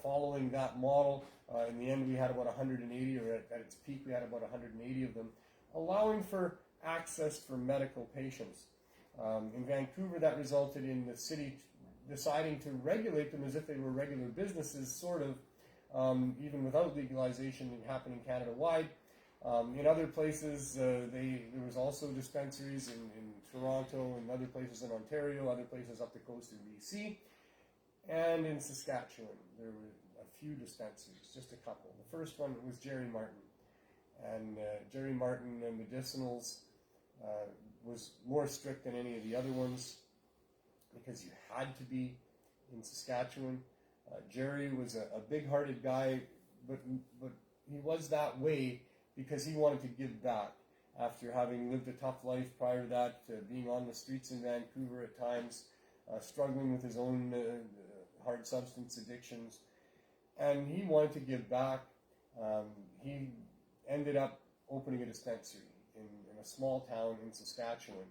following that model. In the end, we had about 180, or at its peak, we had about 180 of them, allowing for access for medical patients. In Vancouver, that resulted in the city deciding to regulate them as if they were regular businesses, sort of, even without legalization happening Canada-wide. In other places, there was also dispensaries in Toronto and other places in Ontario, other places up the coast in BC, and in Saskatchewan. There were a few dispensaries, just a couple. The first one was Jerry Martin. And Jerry Martin Medicinals was more strict than any of the other ones because you had to be in Saskatchewan. Jerry was a big-hearted guy, but he was that way because he wanted to give back after having lived a tough life prior to that, being on the streets in Vancouver at times, struggling with his own hard substance addictions. And he wanted to give back. He ended up opening a dispensary in a small town in Saskatchewan.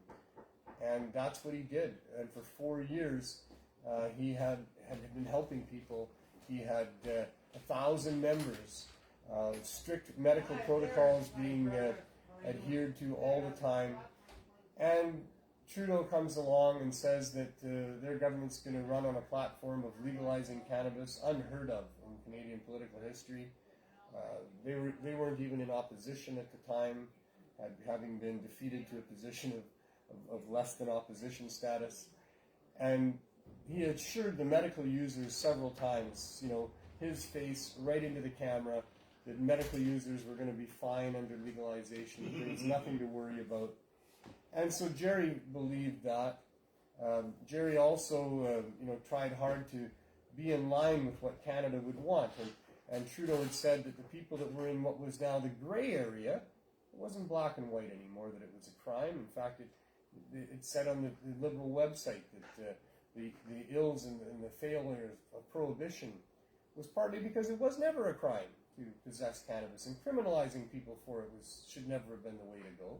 And that's what he did. And for 4 years, he had been helping people. He had 1,000 members, strict medical protocols being adhered to all the time. And Trudeau comes along and says that their government's going to run on a platform of legalizing cannabis, unheard of in Canadian political history. They weren't even in opposition at the time, having been defeated to a position of less than opposition status. And he assured the medical users several times, his face right into the camera, that medical users were going to be fine under legalization. There was nothing to worry about. And so Jerry believed that. Jerry also, tried hard to be in line with what Canada would want. And Trudeau had said that the people that were in what was now the gray area, it wasn't black and white anymore, that it was a crime. In fact, it said on the Liberal website that the ills and the failure of prohibition was partly because it was never a crime to possess cannabis, and criminalizing people for it should never have been the way to go.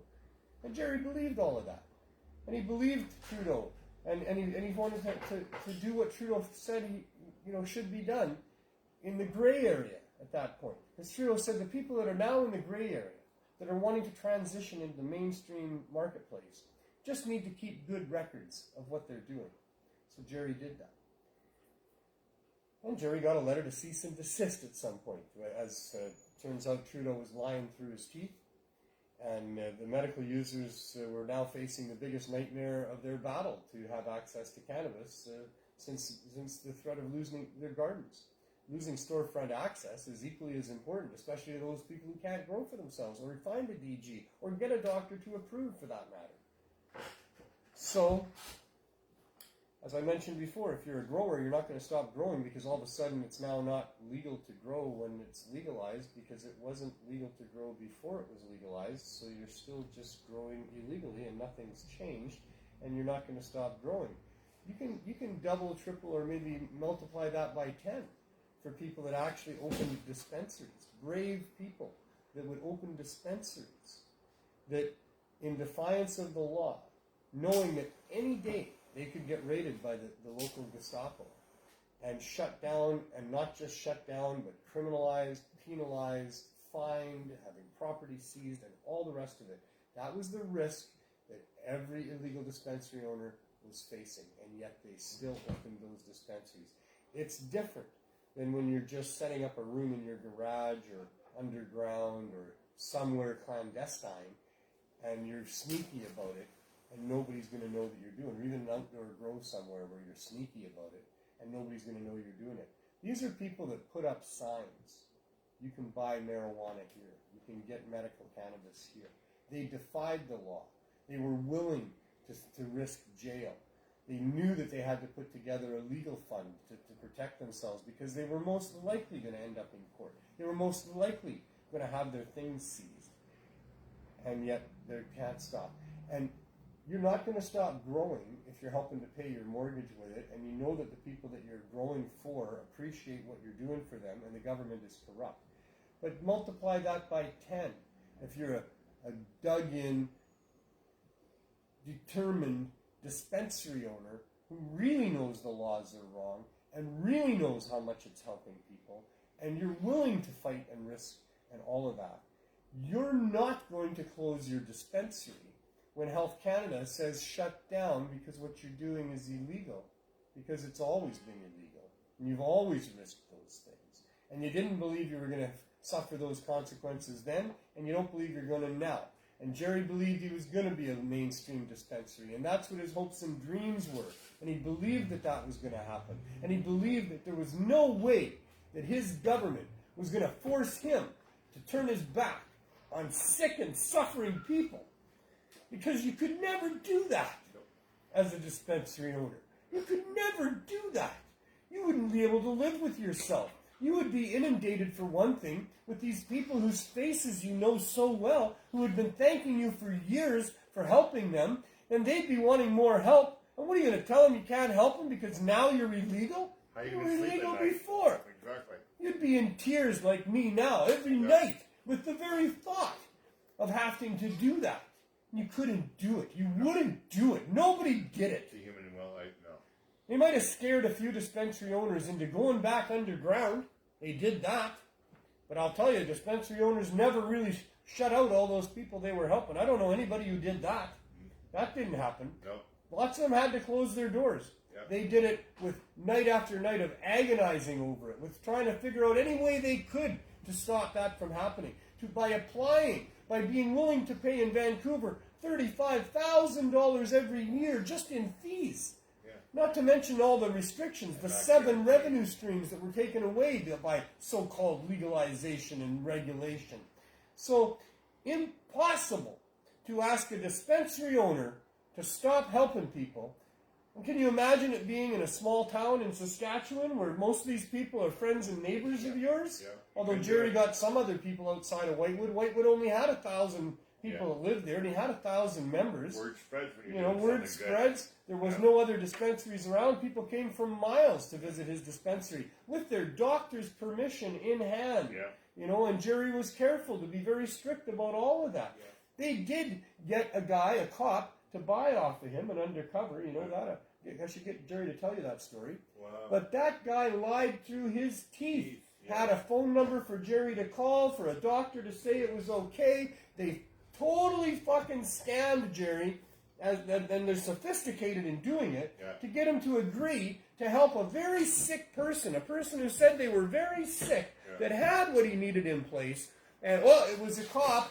And Jerry believed all of that. And he believed Trudeau. And he wanted to do what Trudeau said should be done in the gray area at that point. Because Trudeau said the people that are now in the gray area, that are wanting to transition into the mainstream marketplace, just need to keep good records of what they're doing. So Jerry did that. And Jerry got a letter to cease and desist at some point. As turns out, Trudeau was lying through his teeth. And the medical users were now facing the biggest nightmare of their battle to have access to cannabis since the threat of losing their gardens. Losing storefront access is equally as important, especially to those people who can't grow for themselves or find a DG or get a doctor to approve for that matter. So, as I mentioned before, if you're a grower, you're not going to stop growing because all of a sudden it's now not legal to grow when it's legalized, because it wasn't legal to grow before it was legalized, so you're still just growing illegally and nothing's changed, and you're not going to stop growing. You can double, triple, or maybe multiply that by 10 for people that actually open dispensaries, brave people that would open dispensaries, that in defiance of the law, knowing that any day they could get raided by the local Gestapo and shut down, and not just shut down, but criminalized, penalized, fined, having property seized, and all the rest of it. That was the risk that every illegal dispensary owner was facing, and yet they still opened those dispensaries. It's different than when you're just setting up a room in your garage or underground or somewhere clandestine, and you're sneaky about it, and nobody's going to know that you're doing it. Or even an outdoor grow somewhere where you're sneaky about it, and nobody's going to know you're doing it. These are people that put up signs. You can buy marijuana here. You can get medical cannabis here. They defied the law. They were willing to risk jail. They knew that they had to put together a legal fund to protect themselves, because they were most likely going to end up in court. They were most likely going to have their things seized. And yet they can't stop. And you're not going to stop growing if you're helping to pay your mortgage with it, and you know that the people that you're growing for appreciate what you're doing for them, and the government is corrupt. But multiply that by 10 if you're a dug-in, determined dispensary owner who really knows the laws are wrong and really knows how much it's helping people, and you're willing to fight and risk and all of that. You're not going to close your dispensary when Health Canada says shut down because what you're doing is illegal, because it's always been illegal, and you've always risked those things. And you didn't believe you were going to suffer those consequences then, and you don't believe you're going to now. And Jerry believed he was going to be a mainstream dispensary, and that's what his hopes and dreams were. And he believed that that was going to happen. And he believed that there was no way that his government was going to force him to turn his back on sick and suffering people. Because you could never do that as a dispensary owner. You could never do that. You wouldn't be able to live with yourself. You would be inundated, for one thing, with these people whose faces you know so well, who had been thanking you for years for helping them, and they'd be wanting more help. And what are you going to tell them? You can't help them because now you're illegal? You were illegal before. Exactly. You'd be in tears like me now every night with the very thought of having to do that. You couldn't do it. You wouldn't do it. Nobody did it. To human well, no. They might have scared a few dispensary owners into going back underground. They did that. But I'll tell you, dispensary owners never really shut out all those people they were helping. I don't know anybody who did that. That didn't happen. No. Lots of them had to close their doors. Yep. They did it with night after night of agonizing over it, with trying to figure out any way they could to stop that from happening. By applying, by being willing to pay in Vancouver $35,000 every year just in fees. Yeah. Not to mention all the restrictions, the 7 revenue streams that were taken away by so-called legalization and regulation. So, impossible to ask a dispensary owner to stop helping people And can you imagine it being in a small town in Saskatchewan where most of these people are friends and neighbors of yours? Yeah. Although Jerry got some other people outside of Whitewood. Whitewood only had 1,000 people that lived there, and he had 1,000 members. Word spreads when you know, word spreads. There was no other dispensaries around. People came from miles to visit his dispensary with their doctor's permission in hand. Yeah. You know, and Jerry was careful to be very strict about all of that. Yeah. They did get a cop, to buy it off of him, an undercover. You know that. I should get Jerry to tell you that story. Wow. But that guy lied through his teeth. Yeah. Had a phone number for Jerry to call, for a doctor to say it was okay. They totally fucking scammed Jerry, and they're sophisticated in doing it, to get him to agree to help a very sick person, a person who said they were very sick, that had what he needed in place, and, well, it was a cop,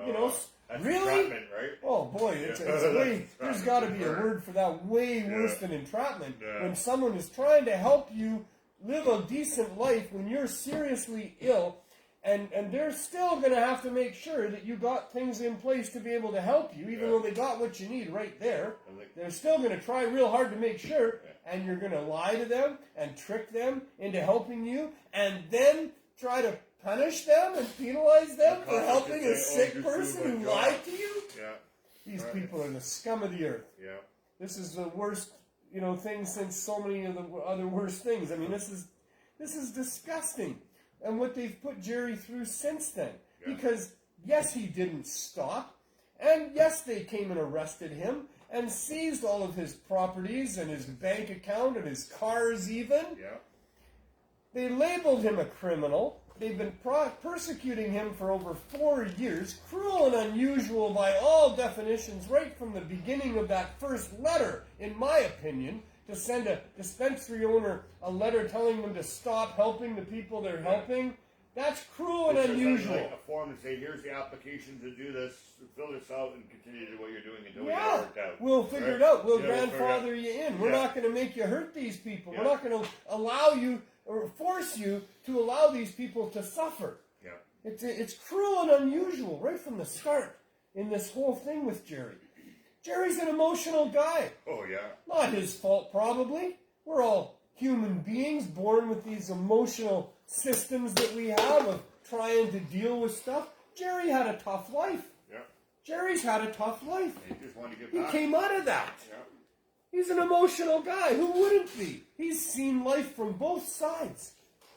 you know, that's really? entrapment, right? Oh boy, it's way, there's got to be a word for that, way worse than entrapment. When someone is trying to help you live a decent life when you're seriously ill, and they're still going to have to make sure that you got things in place to be able to help you, even though they got what you need right there. They're still going to try real hard to make sure, and you're going to lie to them and trick them into helping you, and then try to punish them and penalize them for helping a sick person who lied to you? Yeah. These people are the scum of the earth. Yeah. This is the worst, thing since so many of the other worst things. I mean, this is disgusting. And what they've put Jerry through since then. Yeah. Because, yes, he didn't stop. And, yes, they came and arrested him and seized all of his properties and his bank account and his cars even. Yeah. They labeled him a criminal. They've been persecuting him for over 4 years, cruel and unusual by all definitions, right from the beginning of that first letter, in my opinion, to send a dispensary owner a letter telling them to stop helping the people they're helping. That's cruel and unusual. Like a form to say, here's the application to do this, fill this out, and continue to do what you're doing until we get it worked out. We'll figure it out. We'll grandfather you in. We're not going to make you hurt these people. We're not going to allow you or force you to allow these people to suffer. Yeah. It's cruel and unusual right from the start in this whole thing with Jerry. Jerry's an emotional guy. Oh, yeah. Not his fault, probably. We're all human beings born with these emotional systems that we have of trying to deal with stuff. Jerry had a tough life. Yeah. Jerry's had a tough life. He just wanted to get He back. came out of that. Yeah. He's an emotional guy. Who wouldn't be? He's seen life from both sides.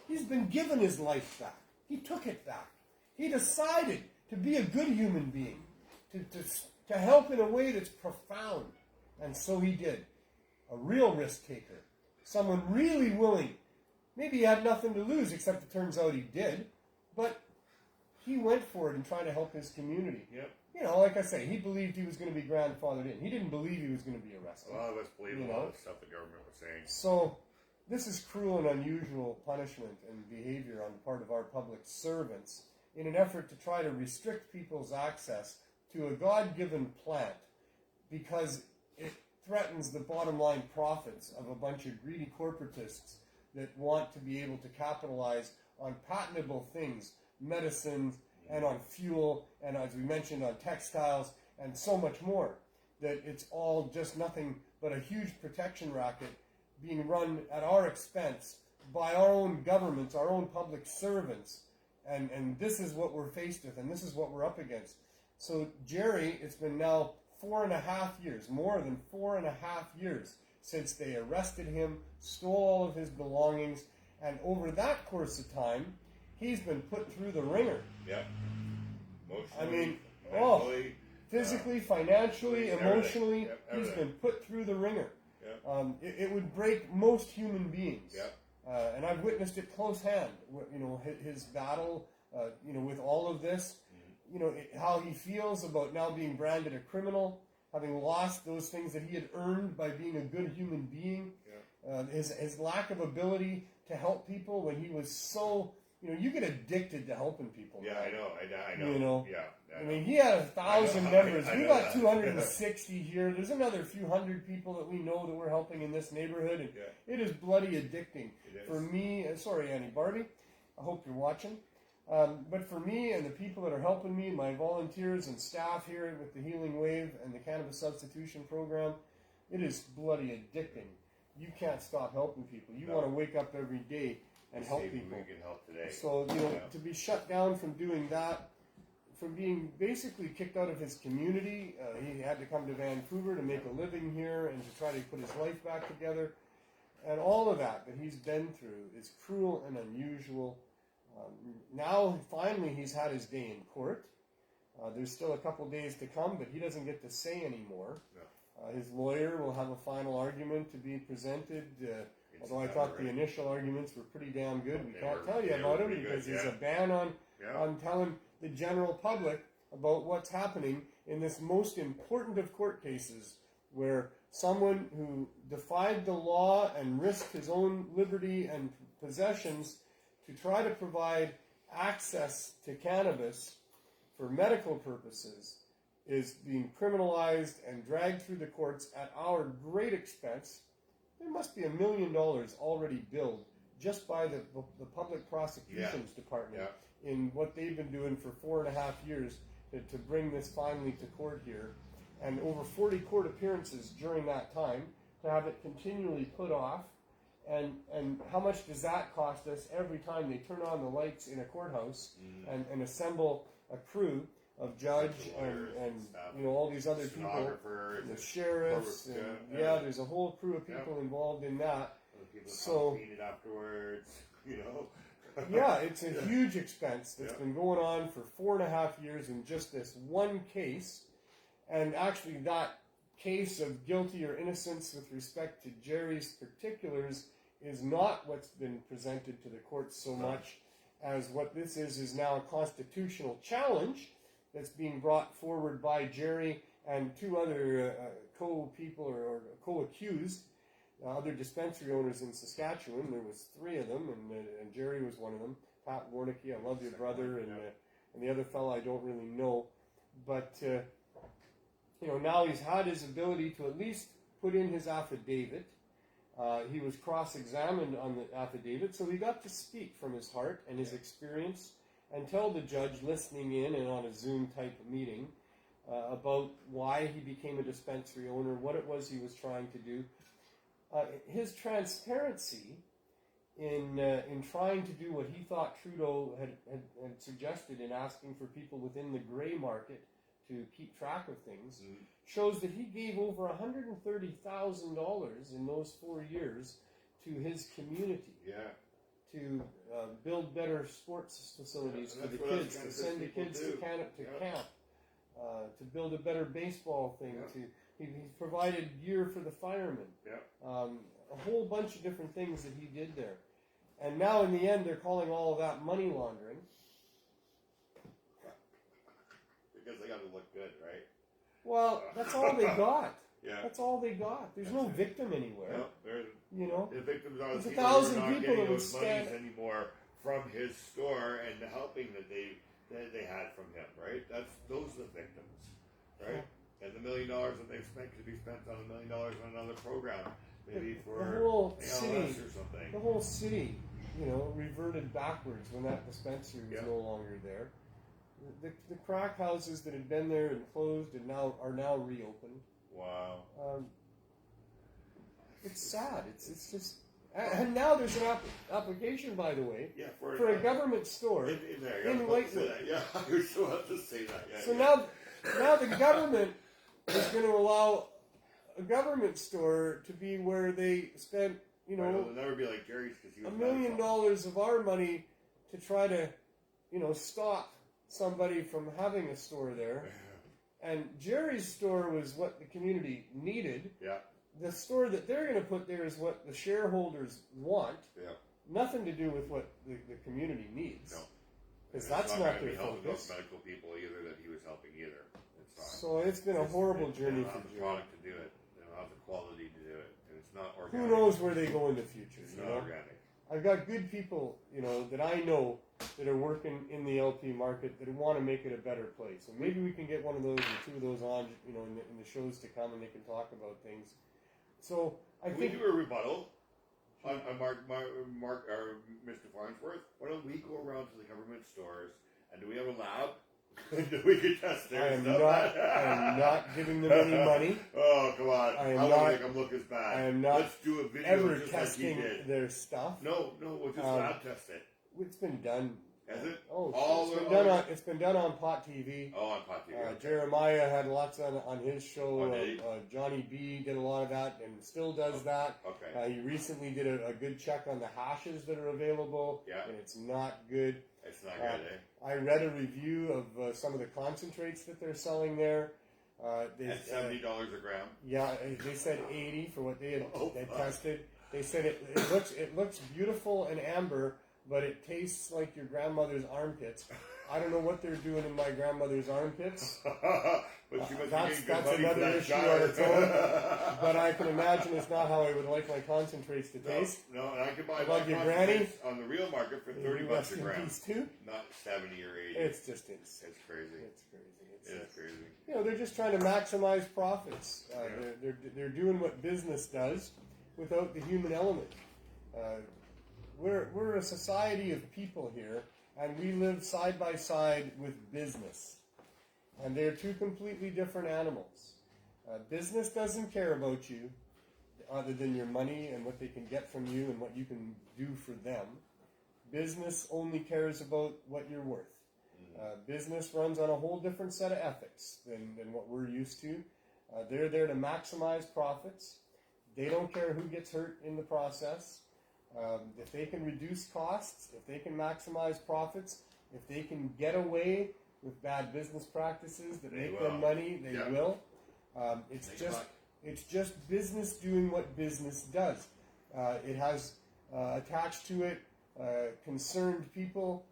He's been given his life back. He took it back. He decided to be a good human being, to help in a way that's profound. And so he did. A real risk taker. Someone really willing. Maybe he had nothing to lose, except it turns out he did. But he went for it and tried to help his community. Yep. Like I say, he believed he was going to be grandfathered in. He didn't believe he was going to be arrested. A lot of us believe a lot of stuff the government was saying. So, this is cruel and unusual punishment and behavior on the part of our public servants in an effort to try to restrict people's access to a God-given plant because it threatens the bottom line profits of a bunch of greedy corporatists that want to be able to capitalize on patentable things, medicines, and on fuel, and as we mentioned, on textiles, and so much more. That it's all just nothing but a huge protection racket being run at our expense by our own governments, our own public servants. And this is what we're faced with, and this is what we're up against. So Jerry, it's been now 4.5 years, more than 4.5 years, since they arrested him, stole all of his belongings, and over that course of time, he's been put through the ringer. Yeah. Emotionally, I mean, mentally, physically, financially, emotionally, he's everything. been put through the ringer. Yeah. It would break most human beings. Yeah. And I've witnessed it close hand. His battle, with all of this. How he feels about now being branded a criminal, having lost those things that he had earned by being a good human being. Yeah. His lack of ability to help people when he was so, you get addicted to helping people. Yeah, right? I know. Yeah. I mean, he had 1,000 members. I We know got that. 260 here. There's another few hundred people that we know that we're helping in this neighborhood. And it is bloody addicting. It is. For me, sorry, Annie Barbie, I hope you're watching. But for me and the people that are helping me, my volunteers and staff here with the Healing Wave and the Cannabis Substitution Program, it is bloody addicting. You can't stop helping people. You want to wake up every day and help people. We can help today. So, to be shut down from doing that, from being basically kicked out of his community, he had to come to Vancouver to make a living here and to try to put his life back together. And all of that he's been through is cruel and unusual. Now, finally, he's had his day in court. There's still a couple days to come, but he doesn't get to say anymore. His lawyer will have a final argument to be presented. Although I thought the initial arguments were pretty damn good. We can't tell you about him because there's a ban on telling the general public about what's happening in this most important of court cases, where someone who defied the law and risked his own liberty and possessions to try to provide access to cannabis for medical purposes is being criminalized and dragged through the courts at our great expense. There must be $1 million already billed just by the public prosecutions department in what they've been doing for 4.5 years to bring this finally to court here, and over 40 court appearances during that time to have it continually put off. And how much does that cost us every time they turn on the lights in a courthouse and assemble a crew of judge and all these other people, the sheriffs, and there's a whole crew of people involved in that. So clean it afterwards, yeah, it's a huge expense that's been going on for 4.5 years in just this one case. And actually that case of guilty or innocence with respect to Jerry's particulars is not what's been presented to the courts so much as what this is now a constitutional challenge that's being brought forward by Jerry and two other co-people or co-accused, other dispensary owners in Saskatchewan. There was 3 of them, and Jerry was one of them. Pat Warnicki, I love your brother, and the other fellow I don't really know. But, now he's had his ability to at least put in his affidavit. He was cross-examined on the affidavit, so he got to speak from his heart and his experience and tell the judge listening in and on a Zoom-type meeting about why he became a dispensary owner, what it was he was trying to do. His transparency in trying to do what he thought Trudeau had suggested in asking for people within the grey market to keep track of things shows that he gave over $130,000 in those 4 years to his community. To build better sports facilities for the kids, to send the kids to camp, to build a better baseball thing. He provided gear for the firemen. A whole bunch of different things that he did there. And now in the end, they're calling all of that money laundering. Because they got to look good, right? Well, that's all they got. That's all they got. There's no victim anywhere. The victims are there's the 1,000 people who are not people getting that would those monies stand anymore from his store and the helping that they had from him, right? Those are the victims, right? And the $1 million that they've spent could be spent on $1 million on another program, maybe for the whole ALS city or something. The whole city, reverted backwards when that dispensary was no longer there. The crack houses that had been there and closed and are now reopened. Wow. It's sad. It's just, and now there's an application, by the way, for a government store in Whitewood. I was so about to say that. So now the government is going to allow a government store to be where they spent, it'll never be like Jerry's because he was $1 million of our money to try to, stop somebody from having a store there. And Jerry's store was what the community needed. The store that they're going to put there is what the shareholders want. Nothing to do with what the community needs. Because that's not their focus. Medical people either that he was helping either. So it's been a horrible journey for Jerry. They don't have the product to do it. They don't have the quality to do it. And it's not organic. Who knows where they go in the future? It's not organic. I've got good people, that I know that are working in the LP market that want to make it a better place. And maybe we can get one of those or 2 of those on, in the shows to come, and they can talk about things. So I think we do a rebuttal on Mark or Mr. Farnsworth. Why don't we go around to the government stores and do we have a lab We could test I their am stuff. not giving them any money. Oh, come on. I am don't not- think I'm looking as bad. I am not Let's do a video ever just testing like he did. their stuff. No, we'll just lab test it. It's been done. Has it? Oh, All it's been the- done on. It's been done on Pot TV. Oh, on Pot TV. Okay. Jeremiah had lots on his show. Oh, did he? Johnny B did a lot of that and still does that. Okay. He recently did a good check on the hashes that are available. Yeah. And it's not good. It's not good, eh? I read a review of some of the concentrates that they're selling there. At $70 a gram. Yeah, they said 80 for what they had fuck. tested. They said it looks beautiful and amber, but it tastes like your grandmother's armpits. I don't know what they're doing in my grandmother's armpits. But you must That's be getting good money for another that issue shower. on its own. But I can imagine it's not how I would like my concentrates to taste. No, and I can buy Like my your granny? concentrates on the real market for $30 Rest a in gram. peace too. Not 70 or 80. It's just insane. It's crazy. It's crazy. It's crazy. You know, they're just trying to maximize profits. They're doing what business does without the human element. We're a society of people here, and we live side by side with business. And they're two completely different animals. Business doesn't care about you, other than your money and what they can get from you and what you can do for them. Business only cares about what you're worth. Business runs on a whole different set of ethics than what we're used to. They're there to maximize profits. They don't care who gets hurt in the process. If they can reduce costs, if they can maximize profits, if they can get away with bad business practices that make them money, they will. It's just business doing what business does. It has attached to it concerned people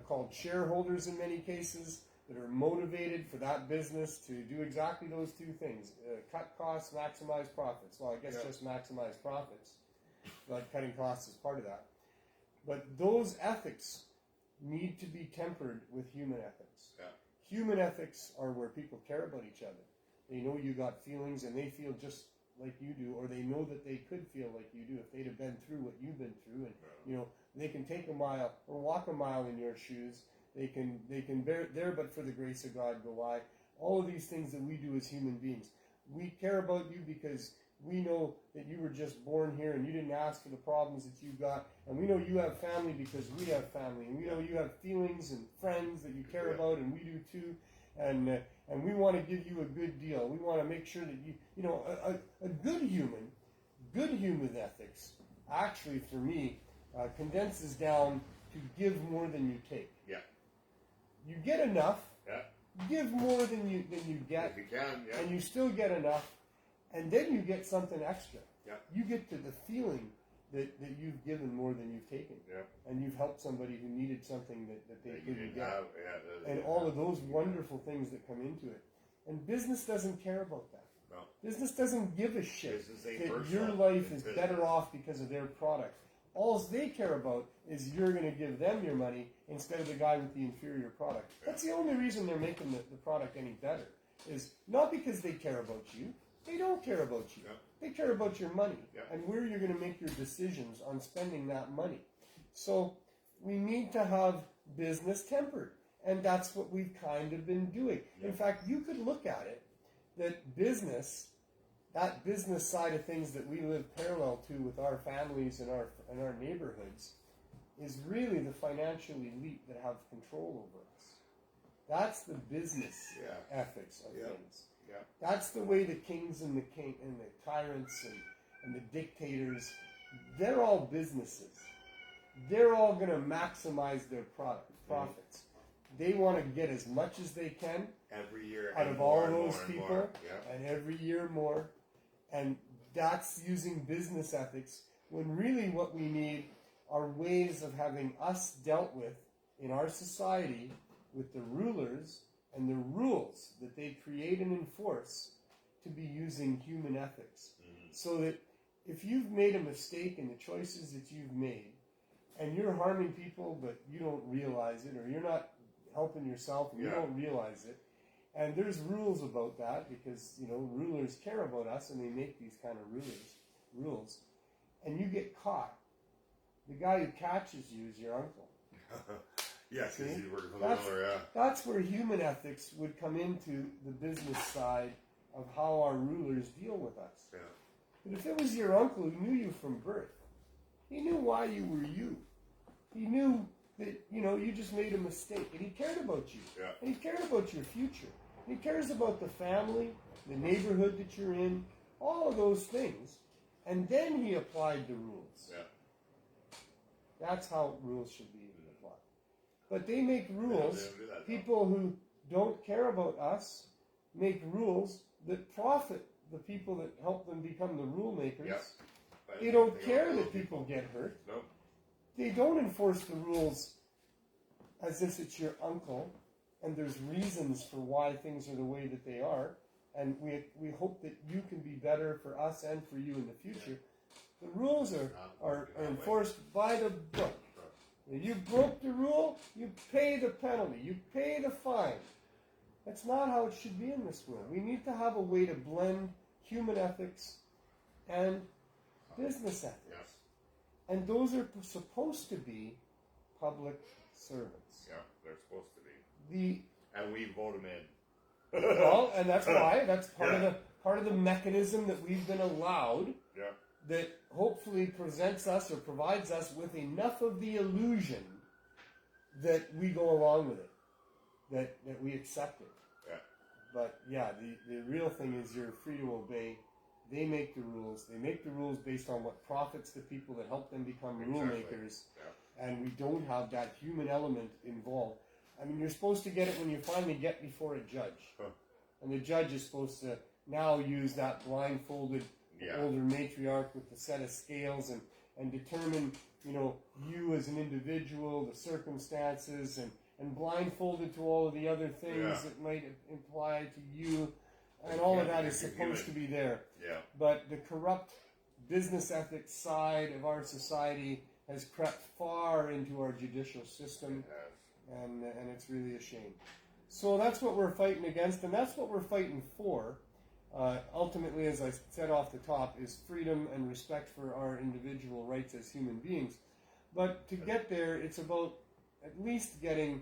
called shareholders in many cases that are motivated for that business to do exactly those two things: cut costs, maximize profits. Well, I guess just maximize profits. But cutting costs is part of that. But those ethics need to be tempered with human ethics. Yeah. Human ethics are where people care about each other. They know you got feelings and they feel just like you do, or they know that they could feel like you do if they'd have been through what you've been through. And you know, they can take a mile or walk a mile in your shoes. They can bear there, but for the grace of God go I. All of these things that we do as human beings. We care about you because we know that you were just born here and you didn't ask for the problems that you got. And we know you have family because we have family. And we know you have feelings and friends that you care about, and we do too. And we want to give you a good deal. We want to make sure that you know, a good human ethics, actually for me, condenses down to give more than you take. Yeah. You get enough. Yeah. Give more than you get. If you can, yeah. And you still get enough. And then you get something extra. Yeah. You get to the feeling that you've given more than you've taken. Yeah. And you've helped somebody who needed something that they couldn't get. Have, And all of those wonderful things that come into it. And business doesn't care about that. No. Business doesn't give a shit Business ain't that personal. your life It's is business. better off because of their product. All they care about is you're going to give them your money instead of the guy with the inferior product. That's the only reason they're making the product any better. Is not because they care about you. They don't care about you. Yeah. They care about your money Yeah. and where you're going to make your decisions on spending that money. So we need to have business tempered. And that's what we've kind of been doing. Yeah. In fact, you could look at it that business, that business side of things that we live parallel to with our families and our neighborhoods, is really the financial elite that have control over us. That's the business ethics of things. Yeah. That's the way the kings and the tyrants and the dictators, they're all businesses. They're all going to maximize their profits. They want to get as much as they can Every year out and of more all and those more and people, more. Yeah. and every year more. And that's using business ethics, when really what we need are ways of having us dealt with in our society with the rulers and the rules that they create and enforce to be using human ethics. So that if you've made a mistake in the choices that you've made, and you're harming people but you don't realize it, or you're not helping yourself and you don't realize it, and there's rules about that because, you know, rulers care about us and they make these kind of rules, and you get caught, the guy who catches you is your uncle. Yeah, because See? he's working for the ruler, yeah. That's where human ethics would come into the business side of how our rulers deal with us. Yeah. But if it was your uncle who knew you from birth, he knew why you were you. He knew that, you just made a mistake, and he cared about you. Yeah. And he cared about your future. He cares about the family, the neighborhood that you're in, all of those things. And then he applied the rules. Yeah. That's how rules should be applied. But they make rules. They don't do that, People who don't care about us make rules that profit the people that help them become the rule makers. Yep. But They don't care that people get hurt. Nope. They don't enforce the rules as if it's your uncle, and there's reasons for why things are the way that they are, and we hope that you can be better for us and for you in the future. The rules are enforced by the book. If you broke the rule, you pay the penalty, you pay the fine. That's not how it should be in this world. We need to have a way to blend human ethics and business ethics. Yes. And those are supposed to be public servants. Yeah, they're supposed to be. And we vote them in. Well, and that's why. That's part of the mechanism that we've been allowed. Yeah. That hopefully presents us or provides us with enough of the illusion that we go along with it, that we accept it. Yeah. But yeah, the real thing is you're free to obey. They make the rules. They make the rules based on what profits the people that help them become rule makers. Yeah. And we don't have that human element involved. I mean, you're supposed to get it when you finally get before a judge. Huh. And the judge is supposed to now use that blindfolded older matriarch with the set of scales and determine, you as an individual, the circumstances, and blindfolded to all of the other things that might apply to you. And all of that is supposed to be there. Yeah. But the corrupt business ethics side of our society has crept far into our judicial system. It has. And it's really a shame. So that's what we're fighting against, and that's what we're fighting for. Ultimately, as I said off the top, is freedom and respect for our individual rights as human beings. But to get there, it's about at least getting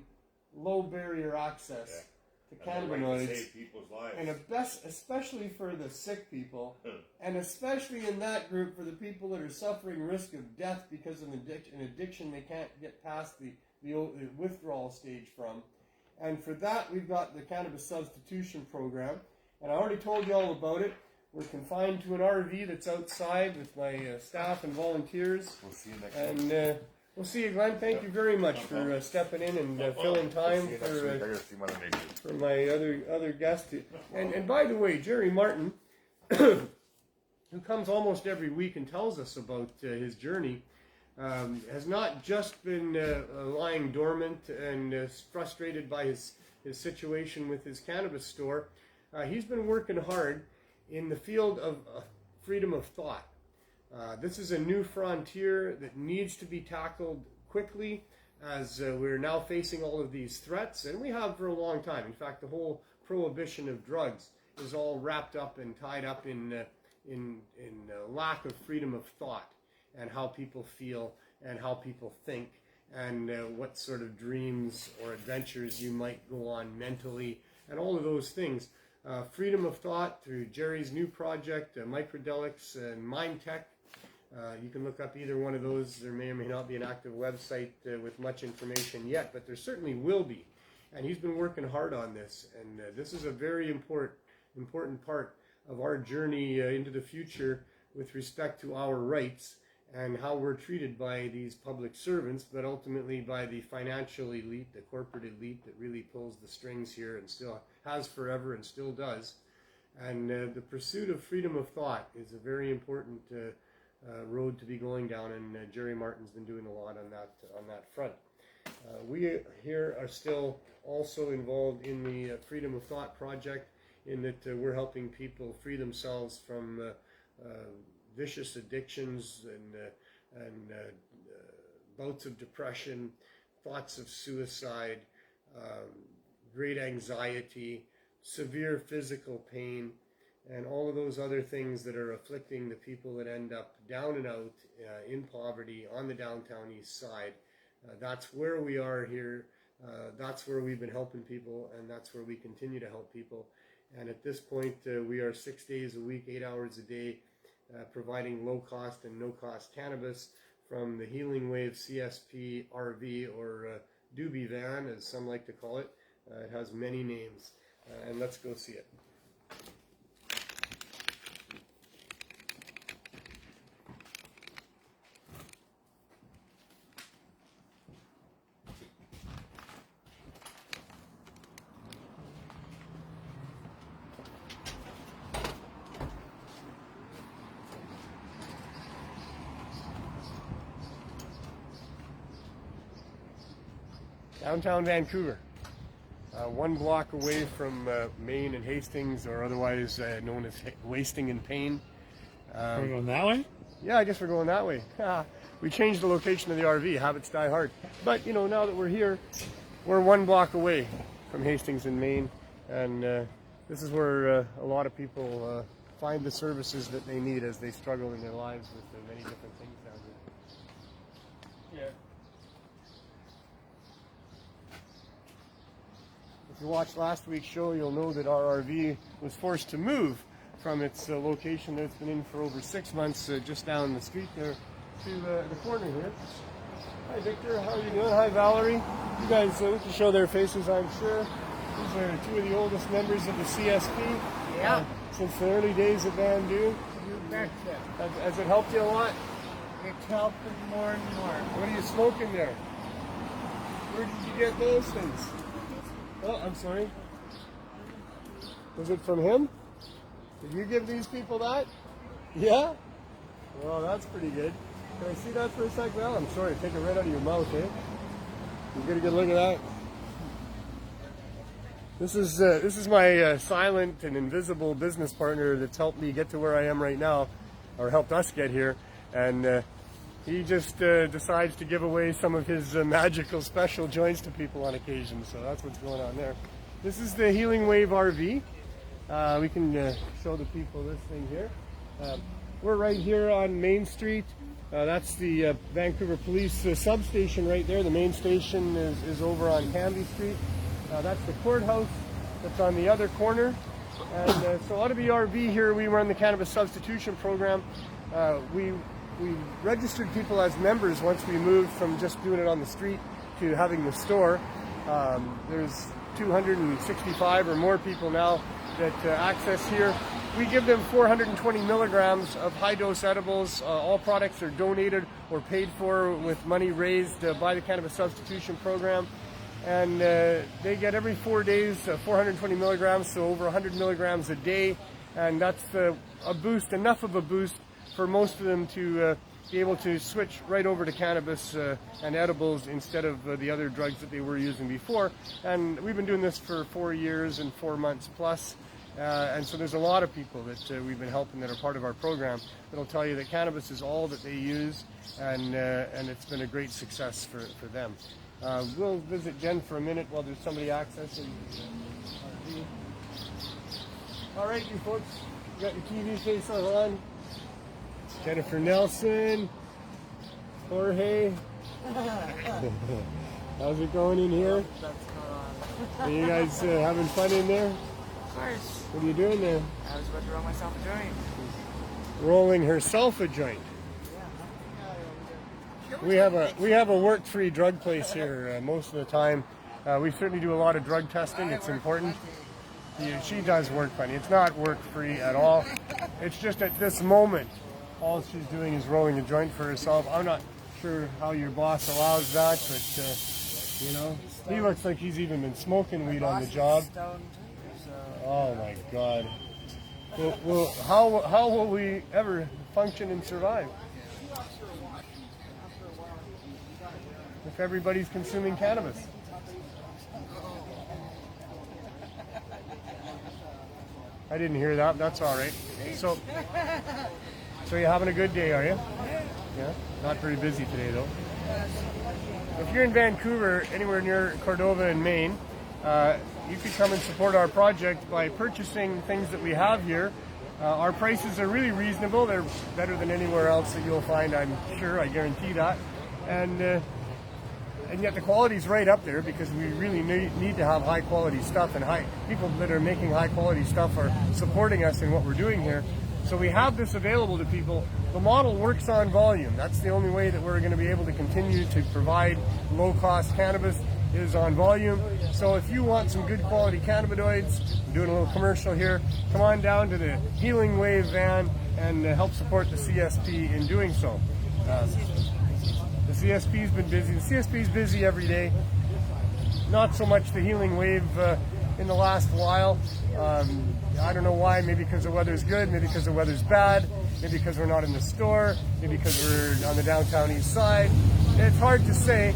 low barrier access to cannabinoids, to save people's lives. and especially for the sick people, and especially in that group for the people that are suffering risk of death because of an addiction they can't get past the withdrawal stage from. And for that, we've got the Cannabis Substitution Program. And I already told you all about it. We're confined to an RV that's outside with my staff and volunteers. We'll see you next week. And we'll see you, Glenn. Thank you very much for stepping in and filling time for my other guest. And by the way, Jerry Martin, who comes almost every week and tells us about his journey, has not just been lying dormant and frustrated by his situation with his cannabis store. He's been working hard in the field of freedom of thought. This is a new frontier that needs to be tackled quickly as we're now facing all of these threats, and we have for a long time. In fact, the whole prohibition of drugs is all wrapped up and tied up in lack of freedom of thought and how people feel and how people think and what sort of dreams or adventures you might go on mentally and all of those things. Freedom of thought through Jerry's new project, Microdelics and Mind Tech. You can look up either one of those. There may or may not be an active website with much information yet, but there certainly will be. And he's been working hard on this, and this is a very important part of our journey into the future with respect to our rights and how we're treated by these public servants, but ultimately by the financial elite, the corporate elite that really pulls the strings here and still has forever and still does. And the pursuit of freedom of thought is a very important road to be going down, and Jerry Martin's been doing a lot on that front. We here are still also involved in the Freedom of Thought project, in that we're helping people free themselves from vicious addictions and bouts of depression, thoughts of suicide, great anxiety, severe physical pain, and all of those other things that are afflicting the people that end up down and out in poverty on the downtown east side. That's where we are here That's where we've been helping people, and that's where we continue to help people. And at this point, we are 6 days a week, 8 hours a day, providing low-cost and no-cost cannabis from the Healing Wave CSP RV, or doobie van, as some like to call it. It has many names, and let's go see it. Downtown Vancouver, 1 block away from Main and Hastings, or otherwise known as Wasting and Pain. Are we going that way? Yeah, I guess we're going that way. We changed the location of the RV, habits die hard. But, you know, now that we're here, we're 1 block away from Hastings and Main, and this is where a lot of people find the services that they need as they struggle in their lives with many different things down here. Yeah. If you watched last week's show, you'll know that our RV was forced to move from its location that it's been in for over 6 months, just down the street there, to the corner here. Hi Victor, how are you doing? Hi Valerie. You guys we can show their faces, I'm sure. These are 2 of the oldest members of the CSP. Yeah. Since the early days of Bandu. You betcha. Has it helped you a lot? It's helping more and more. What are you smoking there? Where did you get those things? Oh, I'm sorry. Was it from him? Did you give these people that? Yeah? Well, that's pretty good. Can I see that for a sec, Val? I'm sorry, take it right out of your mouth, eh? You get a good look at that? This is my silent and invisible business partner that's helped me get to where I am right now, or helped us get here, and he just decides to give away some of his magical special joints to people on occasion, so that's what's going on there. This is the Healing Wave RV. We can show the people this thing here. We're right here on Main Street. That's the Vancouver Police substation right there. The main station is over on Canby Street. That's the courthouse that's on the other corner. And so out of the RV here, we run the Cannabis Substitution Program. We registered people as members once we moved from just doing it on the street to having the store. There's 265 or more people now that access here. We give them 420 milligrams of high-dose edibles. All products are donated or paid for with money raised by the Cannabis Substitution Program. And they get every 4 days 420 milligrams, so over 100 milligrams a day. And that's a boost, enough of a boost for most of them to be able to switch right over to cannabis and edibles instead of the other drugs that they were using before. And we've been doing this for 4 years and 4 months plus. And so there's a lot of people that we've been helping that are part of our program that'll tell you that cannabis is all that they use, and it's been a great success for them. We'll visit Jen for a minute while there's somebody accessing the RV. All right, you folks, you got your TV face on. Jennifer Nelson, Jorge. How's it going in here? Are you guys having fun in there? Of course. What are you doing there? I was about to roll myself a joint. Rolling herself a joint. We have a work-free drug place here most of the time. We certainly do a lot of drug testing. It's important. She does work funny. It's not work-free at all. It's just at this moment, all she's doing is rolling a joint for herself. I'm not sure how your boss allows that, but you know, he looks like he's even been smoking weed on the job. Oh my God. Well, how will we ever function and survive if everybody's consuming cannabis? I didn't hear that. That's all right. So you're having a good day, are you? Yeah. Not very busy today, though. If you're in Vancouver, anywhere near Cordova in Maine, you can come and support our project by purchasing things that we have here. Our prices are really reasonable. They're better than anywhere else that you'll find, I'm sure. I guarantee that. And and yet the quality's right up there because we really need to have high quality stuff, and people that are making high quality stuff are supporting us in what we're doing here. So we have this available to people. The model works on volume. That's the only way that we're going to be able to continue to provide low-cost cannabis is on volume. So if you want some good quality cannabinoids, I'm doing a little commercial here, come on down to the Healing Wave van and help support the CSP in doing so. The CSP's been busy. The CSP's busy every day. Not so much the Healing Wave in the last while. I don't know why. Maybe because the weather's good, maybe because the weather's bad, maybe because we're not in the store, maybe because we're on the downtown east side. It's hard to say,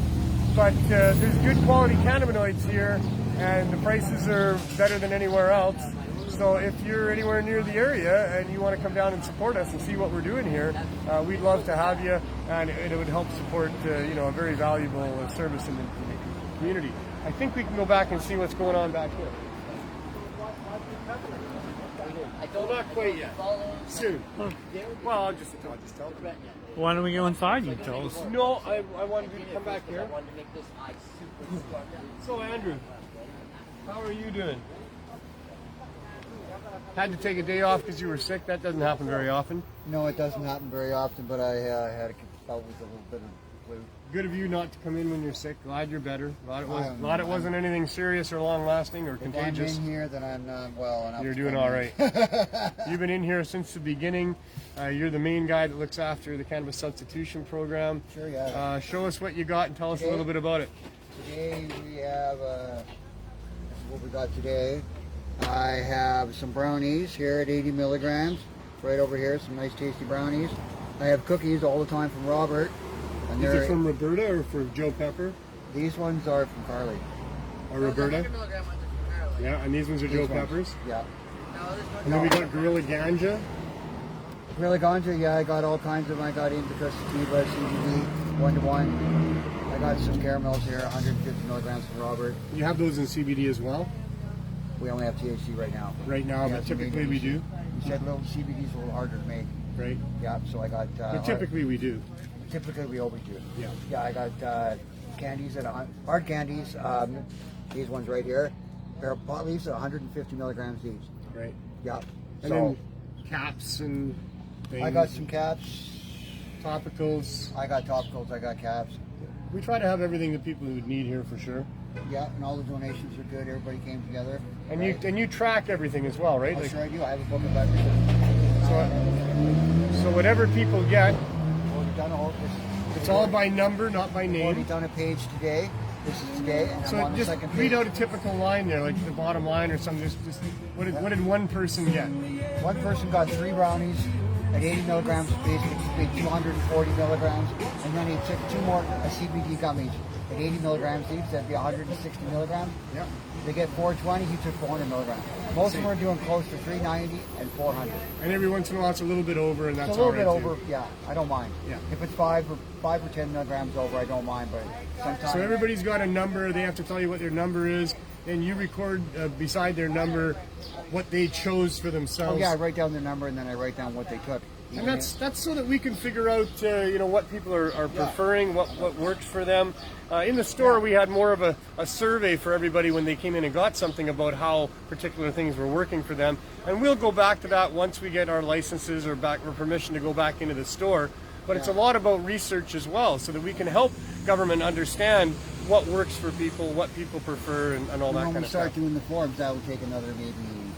but there's good quality cannabinoids here, and the prices are better than anywhere else. So if you're anywhere near the area and you want to come down and support us and see what we're doing here, we'd love to have you, and it would help support a very valuable service in the community. I think we can go back and see what's going on back here. Well, not quite yet. Soon. Well, I'll just tell you. Why don't we go inside? You tell us. No, I wanted you to come back here. So, Andrew, how are you doing? Had to take a day off because you were sick. That doesn't happen very often. No, it doesn't happen very often, but I had a bout with a little bit of flu. Good of you not to come in when you're sick. Glad you're better. Glad it wasn't anything serious or long-lasting or contagious. If I'm in here, then I'm not well enough. You're doing all right. You've been in here since the beginning. You're the main guy that looks after the Cannabis Substitution Program. Sure, yeah. Show us what you got and tell us a little bit about it. Today we have what we got today. I have some brownies here at 80 milligrams. Right over here, some nice tasty brownies. I have cookies all the time from Robert. And These are from Roberta or from Joe Pepper? These ones are from Carly. Or Roberta? Yeah, and these ones are Joe Peppers? Yeah. And then we got Gorilla Ganja. Gorilla Ganja, yeah, I got all kinds of them. I got indica, sativa, CBD, 1-to-1. I got some caramels here, 150 milligrams from Robert. You have those in CBD as well? We only have THC right now. Right now, but typically we do. You said little CBD's a little harder to make. Right. Yeah, so I got... But typically we do. Typically we always do. Yeah. Yeah, I got candies, hard candies, these ones right here. They're pot leaves at 150 milligrams each. Right. Yeah. And then caps and things. I got some caps. Topicals. I got topicals, I got caps. We try to have everything that people would need here for sure. Yeah, and all the donations are good. Everybody came together. And you track everything as well, right? Oh, sure I do. I have a book of everything. So whatever people get, It's it's all by number, not by already name. done a page today. This is today, and I'm So on the just second page. read out a typical line there, like the bottom line or something. Just what did one person get? One person got 3 brownies at 80 milligrams apiece, which would be 240 milligrams, and then he took 2 more CBD gummies at 80 milligrams each. That'd be 160 milligrams. Yeah. They get 420. He took 400 milligrams. Most of them are doing close to 390 and 400. And every once in a while it's a little bit over, and that's It's a little all bit right over. too. Yeah, I don't mind. Yeah. If it's 5 or 10 milligrams over, I don't mind. But sometimes. So everybody's got a number. They have to tell you what their number is. Then you record beside their number what they chose for themselves. Oh yeah, I write down their number and then I write down what they took. And that's so that we can figure out what people are preferring, what works for them. In the store, we had more of a survey for everybody when they came in and got something about how particular things were working for them. And we'll go back to that once we get our licenses or permission to go back into the store. But it's a lot about research as well, so that we can help government understand what works for people, what people prefer, and all that when kind we of start stuff. doing the forms, that will take another maybe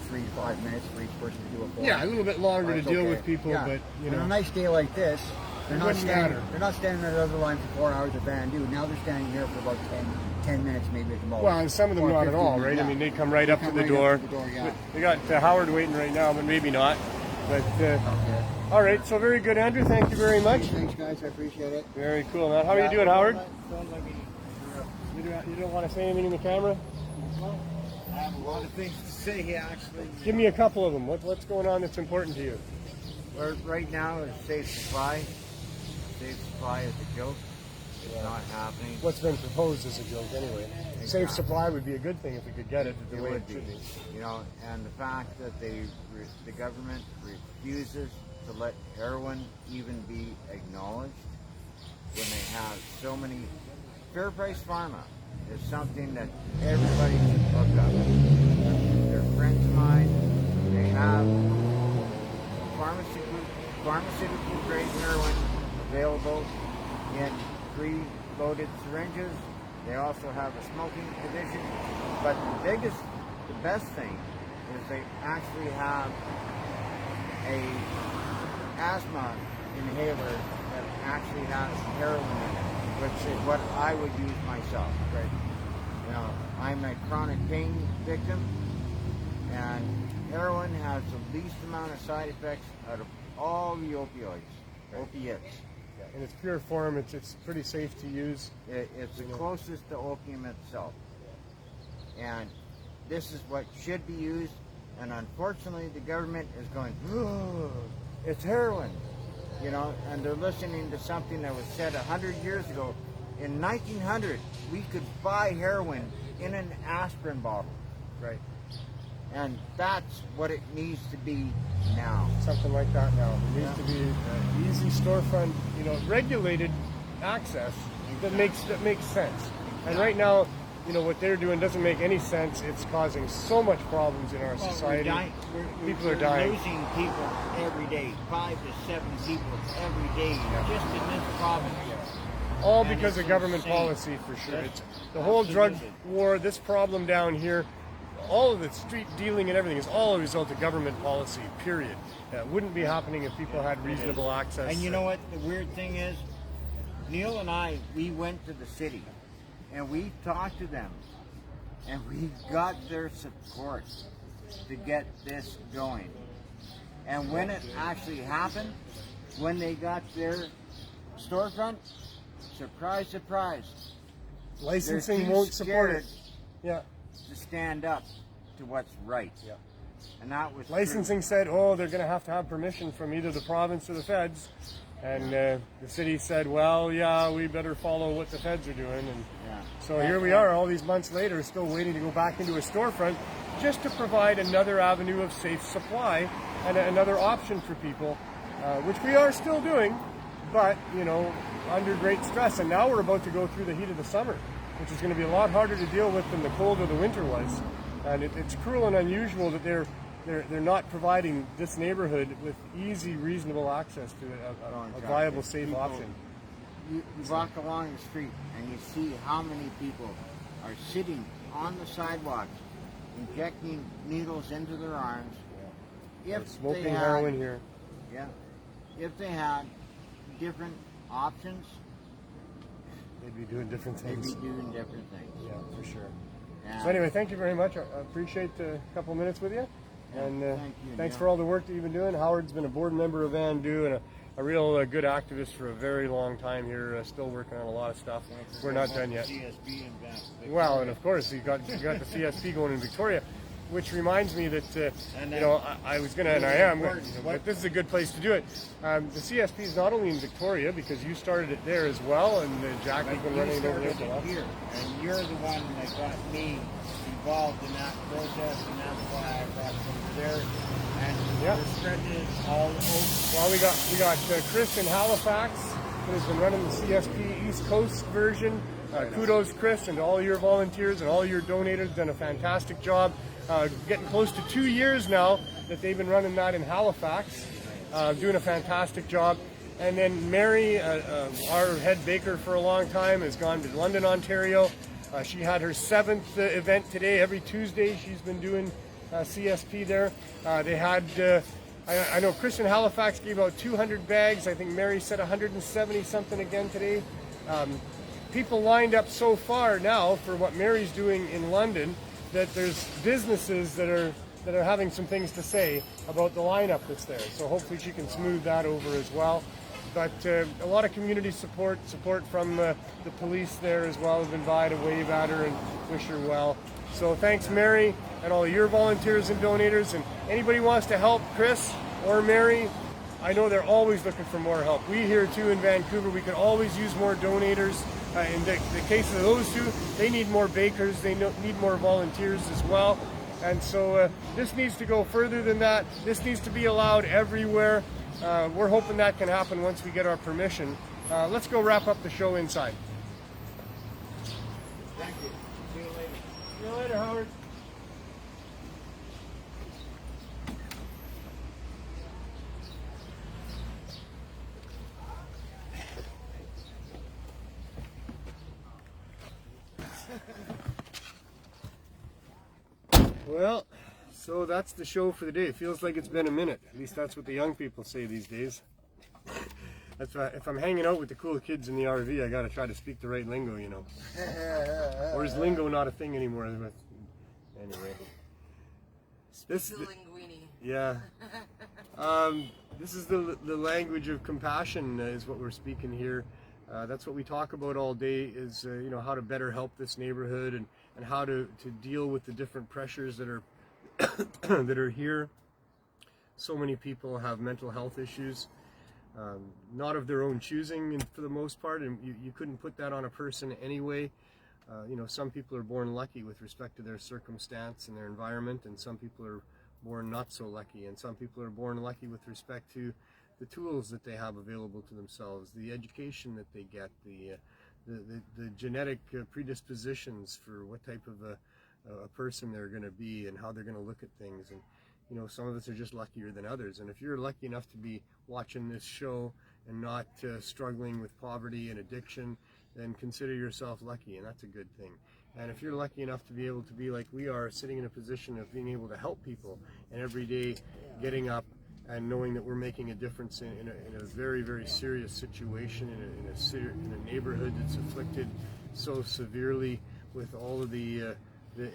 3 to 5 minutes for each person to do a form. Yeah, a little bit longer to That's deal okay. with people, Yeah. but On a nice day like this, they're not wouldn't standing. matter. They're not standing at another line for 4 hours at Bandu. Now they're standing here for about 10 minutes maybe at the most. Well, and some of them Or not at 15 all, minutes, right? yeah. I mean, they come right up to the right door. up to the door, yeah. They got Howard waiting right now, but maybe not. But Okay. all right, so very good, Andrew. Thank you very much. Thanks, guys. I appreciate it. Very cool, man. How are you doing, Howard? Don't let me You don't want to say anything in the camera? I have a lot of things to say here, actually. Give me a couple of them. What's going on that's important to you? Right now, is safe supply. Safe supply is a joke. It's not happening. What's been proposed is a joke, anyway. Safe supply would be a good thing if we could get it the way it would should be. You know, and the fact that the government refuses to let heroin even be acknowledged when they have so many Fair Price Pharma is something that everybody should look up. They're friends of mine. They have pharmaceutical grade heroin available in pre-loaded syringes. They also have a smoking division. But the best thing is they actually have a asthma inhaler that actually has heroin in it, which is what I would use myself. Right? You know, I'm a chronic pain victim, and heroin has the least amount of side effects out of all the opiates. Yeah, in its pure form, it's pretty safe to use. It's the closest to opium itself. And this is what should be used, and unfortunately the government is going, oh, it's heroin, you know, and they're listening to something that was said 100 years ago. In 1900, we could buy heroin in an aspirin bottle. Right. And that's what it needs to be now. Something like that now. It needs to be easy storefront, you know, regulated access that makes sense. And right now, you know, what they're doing doesn't make any sense. It's causing so much problems in our society. People are dying. We're losing people every day, 5 to 7 people every day, just in this province. All And because it's of government insane. policy, for sure. Yes, It's the whole drug absolutely. war, this problem down here, all of the street dealing and everything is all a result of government policy, period. It wouldn't be happening if people had reasonable access. And you know what the weird thing is? Neil and I, we went to the city, and we talked to them, and we got their support to get this going. And when it actually happened, when they got their storefront, surprise, surprise, Licensing they're too won't support it. scared Yeah. to stand up to what's right. Yeah. And that was Licensing said, oh, they're going to have permission from either the province or the feds. And the city said, well, yeah, we better follow what the feds are doing. And Yeah. so here we are all these months later, still waiting to go back into a storefront just to provide another avenue of safe supply and another option for people, which we are still doing, but, you know, under great stress. And now we're about to go through the heat of the summer, which is going to be a lot harder to deal with than the cold of the winter was. And it's cruel and unusual that they're not providing this neighborhood with easy, reasonable access to a viable, safe People- option. You walk along the street and you see how many people are sitting on the sidewalks injecting needles into their arms. If Smoking they had, heroin here. Yeah. If they had different options, They'd be doing different they'd things. be doing different things. Yeah, for sure. And So anyway, thank you very much. I appreciate a couple of minutes with you. Yeah, And thank you, thanks Neil. for all the work that you've been doing. Howard's been a board member of VANDU and a real good activist for a very long time here, still working on a lot of stuff. We're not done yet. CSB and back. Well, and of course, you got the CSP going in Victoria, which reminds me that, And you know, I was going to, and I am, important. but this is a good place to do it. The CSP is not only in Victoria, because you started it there as well, and Jack has But been you running it over started there for a it while. here, and you're the one that got me involved in that process, and that's why I brought it over there. And Yeah. we're spreading it all over. Well, we got Chris in Halifax, who has been running the CSP East Coast version. Kudos, Chris, and all your volunteers and all your donators. Done a fantastic job. Getting close to 2 years now that they've been running that in Halifax. Doing a fantastic job. And then Mary, our head baker for a long time, has gone to London, Ontario. She had her 7th event today. Every Tuesday she's been doing CSP there. They had, I know Chris in Halifax gave out 200 bags. I think Mary said 170 something again today. People lined up so far now for what Mary's doing in London that there's businesses that are having some things to say about the lineup that's there. So hopefully she can smooth that over as well. But a lot of community support from the police there as well have been by to wave at her and wish her well. So thanks, Mary, and all of your volunteers and donators. And anybody wants to help Chris or Mary, I know they're always looking for more help. We here too in Vancouver, we could always use more donators. In the case of those two, they need more bakers. They need more volunteers as well. And so this needs to go further than that. This needs to be allowed everywhere. We're hoping that can happen once we get our permission. Let's go wrap up the show inside. you later, Howard. Well, so that's the show for the day. It feels like it's been a minute. At least that's what the young people say these days. That's why if I'm hanging out with the cool kids in the RV, I gotta try to speak the right lingo, you know. Or is lingo not a thing anymore? Anyway. This, linguini. yeah. This is the language of compassion is what we're speaking here. That's what we talk about all day is, you know, how to better help this neighborhood and how to deal with the different pressures that are that are here. So many people have mental health issues, not of their own choosing for the most part, and you couldn't put that on a person anyway. You know, some people are born lucky with respect to their circumstance and their environment, and some people are born not so lucky, and some people are born lucky with respect to the tools that they have available to themselves, the education that they get, the genetic predispositions for what type of a person they're going to be and how they're going to look at things. And you know, some of us are just luckier than others. And if you're lucky enough to be watching this show and not struggling with poverty and addiction, then consider yourself lucky, and that's a good thing. And if you're lucky enough to be able to be like we are, sitting in a position of being able to help people, and every day getting up and knowing that we're making a difference in a very, very serious situation, in a neighborhood that's afflicted so severely with all of the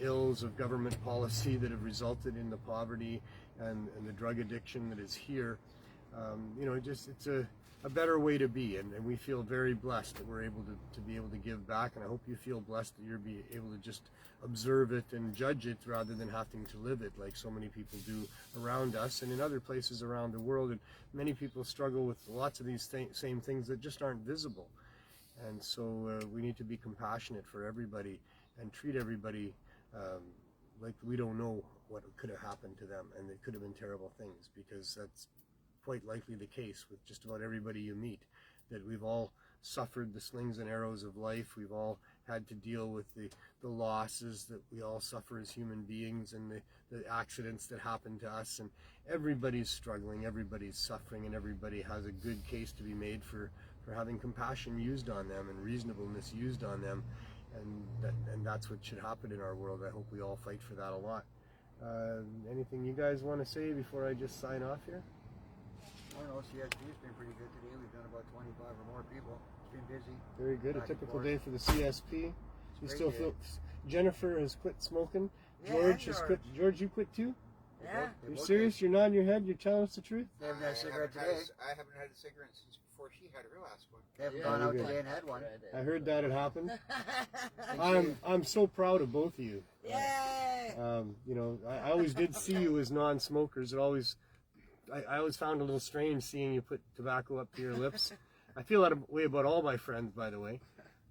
ills of government policy that have resulted in the poverty and the drug addiction that is here. You know, it's a better way to be, and we feel very blessed that we're able to be able to give back, and I hope you feel blessed that you're be able to just observe it and judge it rather than having to live it like so many people do around us and in other places around the world. And many people struggle with lots of these same things that just aren't visible, and so we need to be compassionate for everybody and treat everybody like we don't know what could have happened to them, and it could have been terrible things, because that's quite likely the case with just about everybody you meet, that we've all suffered the slings and arrows of life. We've all had to deal with the losses that we all suffer as human beings, and the accidents that happen to us, and everybody's struggling, everybody's suffering, and everybody has a good case to be made for having compassion used on them and reasonableness used on them, and that's what should happen in our world. I hope we all fight for that a lot. Anything you guys want to say before I just sign off here? I don't know, CSP's been pretty good today. We've done about 25 or more people. It's been busy. Very good. Back A and typical forth. day for the CSP. You still day. feel. Jennifer has quit smoking. Yeah, George has George. quit. George, you quit too? Yeah. You're serious? You're nodding your head? You're telling us the truth? They haven't had a cigarette today. I haven't had a cigarette since before she had her last one. They haven't Yeah. gone out Very good. today and had one. I heard that had happened. I'm so proud of both of you. Yay! You know, I always did see you as non-smokers. I always found it a little strange seeing you put tobacco up to your lips. I feel that way about all my friends, by the way.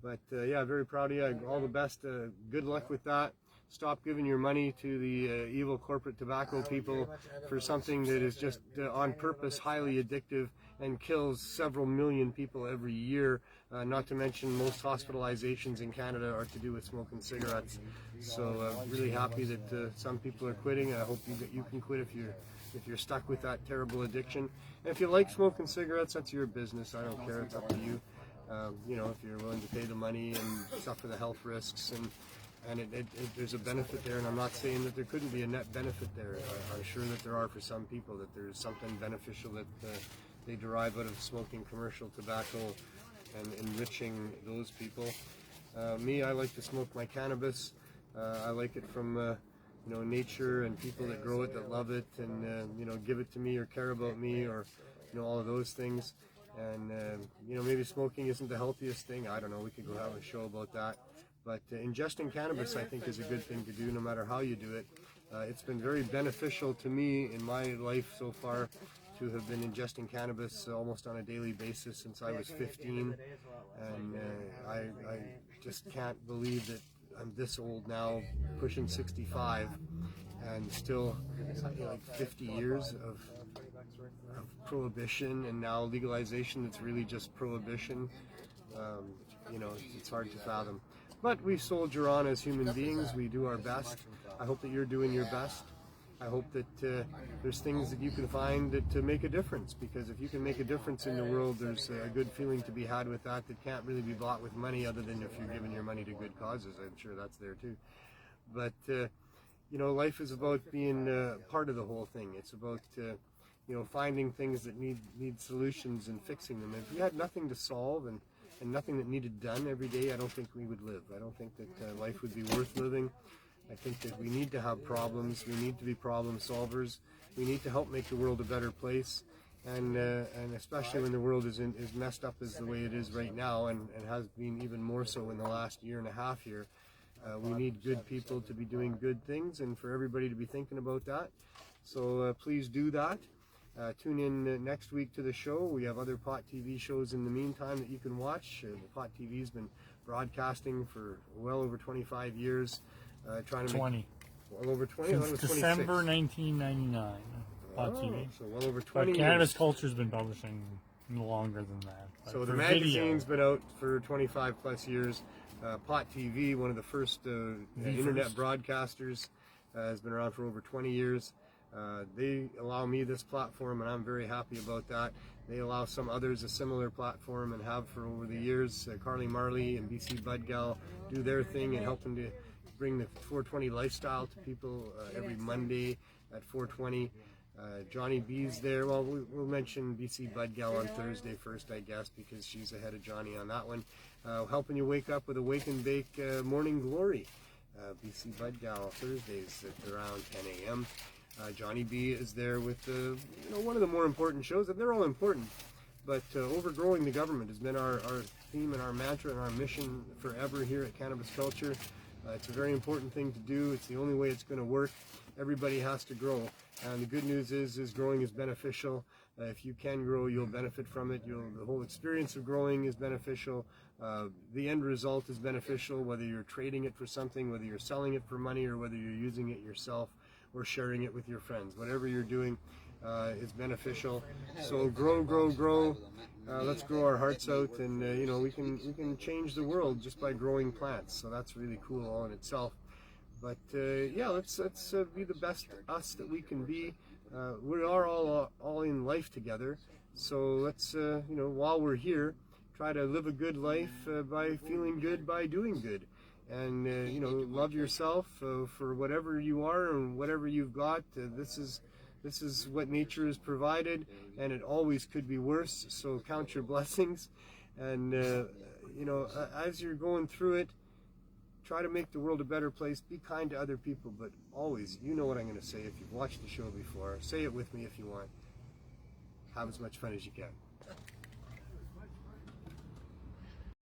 But yeah, very proud of you. All the best. Good luck with that. Stop giving your money to the evil corporate tobacco people for something that is just on purpose highly addictive and kills several million people every year. Not to mention most hospitalizations in Canada are to do with smoking cigarettes. So really happy that some people are quitting. I hope you can quit if you're stuck with that terrible addiction. And if you like smoking cigarettes, that's your business. I don't care. It's up to you. You know, if you're willing to pay the money and suffer the health risks, and there's a benefit there, and I'm not saying that there couldn't be a net benefit there. I'm sure that there are for some people, that there's something beneficial that they derive out of smoking commercial tobacco and enriching those people. Me, I like to smoke my cannabis. I like it from you know, nature and people that grow it, that love it, and you know, give it to me or care about me, or you know, all of those things. And you know, maybe smoking isn't the healthiest thing. I don't know. We could go have a show about that. But ingesting cannabis, I think, is a good thing to do, no matter how you do it. It's been very beneficial to me in my life so far to have been ingesting cannabis almost on a daily basis since I was 15. And I just can't believe that I'm this old now, pushing 65, and still like 50 years of prohibition, and now legalization that's really just prohibition. You know, it's hard to fathom. But we soldier on as human beings. We do our best. I hope that you're doing your best. I hope that there's things that you can find to make a difference, because if you can make a difference in the world, there's a good feeling to be had with that can't really be bought with money, other than if you're giving your money to good causes. I'm sure that's there too. But, you know, life is about being part of the whole thing. It's about, you know, finding things that need solutions and fixing them. If we had nothing to solve and nothing that needed done every day, I don't think we would live. I don't think that life would be worth living. I think that we need to have problems. We need to be problem solvers. We need to help make the world a better place, and especially when the world is messed up as the way it is right now, and has been even more so in the last year and a half here. We need good people to be doing good things, and for everybody to be thinking about that. So please do that. Tune in next week to the show. We have other Pot TV shows in the meantime that you can watch. The Pot TV's been broadcasting for well over 25 years. Trying to 20. Well over 20? Since December 1999. Pot TV. So well over 20 But Cannabis Culture's been publishing longer than that. But so the for magazine's video, been out for 25 plus years. Pot TV, one of the first internet broadcasters, has been around for over 20 years. They allow me this platform, and I'm very happy about that. They allow some others a similar platform, and have for over the years. Carly Marley and BC Bud Gal do their thing and helping to bring the 420 lifestyle to people every Monday at 420. Johnny B's there. Well, we'll mention BC Bud Gal on Thursday first, I guess, because she's ahead of Johnny on that one. Helping you wake up with a Wake and Bake Morning Glory. BC Bud Gal Thursdays at around 10 a.m. Johnny B is there with one of the more important shows. They're all important, but overgrowing the government has been our theme and our mantra and our mission forever here at Cannabis Culture. It's a very important thing to do. It's the only way it's going to work. Everybody has to grow, and the good news is growing is beneficial. If you can grow, you'll benefit from it. The whole experience of growing is beneficial. The end result is beneficial, whether you're trading it for something, whether you're selling it for money, or whether you're using it yourself or sharing it with your friends. Whatever you're doing is beneficial. So grow, grow, grow. Let's grow our hearts out, and we can change the world just by growing plants. So that's really cool all in itself. But yeah, let's be the best us that we can be. We are all in life together. So let's while we're here, try to live a good life by feeling good, by doing good, and love yourself for whatever you are and whatever you've got. This is what nature has provided, and it always could be worse. So count your blessings, and as you're going through it, try to make the world a better place. Be kind to other people, but always, you know what I'm going to say if you've watched the show before. Say it with me if you want. Have as much fun as you can.